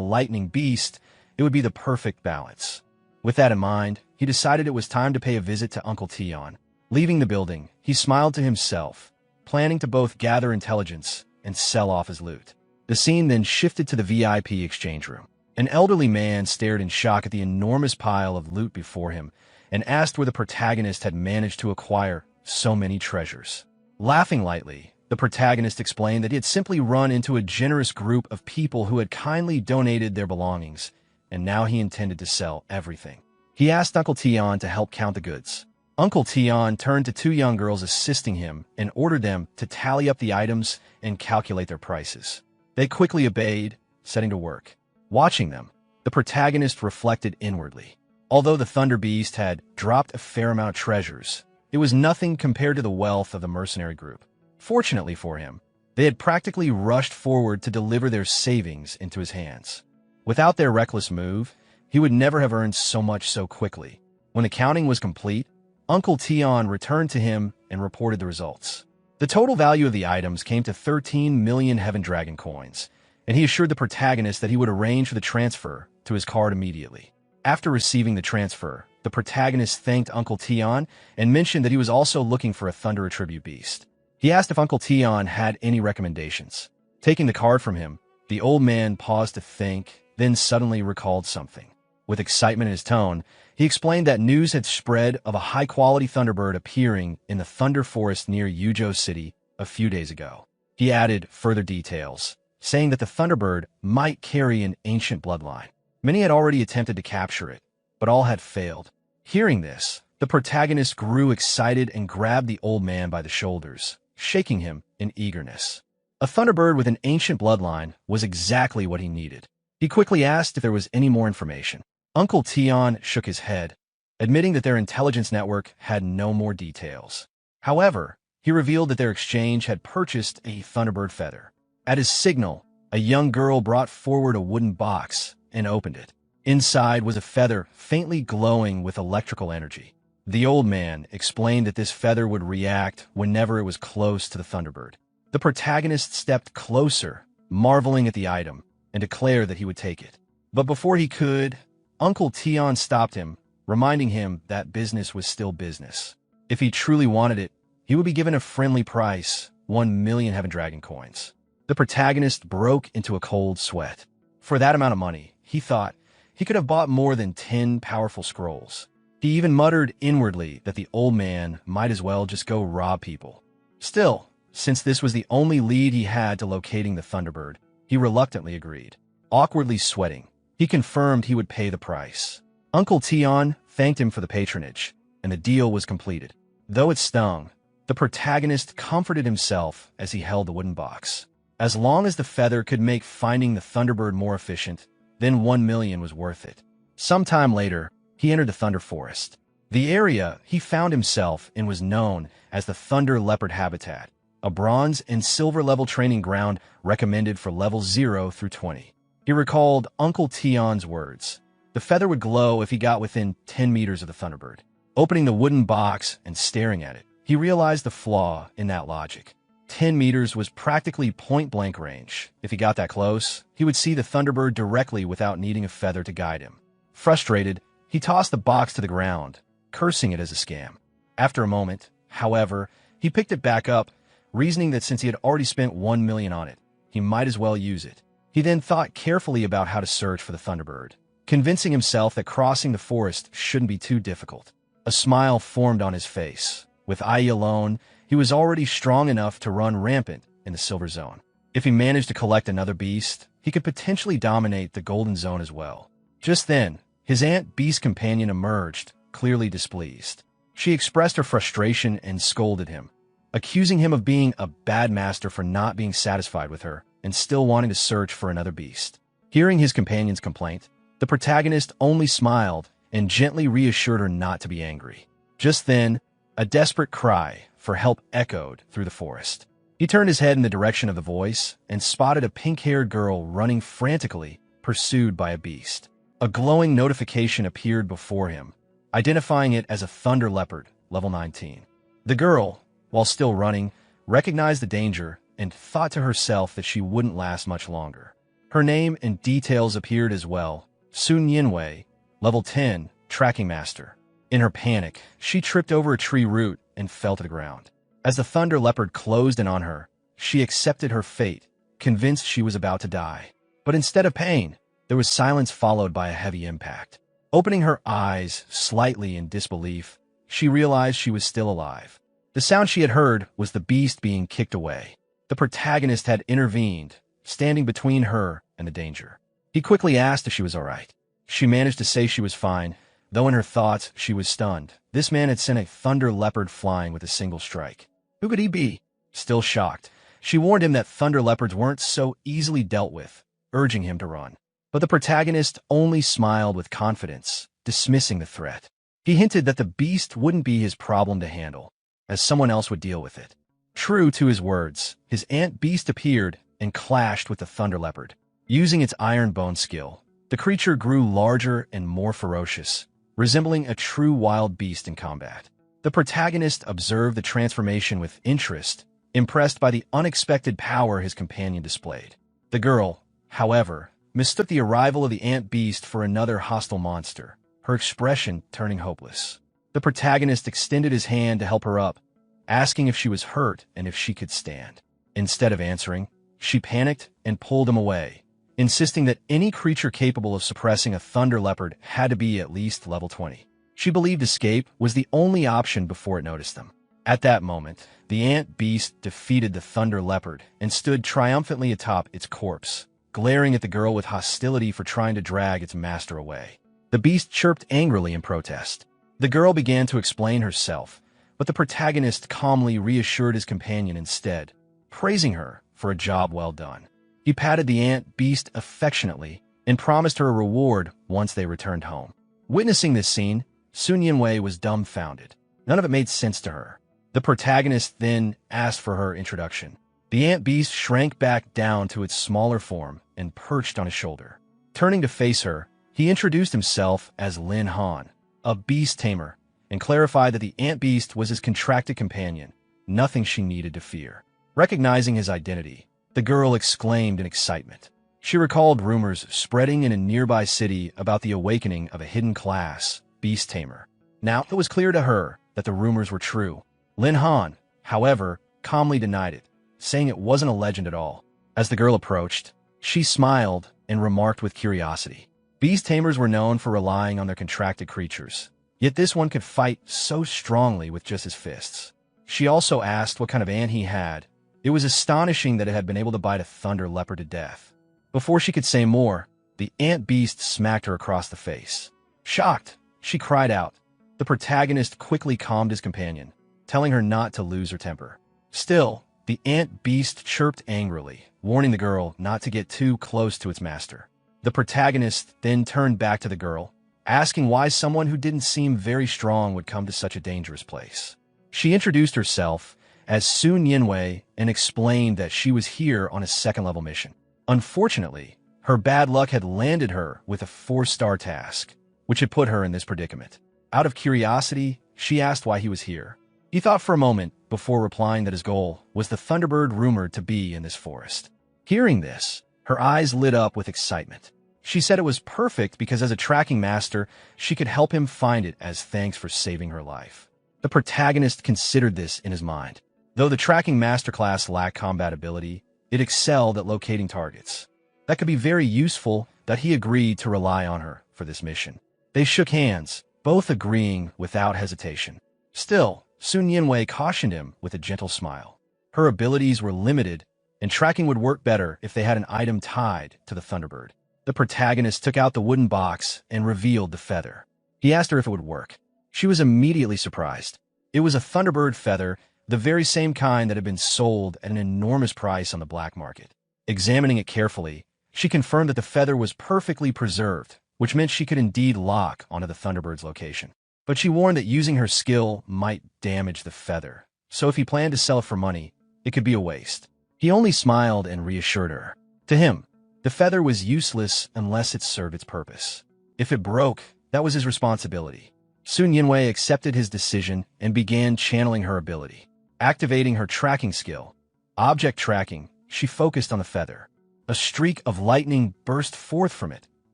lightning beast, it would be the perfect balance. With that in mind, he decided it was time to pay a visit to Uncle Tion. Leaving the building, he smiled to himself, planning to both gather intelligence and sell off his loot. The scene then shifted to the VIP exchange room. An elderly man stared in shock at the enormous pile of loot before him and asked where the protagonist had managed to acquire so many treasures. Laughing lightly, the protagonist explained that he had simply run into a generous group of people who had kindly donated their belongings, and now he intended to sell everything. He asked Uncle Tion to help count the goods. Uncle Tion turned to 2 young girls assisting him and ordered them to tally up the items and calculate their prices. They quickly obeyed, setting to work. Watching them, the protagonist reflected inwardly. Although the Thunder Beast had dropped a fair amount of treasures, it was nothing compared to the wealth of the mercenary group. Fortunately for him, they had practically rushed forward to deliver their savings into his hands. Without their reckless move, he would never have earned so much so quickly. When the counting was complete, Uncle Tion returned to him and reported the results. The total value of the items came to 13 million Heaven Dragon coins, and he assured the protagonist that he would arrange for the transfer to his card immediately. After receiving the transfer, the protagonist thanked Uncle Tion and mentioned that he was also looking for a Thunder Attribute Beast. He asked if Uncle Tion had any recommendations. Taking the card from him, the old man paused to think, then suddenly recalled something. With excitement in his tone, he explained that news had spread of a high-quality Thunderbird appearing in the Thunder Forest near Yuzhou City a few days ago. He added further details, saying that the Thunderbird might carry an ancient bloodline. Many had already attempted to capture it, but all had failed. Hearing this, the protagonist grew excited and grabbed the old man by the shoulders, shaking him in eagerness. A Thunderbird with an ancient bloodline was exactly what he needed. He quickly asked if there was any more information. Uncle Tion shook his head, admitting that their intelligence network had no more details. However, he revealed that their exchange had purchased a Thunderbird feather. At his signal, a young girl brought forward a wooden box and opened it. Inside was a feather faintly glowing with electrical energy. The old man explained that this feather would react whenever it was close to the Thunderbird. The protagonist stepped closer, marveling at the item, and declared that he would take it. But before he could, Uncle Tion stopped him, reminding him that business was still business. If he truly wanted it, he would be given a friendly price, 1,000,000 Heaven Dragon coins. The protagonist broke into a cold sweat. For that amount of money, he thought, he could have bought more than 10 powerful scrolls. He even muttered inwardly that the old man might as well just go rob people. Still, since this was the only lead he had to locating the Thunderbird, he reluctantly agreed. Awkwardly sweating, he confirmed he would pay the price. Uncle Tion thanked him for the patronage, and the deal was completed. Though it stung, the protagonist comforted himself as he held the wooden box. As long as the feather could make finding the Thunderbird more efficient, then 1,000,000 was worth it. Sometime later, he entered the Thunder Forest. The area he found himself in was known as the Thunder Leopard Habitat, a bronze and silver level training ground recommended for levels 0 through 20. He recalled Uncle Tion's words. The feather would glow if he got within 10 meters of the Thunderbird. Opening the wooden box and staring at it, he realized the flaw in that logic. 10 meters was practically point-blank range. If he got that close, he would see the Thunderbird directly without needing a feather to guide him. Frustrated, he tossed the box to the ground, cursing it as a scam. After a moment, however, he picked it back up, reasoning that since he had already spent 1,000,000 on it, he might as well use it. He then thought carefully about how to search for the Thunderbird, convincing himself that crossing the forest shouldn't be too difficult. A smile formed on his face. With Ai alone, he was already strong enough to run rampant in the Silver Zone. If he managed to collect another beast, he could potentially dominate the Golden Zone as well. Just then, his Ant Beast companion emerged, clearly displeased. She expressed her frustration and scolded him, accusing him of being a bad master for not being satisfied with her and still wanting to search for another beast. Hearing his companion's complaint, the protagonist only smiled and gently reassured her not to be angry. Just then, a desperate cry for help echoed through the forest. He turned his head in the direction of the voice and spotted a pink-haired girl running frantically, pursued by a beast. A glowing notification appeared before him, identifying it as a Thunder Leopard, level 19. The girl, while still running, recognized the danger and thought to herself that she wouldn't last much longer. Her name and details appeared as well: Sun Yinwei, level 10, Tracking Master. In her panic, she tripped over a tree root and fell to the ground. As the Thunder Leopard closed in on her, she accepted her fate, convinced she was about to die. But instead of pain, there was silence followed by a heavy impact. Opening her eyes slightly in disbelief, she realized she was still alive. The sound she had heard was the beast being kicked away. The protagonist had intervened, standing between her and the danger. He quickly asked if she was all right. She managed to say she was fine, though in her thoughts she was stunned. This man had sent a Thunder Leopard flying with a single strike. Who could he be? Still shocked, she warned him that Thunder Leopards weren't so easily dealt with, urging him to run. But the protagonist only smiled with confidence, dismissing the threat. He hinted that the beast wouldn't be his problem to handle, as someone else would deal with it. True to his words, his Ant Beast appeared and clashed with the Thunder Leopard. Using its iron bone skill, the creature grew larger and more ferocious, resembling a true wild beast in combat. The protagonist observed the transformation with interest, impressed by the unexpected power his companion displayed. The girl, however, mistook the arrival of the Ant Beast for another hostile monster, her expression turning hopeless. The protagonist extended his hand to help her up, asking if she was hurt and if she could stand. Instead of answering, she panicked and pulled him away, insisting that any creature capable of suppressing a Thunder Leopard had to be at least level 20. She believed escape was the only option before it noticed them. At that moment, the Ant Beast defeated the Thunder Leopard and stood triumphantly atop its corpse, glaring at the girl with hostility for trying to drag its master away. The beast chirped angrily in protest. The girl began to explain herself, but the protagonist calmly reassured his companion instead, praising her for a job well done. He patted the Ant Beast affectionately and promised her a reward once they returned home. Witnessing this scene, Sun Yinwei was dumbfounded. None of it made sense to her. The protagonist then asked for her introduction. The ant beast shrank back down to its smaller form and perched on his shoulder. Turning to face her, he introduced himself as Lin Han, a beast tamer, and clarified that the ant beast was his contracted companion, nothing she needed to fear. Recognizing his identity, the girl exclaimed in excitement. She recalled rumors spreading in a nearby city about the awakening of a hidden class, Beast Tamer. Now it was clear to her that the rumors were true. Lin Han, however, calmly denied it, saying it wasn't a legend at all. As the girl approached, she smiled and remarked with curiosity. Beast Tamers were known for relying on their contracted creatures, yet this one could fight so strongly with just his fists. She also asked what kind of ant he had. It was astonishing that it had been able to bite a thunder leopard to death. Before she could say more, the ant beast smacked her across the face. Shocked, she cried out. The protagonist quickly calmed his companion, telling her not to lose her temper. Still, the ant beast chirped angrily, warning the girl not to get too close to its master. The protagonist then turned back to the girl, asking why someone who didn't seem very strong would come to such a dangerous place. She introduced herself as Sun Yinwei and explained that she was here on a second-level mission. Unfortunately, her bad luck had landed her with a 4-star task, which had put her in this predicament. Out of curiosity, she asked why he was here. He thought for a moment before replying that his goal was the Thunderbird rumored to be in this forest. Hearing this, her eyes lit up with excitement. She said it was perfect because as a tracking master, she could help him find it as thanks for saving her life. The protagonist considered this in his mind. Though the tracking masterclass lacked combat ability, it excelled at locating targets. That could be very useful that he agreed to rely on her for this mission. They shook hands, both agreeing without hesitation. Still, Sun Yinwei cautioned him with a gentle smile. Her abilities were limited, and tracking would work better if they had an item tied to the Thunderbird. The protagonist took out the wooden box and revealed the feather. He asked her if it would work. She was immediately surprised. It was a Thunderbird feather, the very same kind that had been sold at an enormous price on the black market. Examining it carefully, she confirmed that the feather was perfectly preserved, which meant she could indeed lock onto the Thunderbird's location. But she warned that using her skill might damage the feather, so if he planned to sell it for money, it could be a waste. He only smiled and reassured her. To him, the feather was useless unless it served its purpose. If it broke, that was his responsibility. Sun Yinwei accepted his decision and began channeling her ability. Activating her tracking skill, object tracking, she focused on the feather. A streak of lightning burst forth from it,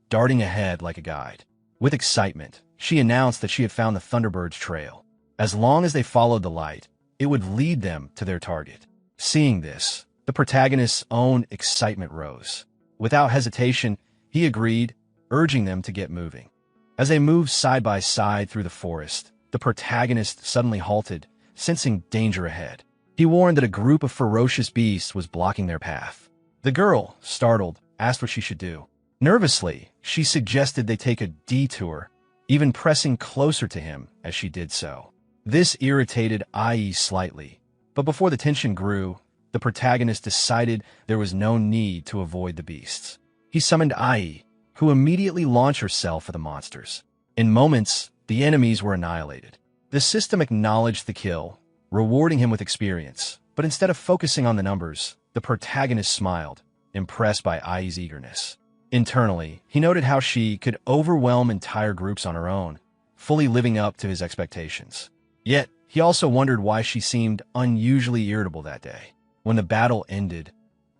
darting ahead like a guide. With excitement, she announced that she had found the Thunderbird's trail. As long as they followed the light, it would lead them to their target. Seeing this, the protagonist's own excitement rose. Without hesitation, he agreed, urging them to get moving. As they moved side by side through the forest, the protagonist suddenly halted, sensing danger ahead. He warned that a group of ferocious beasts was blocking their path. The girl, startled, asked what she should do. Nervously, she suggested they take a detour, even pressing closer to him as she did so. This irritated IE slightly, but before the tension grew, the protagonist decided there was no need to avoid the beasts. He summoned IE, who immediately launched herself at the monsters. In moments, the enemies were annihilated. The system acknowledged the kill, rewarding him with experience, but instead of focusing on the numbers, the protagonist smiled, impressed by IE's eagerness. Internally, he noted how she could overwhelm entire groups on her own, fully living up to his expectations. Yet, he also wondered why she seemed unusually irritable that day. When the battle ended,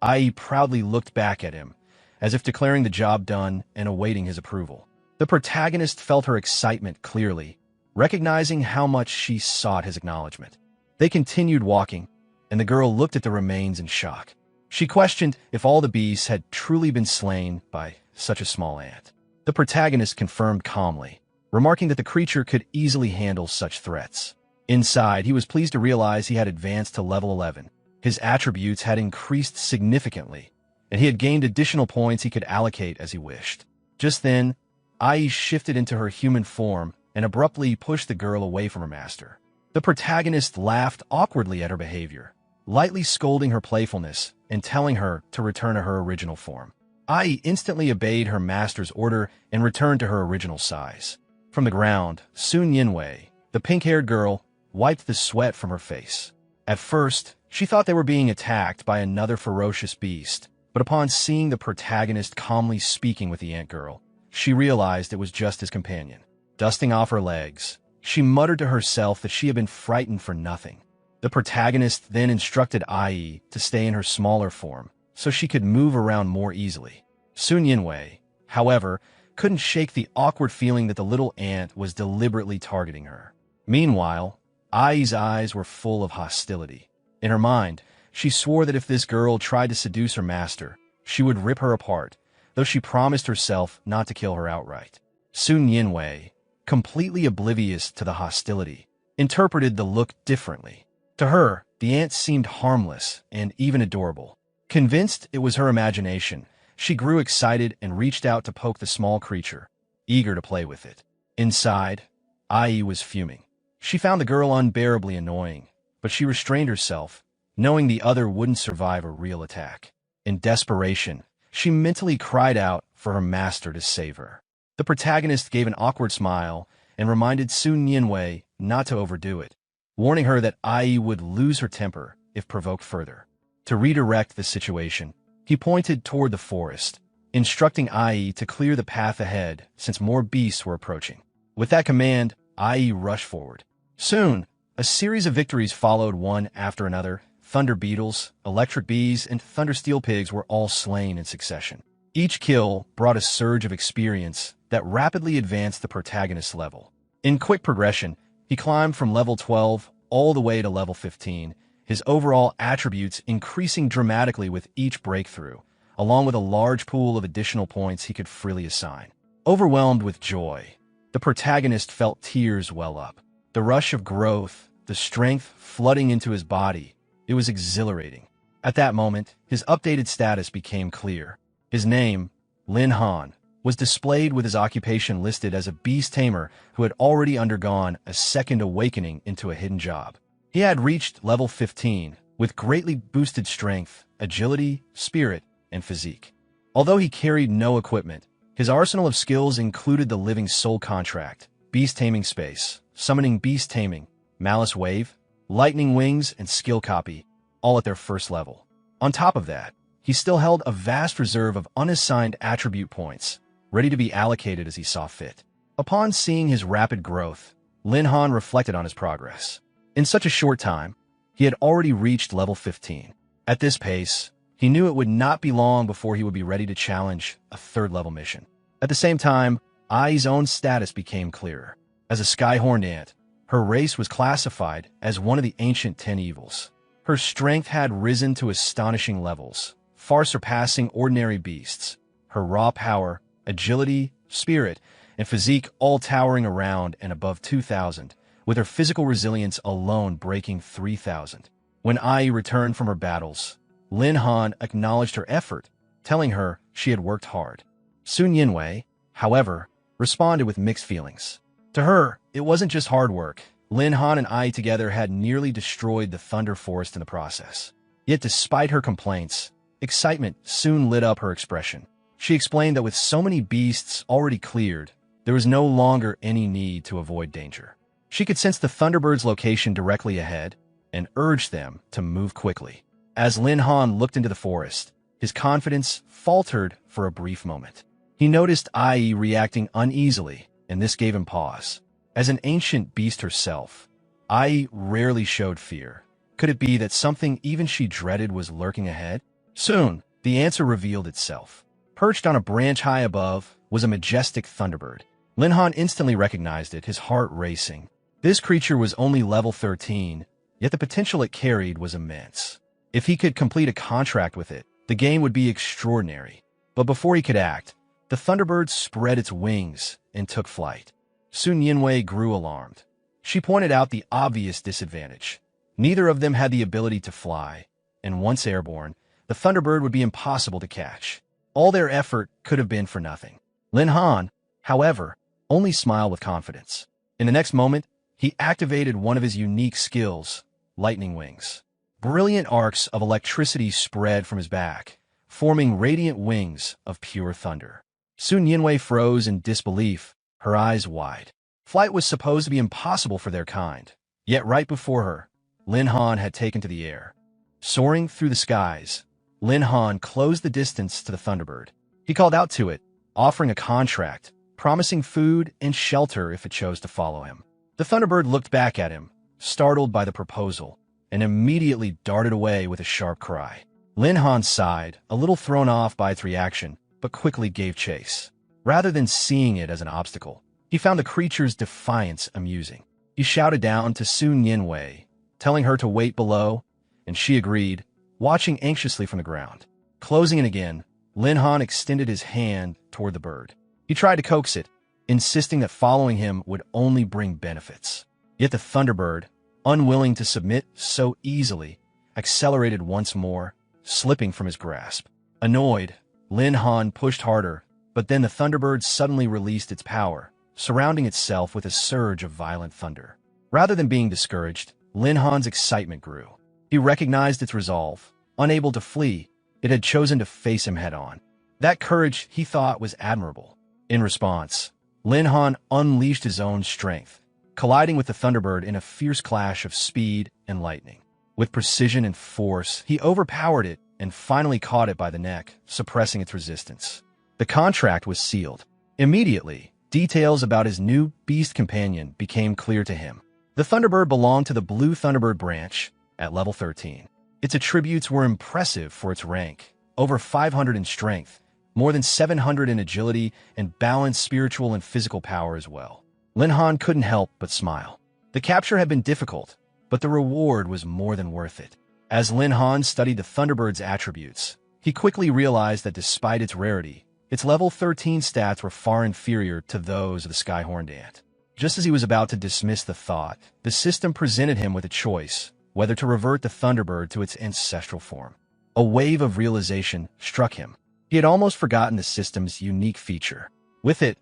IE proudly looked back at him, as if declaring the job done and awaiting his approval. The protagonist felt her excitement clearly, recognizing how much she sought his acknowledgement. They continued walking, and the girl looked at the remains in shock. She questioned if all the beasts had truly been slain by such a small ant. The protagonist confirmed calmly, remarking that the creature could easily handle such threats. Inside, he was pleased to realize he had advanced to level 11. His attributes had increased significantly, and he had gained additional points he could allocate as he wished. Just then, Ai shifted into her human form and abruptly pushed the girl away from her master. The protagonist laughed awkwardly at her behavior, lightly scolding her playfulness and telling her to return to her original form. Ai instantly obeyed her master's order and returned to her original size. From the ground, Sun Yinwei, the pink-haired girl, wiped the sweat from her face. At first, she thought they were being attacked by another ferocious beast, but upon seeing the protagonist calmly speaking with the ant girl, she realized it was just his companion. Dusting off her legs, she muttered to herself that she had been frightened for nothing. The protagonist then instructed Ai to stay in her smaller form, so she could move around more easily. Sun Yinwei, however, couldn't shake the awkward feeling that the little ant was deliberately targeting her. Meanwhile, Ai's eyes were full of hostility. In her mind, she swore that if this girl tried to seduce her master, she would rip her apart, though she promised herself not to kill her outright. Sun Yinwei, completely oblivious to the hostility, interpreted the look differently. To her, the ant seemed harmless and even adorable. Convinced it was her imagination, she grew excited and reached out to poke the small creature, eager to play with it. Inside, Ai was fuming. She found the girl unbearably annoying, but she restrained herself, knowing the other wouldn't survive a real attack. In desperation, she mentally cried out for her master to save her. The protagonist gave an awkward smile and reminded Sun Yinwei not to overdo it, warning her that Ai would lose her temper if provoked further. To redirect the situation, he pointed toward the forest, instructing Ai to clear the path ahead since more beasts were approaching. With that command, Ai rushed forward. Soon, a series of victories followed one after another. Thunder beetles, electric bees, and thunder steel pigs were all slain in succession. Each kill brought a surge of experience that rapidly advanced the protagonist's level. In quick progression, he climbed from level 12 all the way to level 15, his overall attributes increasing dramatically with each breakthrough, along with a large pool of additional points he could freely assign. Overwhelmed with joy, the protagonist felt tears well up. The rush of growth, the strength flooding into his body, it was exhilarating. At that moment, his updated status became clear. His name, Lin Han, was displayed with his occupation listed as a beast tamer who had already undergone a second awakening into a hidden job. He had reached level 15 with greatly boosted strength, agility, spirit, and physique. Although he carried no equipment, his arsenal of skills included the living soul contract, beast taming space, summoning beast taming, malice wave, lightning wings, and skill copy, all at their first level. On top of that, he still held a vast reserve of unassigned attribute points, ready to be allocated as he saw fit. Upon seeing his rapid growth, Lin Han reflected on his progress. In such a short time, he had already reached level 15. At this pace, he knew it would not be long before he would be ready to challenge a third-level mission. At the same time, Ai's own status became clearer. As a skyhorned ant, her race was classified as one of the ancient 10 evils. Her strength had risen to astonishing levels, far surpassing ordinary beasts. Her raw power, agility, spirit, and physique all towering around and above 2,000, with her physical resilience alone breaking 3,000. When Ai returned from her battles, Lin Han acknowledged her effort, telling her she had worked hard. Sun Yinwei, however, responded with mixed feelings. To her, it wasn't just hard work. Lin Han and Ai together had nearly destroyed the Thunder Forest in the process. Yet despite her complaints, excitement soon lit up her expression. She explained that with so many beasts already cleared, there was no longer any need to avoid danger. She could sense the Thunderbird's location directly ahead and urged them to move quickly. As Lin Han looked into the forest, his confidence faltered for a brief moment. He noticed Ai reacting uneasily, and this gave him pause. As an ancient beast herself, Ai rarely showed fear. Could it be that something even she dreaded was lurking ahead? Soon, the answer revealed itself. Perched on a branch high above was a majestic Thunderbird. Lin Han instantly recognized it, his heart racing. This creature was only level 13, yet the potential it carried was immense. If he could complete a contract with it, the game would be extraordinary. But before he could act, the Thunderbird spread its wings and took flight. Sun Yinwei grew alarmed. She pointed out the obvious disadvantage. Neither of them had the ability to fly, and once airborne, the Thunderbird would be impossible to catch. All their effort could have been for nothing. Lin Han, however, only smiled with confidence. In the next moment, he activated one of his unique skills, lightning wings. Brilliant arcs of electricity spread from his back, forming radiant wings of pure thunder. Sun Yinwei froze in disbelief, her eyes wide. Flight was supposed to be impossible for their kind, Yet right before her, Lin Han had taken to the air. Soaring through the skies, Lin Han closed the distance to the Thunderbird. He called out to it, offering a contract, promising food and shelter if it chose to follow him. The Thunderbird looked back at him, startled by the proposal, and immediately darted away with a sharp cry. Lin Han sighed, a little thrown off by its reaction, but quickly gave chase. Rather than seeing it as an obstacle, he found the creature's defiance amusing. He shouted down to Sun Yinwei, telling her to wait below, and she agreed, watching anxiously from the ground. Closing in again, Lin Han extended his hand toward the bird. He tried to coax it, insisting that following him would only bring benefits. Yet the Thunderbird, unwilling to submit so easily, accelerated once more, slipping from his grasp. Annoyed, Lin Han pushed harder, but then the Thunderbird suddenly released its power, surrounding itself with a surge of violent thunder. Rather than being discouraged, Lin Han's excitement grew. He recognized its resolve. Unable to flee, it had chosen to face him head-on. That courage, he thought, was admirable. In response, Lin Han unleashed his own strength, colliding with the Thunderbird in a fierce clash of speed and lightning. With precision and force, he overpowered it and finally caught it by the neck, suppressing its resistance. The contract was sealed. Immediately, details about his new beast companion became clear to him. The Thunderbird belonged to the Blue Thunderbird branch at level 13. Its attributes were impressive for its rank, over 500 in strength, more than 700 in agility, and balanced spiritual and physical power as well. Lin Han couldn't help but smile. The capture had been difficult, but the reward was more than worth it. As Lin Han studied the Thunderbird's attributes, he quickly realized that despite its rarity, its level 13 stats were far inferior to those of the Skyhorned Ant. Just as he was about to dismiss the thought, the system presented him with a choice, whether to revert the Thunderbird to its ancestral form. A wave of realization struck him. He had almost forgotten the system's unique feature. With it,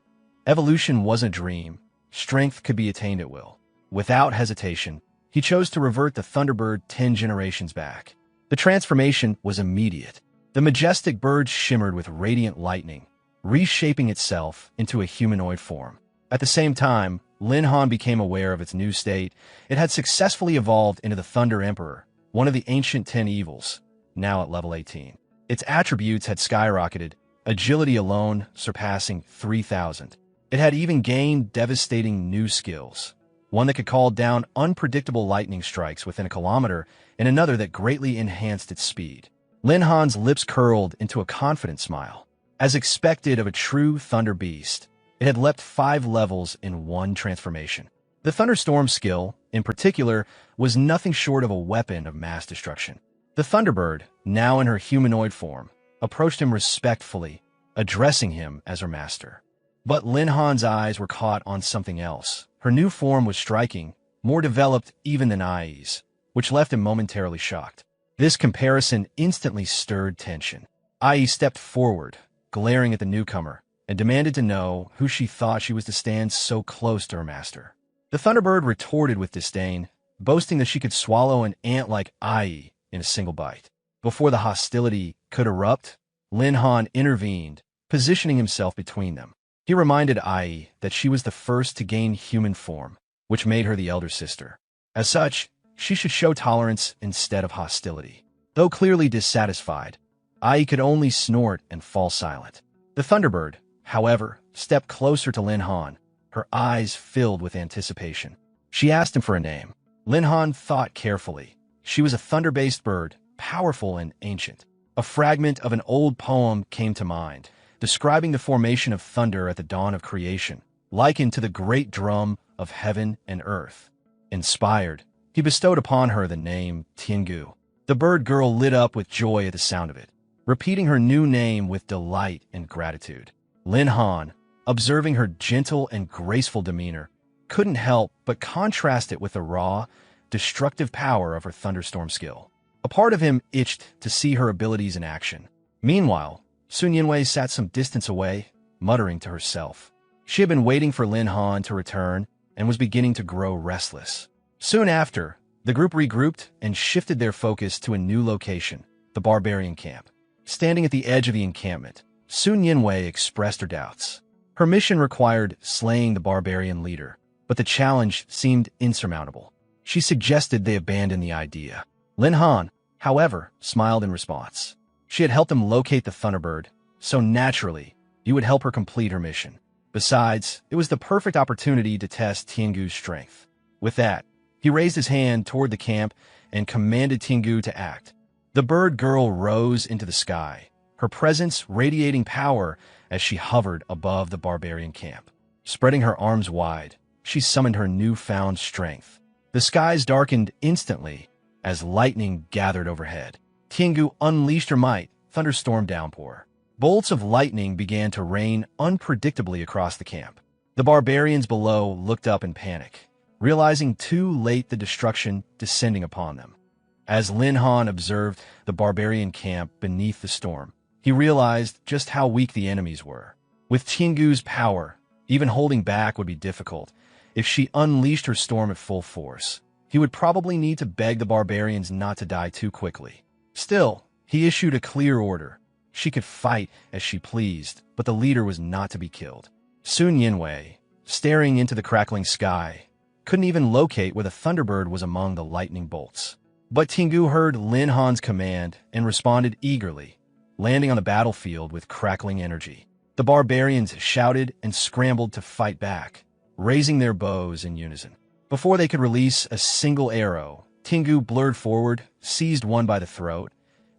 evolution wasn't a dream. Strength could be attained at will. Without hesitation, he chose to revert the Thunderbird 10 generations back. The transformation was immediate. The majestic bird shimmered with radiant lightning, reshaping itself into a humanoid form. At the same time, Lin Han became aware of its new state. It had successfully evolved into the Thunder Emperor, one of the ancient 10 evils, now at level 18. Its attributes had skyrocketed, agility alone surpassing 3,000. It had even gained devastating new skills, one that could call down unpredictable lightning strikes within a kilometer, and another that greatly enhanced its speed. Lin Han's lips curled into a confident smile. As expected of a true Thunder Beast, it had leapt 5 levels in one transformation. The Thunderstorm skill, in particular, was nothing short of a weapon of mass destruction. The Thunderbird, now in her humanoid form, approached him respectfully, addressing him as her master. But Lin Han's eyes were caught on something else. Her new form was striking, more developed even than Ai's, which left him momentarily shocked. This comparison instantly stirred tension. Ai stepped forward, glaring at the newcomer, and demanded to know who she thought she was to stand so close to her master. The Thunderbird retorted with disdain, boasting that she could swallow an ant like Ai in a single bite. Before the hostility could erupt, Lin Han intervened, positioning himself between them. He reminded Ai that she was the first to gain human form, which made her the elder sister. As such, she should show tolerance instead of hostility. Though clearly dissatisfied, Ai could only snort and fall silent. The Thunderbird, however, stepped closer to Lin Han, her eyes filled with anticipation. She asked him for a name. Lin Han thought carefully. She was a thunder-based bird, powerful and ancient. A fragment of an old poem came to mind, describing the formation of thunder at the dawn of creation, likened to the great drum of heaven and earth. Inspired, he bestowed upon her the name Tiangu. The bird girl lit up with joy at the sound of it, repeating her new name with delight and gratitude. Lin Han, observing her gentle and graceful demeanor, couldn't help but contrast it with the raw, destructive power of her thunderstorm skill. A part of him itched to see her abilities in action. Meanwhile, Sun Yinwei sat some distance away, muttering to herself. She had been waiting for Lin Han to return and was beginning to grow restless. Soon after, the group regrouped and shifted their focus to a new location, the barbarian camp. Standing at the edge of the encampment, Sun Yinwei expressed her doubts. Her mission required slaying the barbarian leader, but the challenge seemed insurmountable. She suggested they abandon the idea. Lin Han, however, smiled in response. She had helped him locate the Thunderbird, so naturally, he would help her complete her mission. Besides, it was the perfect opportunity to test Tiangu's strength. With that, he raised his hand toward the camp and commanded Tiangu to act. The bird girl rose into the sky, her presence radiating power as she hovered above the barbarian camp. Spreading her arms wide, she summoned her newfound strength. The skies darkened instantly as lightning gathered overhead. Tiangu unleashed her might, thunderstorm downpour. Bolts of lightning began to rain unpredictably across the camp. The barbarians below looked up in panic, realizing too late the destruction descending upon them. As Lin Han observed the barbarian camp beneath the storm, he realized just how weak the enemies were. With Tiangu's power, even holding back would be difficult. If she unleashed her storm at full force, he would probably need to beg the barbarians not to die too quickly. Still, he issued a clear order. She could fight as she pleased, but the leader was not to be killed. Sun Yinwei, staring into the crackling sky, couldn't even locate where the Thunderbird was among the lightning bolts. But Tiangu heard Lin Han's command and responded eagerly, landing on the battlefield with crackling energy. The barbarians shouted and scrambled to fight back, raising their bows in unison. Before they could release a single arrow, Tiangu blurred forward, seized one by the throat,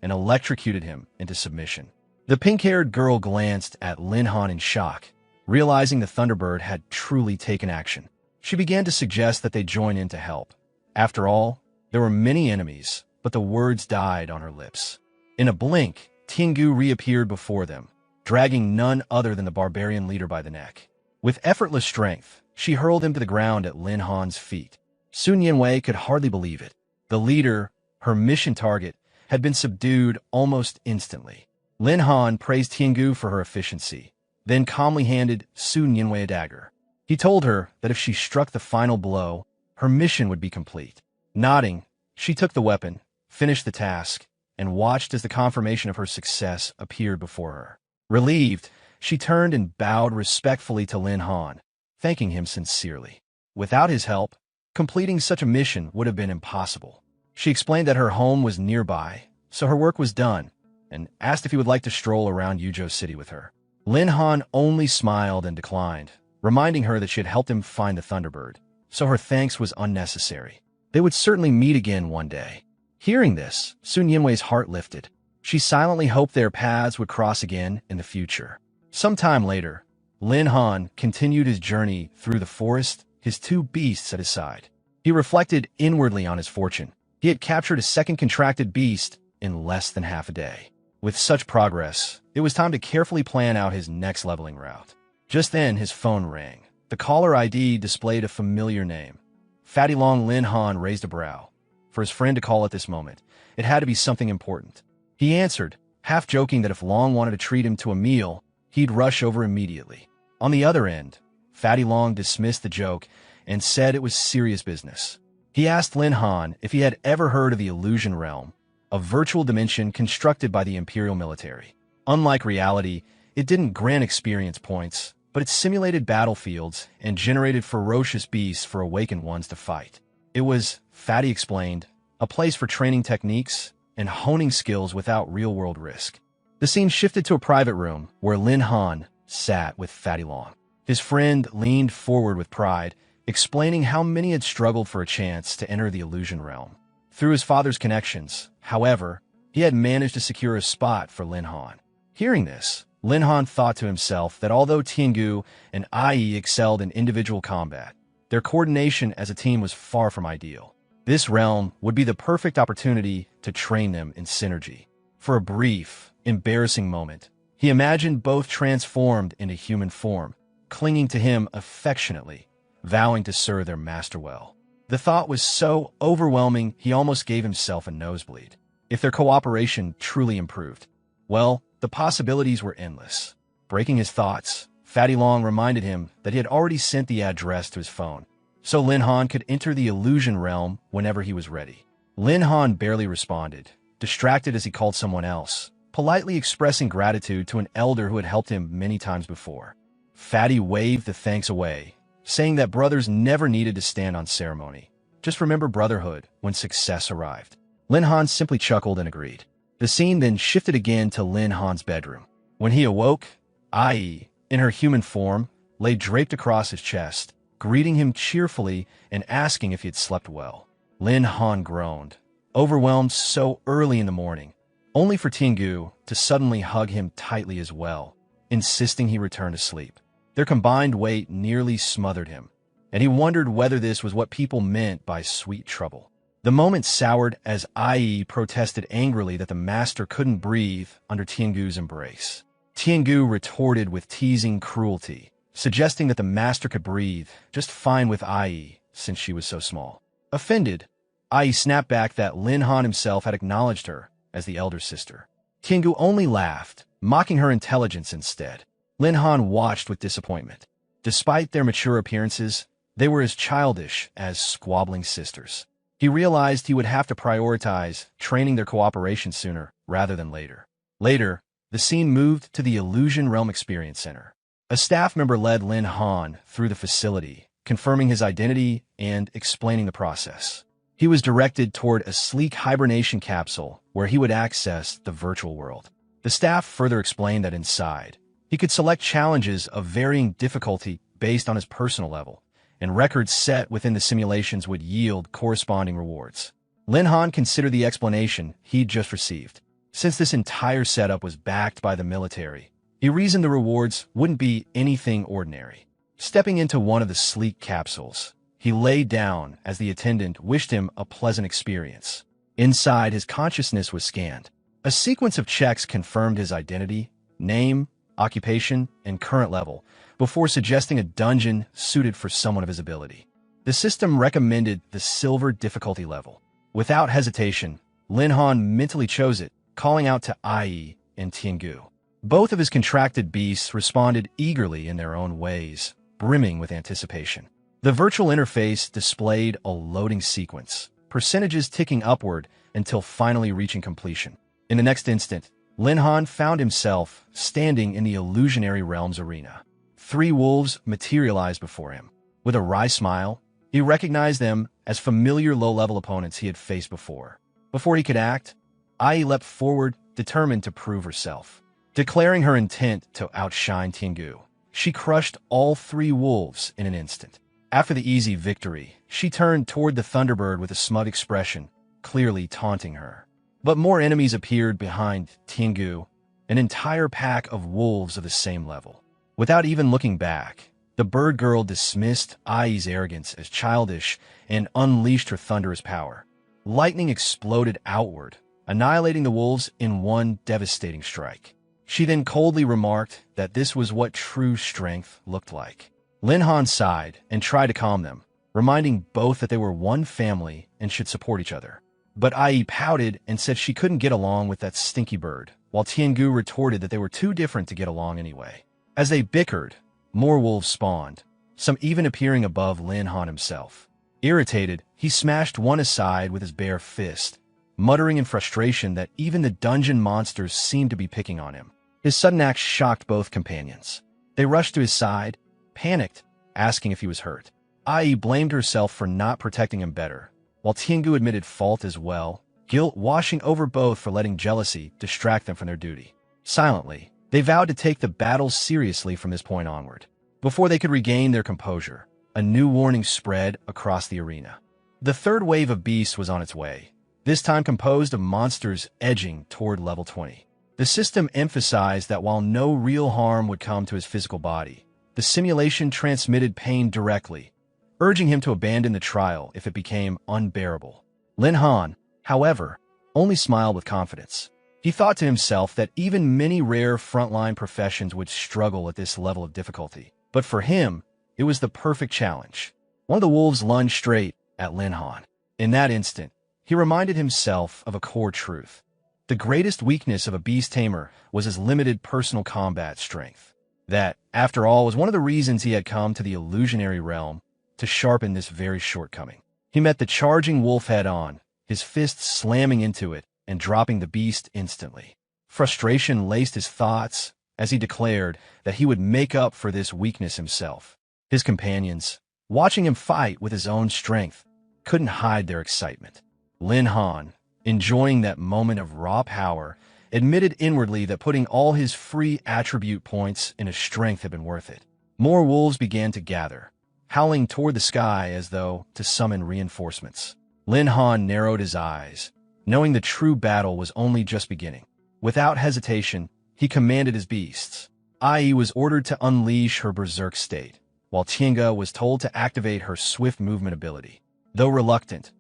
and electrocuted him into submission. The pink-haired girl glanced at Lin Han in shock, realizing the Thunderbird had truly taken action. She began to suggest that they join in to help. After all, there were many enemies, but the words died on her lips. In a blink, Tiangu reappeared before them, dragging none other than the barbarian leader by the neck. With effortless strength, she hurled him to the ground at Lin Han's feet. Sun Yinwei could hardly believe it. The leader, her mission target, had been subdued almost instantly. Lin Han praised Tiangu for her efficiency, then calmly handed Sun Yinwei a dagger. He told her that if she struck the final blow, her mission would be complete. Nodding, she took the weapon, finished the task, and watched as the confirmation of her success appeared before her. Relieved, she turned and bowed respectfully to Lin Han, thanking him sincerely. Without his help, completing such a mission would have been impossible. She explained that her home was nearby, so her work was done, and asked if he would like to stroll around Yuzhou City with her. Lin Han only smiled and declined, reminding her that she had helped him find the Thunderbird, so her thanks was unnecessary. They would certainly meet again one day. Hearing this, Sun Yinwei's heart lifted. She silently hoped their paths would cross again in the future. Sometime later, Lin Han continued his journey through the forest, his two beasts at his side. He reflected inwardly on his fortune. He had captured a second contracted beast in less than half a day. With such progress, it was time to carefully plan out his next leveling route. Just then, his phone rang. The caller ID displayed a familiar name. Fatty Long. Lin Han raised a brow. For his friend to call at this moment, it had to be something important. He answered, half joking that if Long wanted to treat him to a meal, he'd rush over immediately. On the other end, Fatty Long dismissed the joke and said it was serious business. He asked Lin Han if he had ever heard of the Illusion Realm, a virtual dimension constructed by the Imperial military. Unlike reality, it didn't grant experience points, but it simulated battlefields and generated ferocious beasts for awakened ones to fight. It was, Fatty explained, a place for training techniques and honing skills without real-world risk. The scene shifted to a private room where Lin Han sat with Fatty Long. His friend leaned forward with pride, explaining how many had struggled for a chance to enter the Illusion Realm. Through his father's connections, however, he had managed to secure a spot for Lin Han. Hearing this, Lin Han thought to himself that although Tiangu and Ai excelled in individual combat, their coordination as a team was far from ideal. This realm would be the perfect opportunity to train them in synergy. For a brief, embarrassing moment, he imagined both transformed into human form, clinging to him affectionately, vowing to serve their master well. The thought was so overwhelming he almost gave himself a nosebleed. If their cooperation truly improved, well, the possibilities were endless. Breaking his thoughts, Fatty Long reminded him that he had already sent the address to his phone, so Lin Han could enter the Illusion Realm whenever he was ready. Lin Han barely responded, distracted as he called someone else, politely expressing gratitude to an elder who had helped him many times before. Fatty waved the thanks away, saying that brothers never needed to stand on ceremony, just remember brotherhood when success arrived. Lin Han simply chuckled and agreed. The scene then shifted again to Lin Han's bedroom. When he awoke, Ai, in her human form, lay draped across his chest, greeting him cheerfully and asking if he had slept well. Lin Han groaned, overwhelmed so early in the morning, only for Tiangu to suddenly hug him tightly as well, insisting he return to sleep. Their combined weight nearly smothered him, and he wondered whether this was what people meant by sweet trouble. The moment soured as Ai protested angrily that the master couldn't breathe under Tiangu's embrace. Tiangu retorted with teasing cruelty, suggesting that the master could breathe just fine with Ai since she was so small. Offended, Ai snapped back that Lin Han himself had acknowledged her as the elder sister. Tiangu only laughed, mocking her intelligence instead. Lin Han watched with disappointment. Despite their mature appearances, they were as childish as squabbling sisters. He realized he would have to prioritize training their cooperation sooner rather than later. Later, the scene moved to the Illusion Realm Experience Center. A staff member led Lin Han through the facility, confirming his identity and explaining the process. He was directed toward a sleek hibernation capsule where he would access the virtual world. The staff further explained that inside, he could select challenges of varying difficulty based on his personal level, and records set within the simulations would yield corresponding rewards. Lin Han considered the explanation he'd just received. Since this entire setup was backed by the military, he reasoned the rewards wouldn't be anything ordinary. Stepping into one of the sleek capsules, he lay down as the attendant wished him a pleasant experience. Inside, his consciousness was scanned. A sequence of checks confirmed his identity, name, occupation, and current level, before suggesting a dungeon suited for someone of his ability. The system recommended the silver difficulty level. Without hesitation, Lin Han mentally chose it, calling out to Ai and Tiangu. Both of his contracted beasts responded eagerly in their own ways, brimming with anticipation. The virtual interface displayed a loading sequence, percentages ticking upward until finally reaching completion. In the next instant, Lin Han found himself standing in the illusionary realms arena. 3 wolves materialized before him. With a wry smile, he recognized them as familiar low-level opponents he had faced before. Before he could act, Ai leapt forward, determined to prove herself. Declaring her intent to outshine Tiangu, she crushed all 3 wolves in an instant. After the easy victory, she turned toward the Thunderbird with a smug expression, clearly taunting her. But more enemies appeared behind Tiangu, an entire pack of wolves of the same level. Without even looking back, the bird girl dismissed Ai's arrogance as childish and unleashed her thunderous power. Lightning exploded outward, annihilating the wolves in one devastating strike. She then coldly remarked that this was what true strength looked like. Lin Han sighed and tried to calm them, reminding both that they were one family and should support each other. But Ai pouted and said she couldn't get along with that stinky bird, while Tiangu retorted that they were too different to get along anyway. As they bickered, more wolves spawned, some even appearing above Lin Han himself. Irritated, he smashed one aside with his bare fist, muttering in frustration that even the dungeon monsters seemed to be picking on him. His sudden act shocked both companions. They rushed to his side, panicked, asking if he was hurt. Ai blamed herself for not protecting him better, while Tiangu admitted fault as well, guilt washing over both for letting jealousy distract them from their duty. Silently, they vowed to take the battle seriously from this point onward. Before they could regain their composure, a new warning spread across the arena. The 3rd wave of beasts was on its way, this time composed of monsters edging toward level 20. The system emphasized that while no real harm would come to his physical body, the simulation transmitted pain directly, urging him to abandon the trial if it became unbearable. Lin Han, however, only smiled with confidence. He thought to himself that even many rare frontline professions would struggle at this level of difficulty. But for him, it was the perfect challenge. One of the wolves lunged straight at Lin Han. In that instant, he reminded himself of a core truth. The greatest weakness of a beast tamer was his limited personal combat strength. That, after all, was one of the reasons he had come to the illusionary realm to sharpen this very shortcoming. He met the charging wolf head-on, his fists slamming into it and dropping the beast instantly. Frustration laced his thoughts as he declared that he would make up for this weakness himself. His companions, watching him fight with his own strength, couldn't hide their excitement. Lin Han, enjoying that moment of raw power, admitted inwardly that putting all his free attribute points into strength had been worth it. More wolves began to gather, howling toward the sky as though to summon reinforcements. Lin Han narrowed his eyes, knowing the true battle was only just beginning. Without hesitation, he commanded his beasts. Ai was ordered to unleash her berserk state, while Tiange was told to activate her swift movement ability. Though reluctant,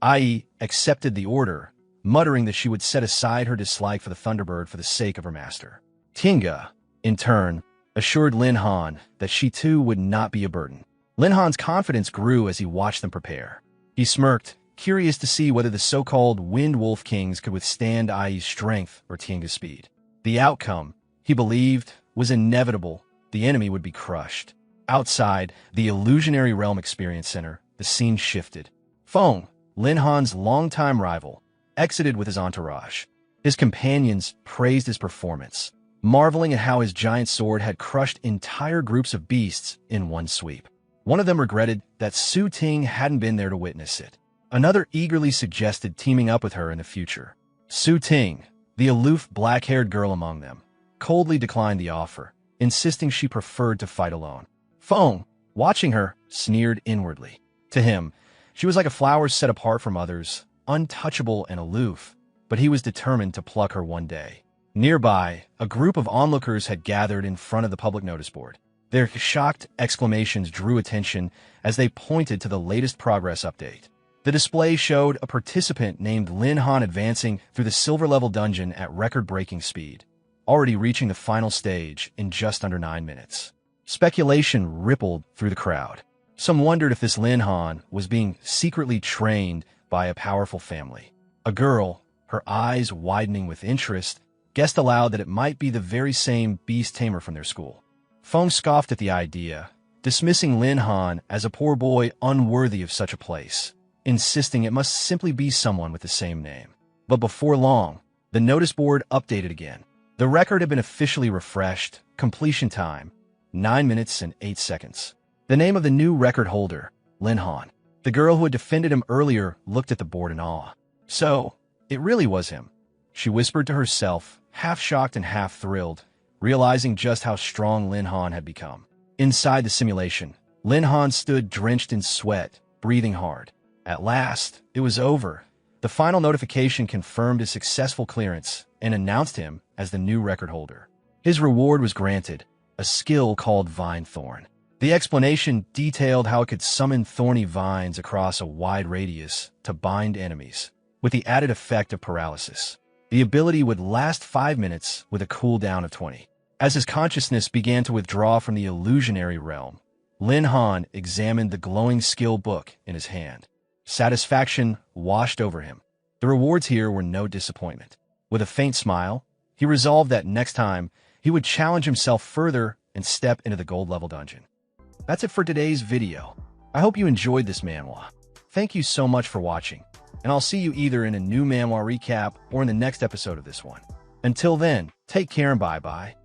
Ai accepted the order, muttering that she would set aside her dislike for the Thunderbird for the sake of her master. Tiange, in turn, assured Lin Han that she too would not be a burden. Lin Han's confidence grew as he watched them prepare. He smirked, curious to see whether the so-called Wind Wolf Kings could withstand Ai's strength or Tiange's speed. The outcome, he believed, was inevitable. The enemy would be crushed. Outside the Illusionary Realm Experience Center, the scene shifted. Feng, Lin Han's longtime rival, exited with his entourage. His companions praised his performance, marveling at how his giant sword had crushed entire groups of beasts in one sweep. One of them regretted that Su Ting hadn't been there to witness it. Another eagerly suggested teaming up with her in the future. Su Ting, the aloof black-haired girl among them, coldly declined the offer, insisting she preferred to fight alone. Feng, watching her, sneered inwardly. To him, she was like a flower set apart from others, untouchable and aloof, but he was determined to pluck her one day. Nearby, a group of onlookers had gathered in front of the public notice board. Their shocked exclamations drew attention as they pointed to the latest progress update. The display showed a participant named Lin Han advancing through the silver-level dungeon at record-breaking speed, already reaching the final stage in just under 9 minutes. Speculation rippled through the crowd. Some wondered if this Lin Han was being secretly trained by a powerful family. A girl, her eyes widening with interest, guessed aloud that it might be the very same beast tamer from their school. Feng scoffed at the idea, dismissing Lin Han as a poor boy unworthy of such a place, insisting it must simply be someone with the same name. But before long, the notice board updated again. The record had been officially refreshed. Completion time, 9 minutes and 8 seconds. The name of the new record holder, Lin Han. The girl who had defended him earlier looked at the board in awe. So, it really was him, she whispered to herself, half shocked and half thrilled, realizing just how strong Lin Han had become. Inside the simulation, Lin Han stood drenched in sweat, breathing hard. At last, it was over. The final notification confirmed his successful clearance and announced him as the new record holder. His reward was granted, a skill called Vine Thorn. The explanation detailed how it could summon thorny vines across a wide radius to bind enemies, with the added effect of paralysis. The ability would last 5 minutes with a cooldown of 20. As his consciousness began to withdraw from the illusionary realm, Lin Han examined the glowing skill book in his hand. Satisfaction washed over him. The rewards here were no disappointment. With a faint smile, he resolved that next time he would challenge himself further and step into the gold-level dungeon. That's it for today's video. I hope you enjoyed this manhwa. Thank you so much for watching, and I'll see you either in a new manhwa recap or in the next episode of this one. Until then, take care and bye-bye.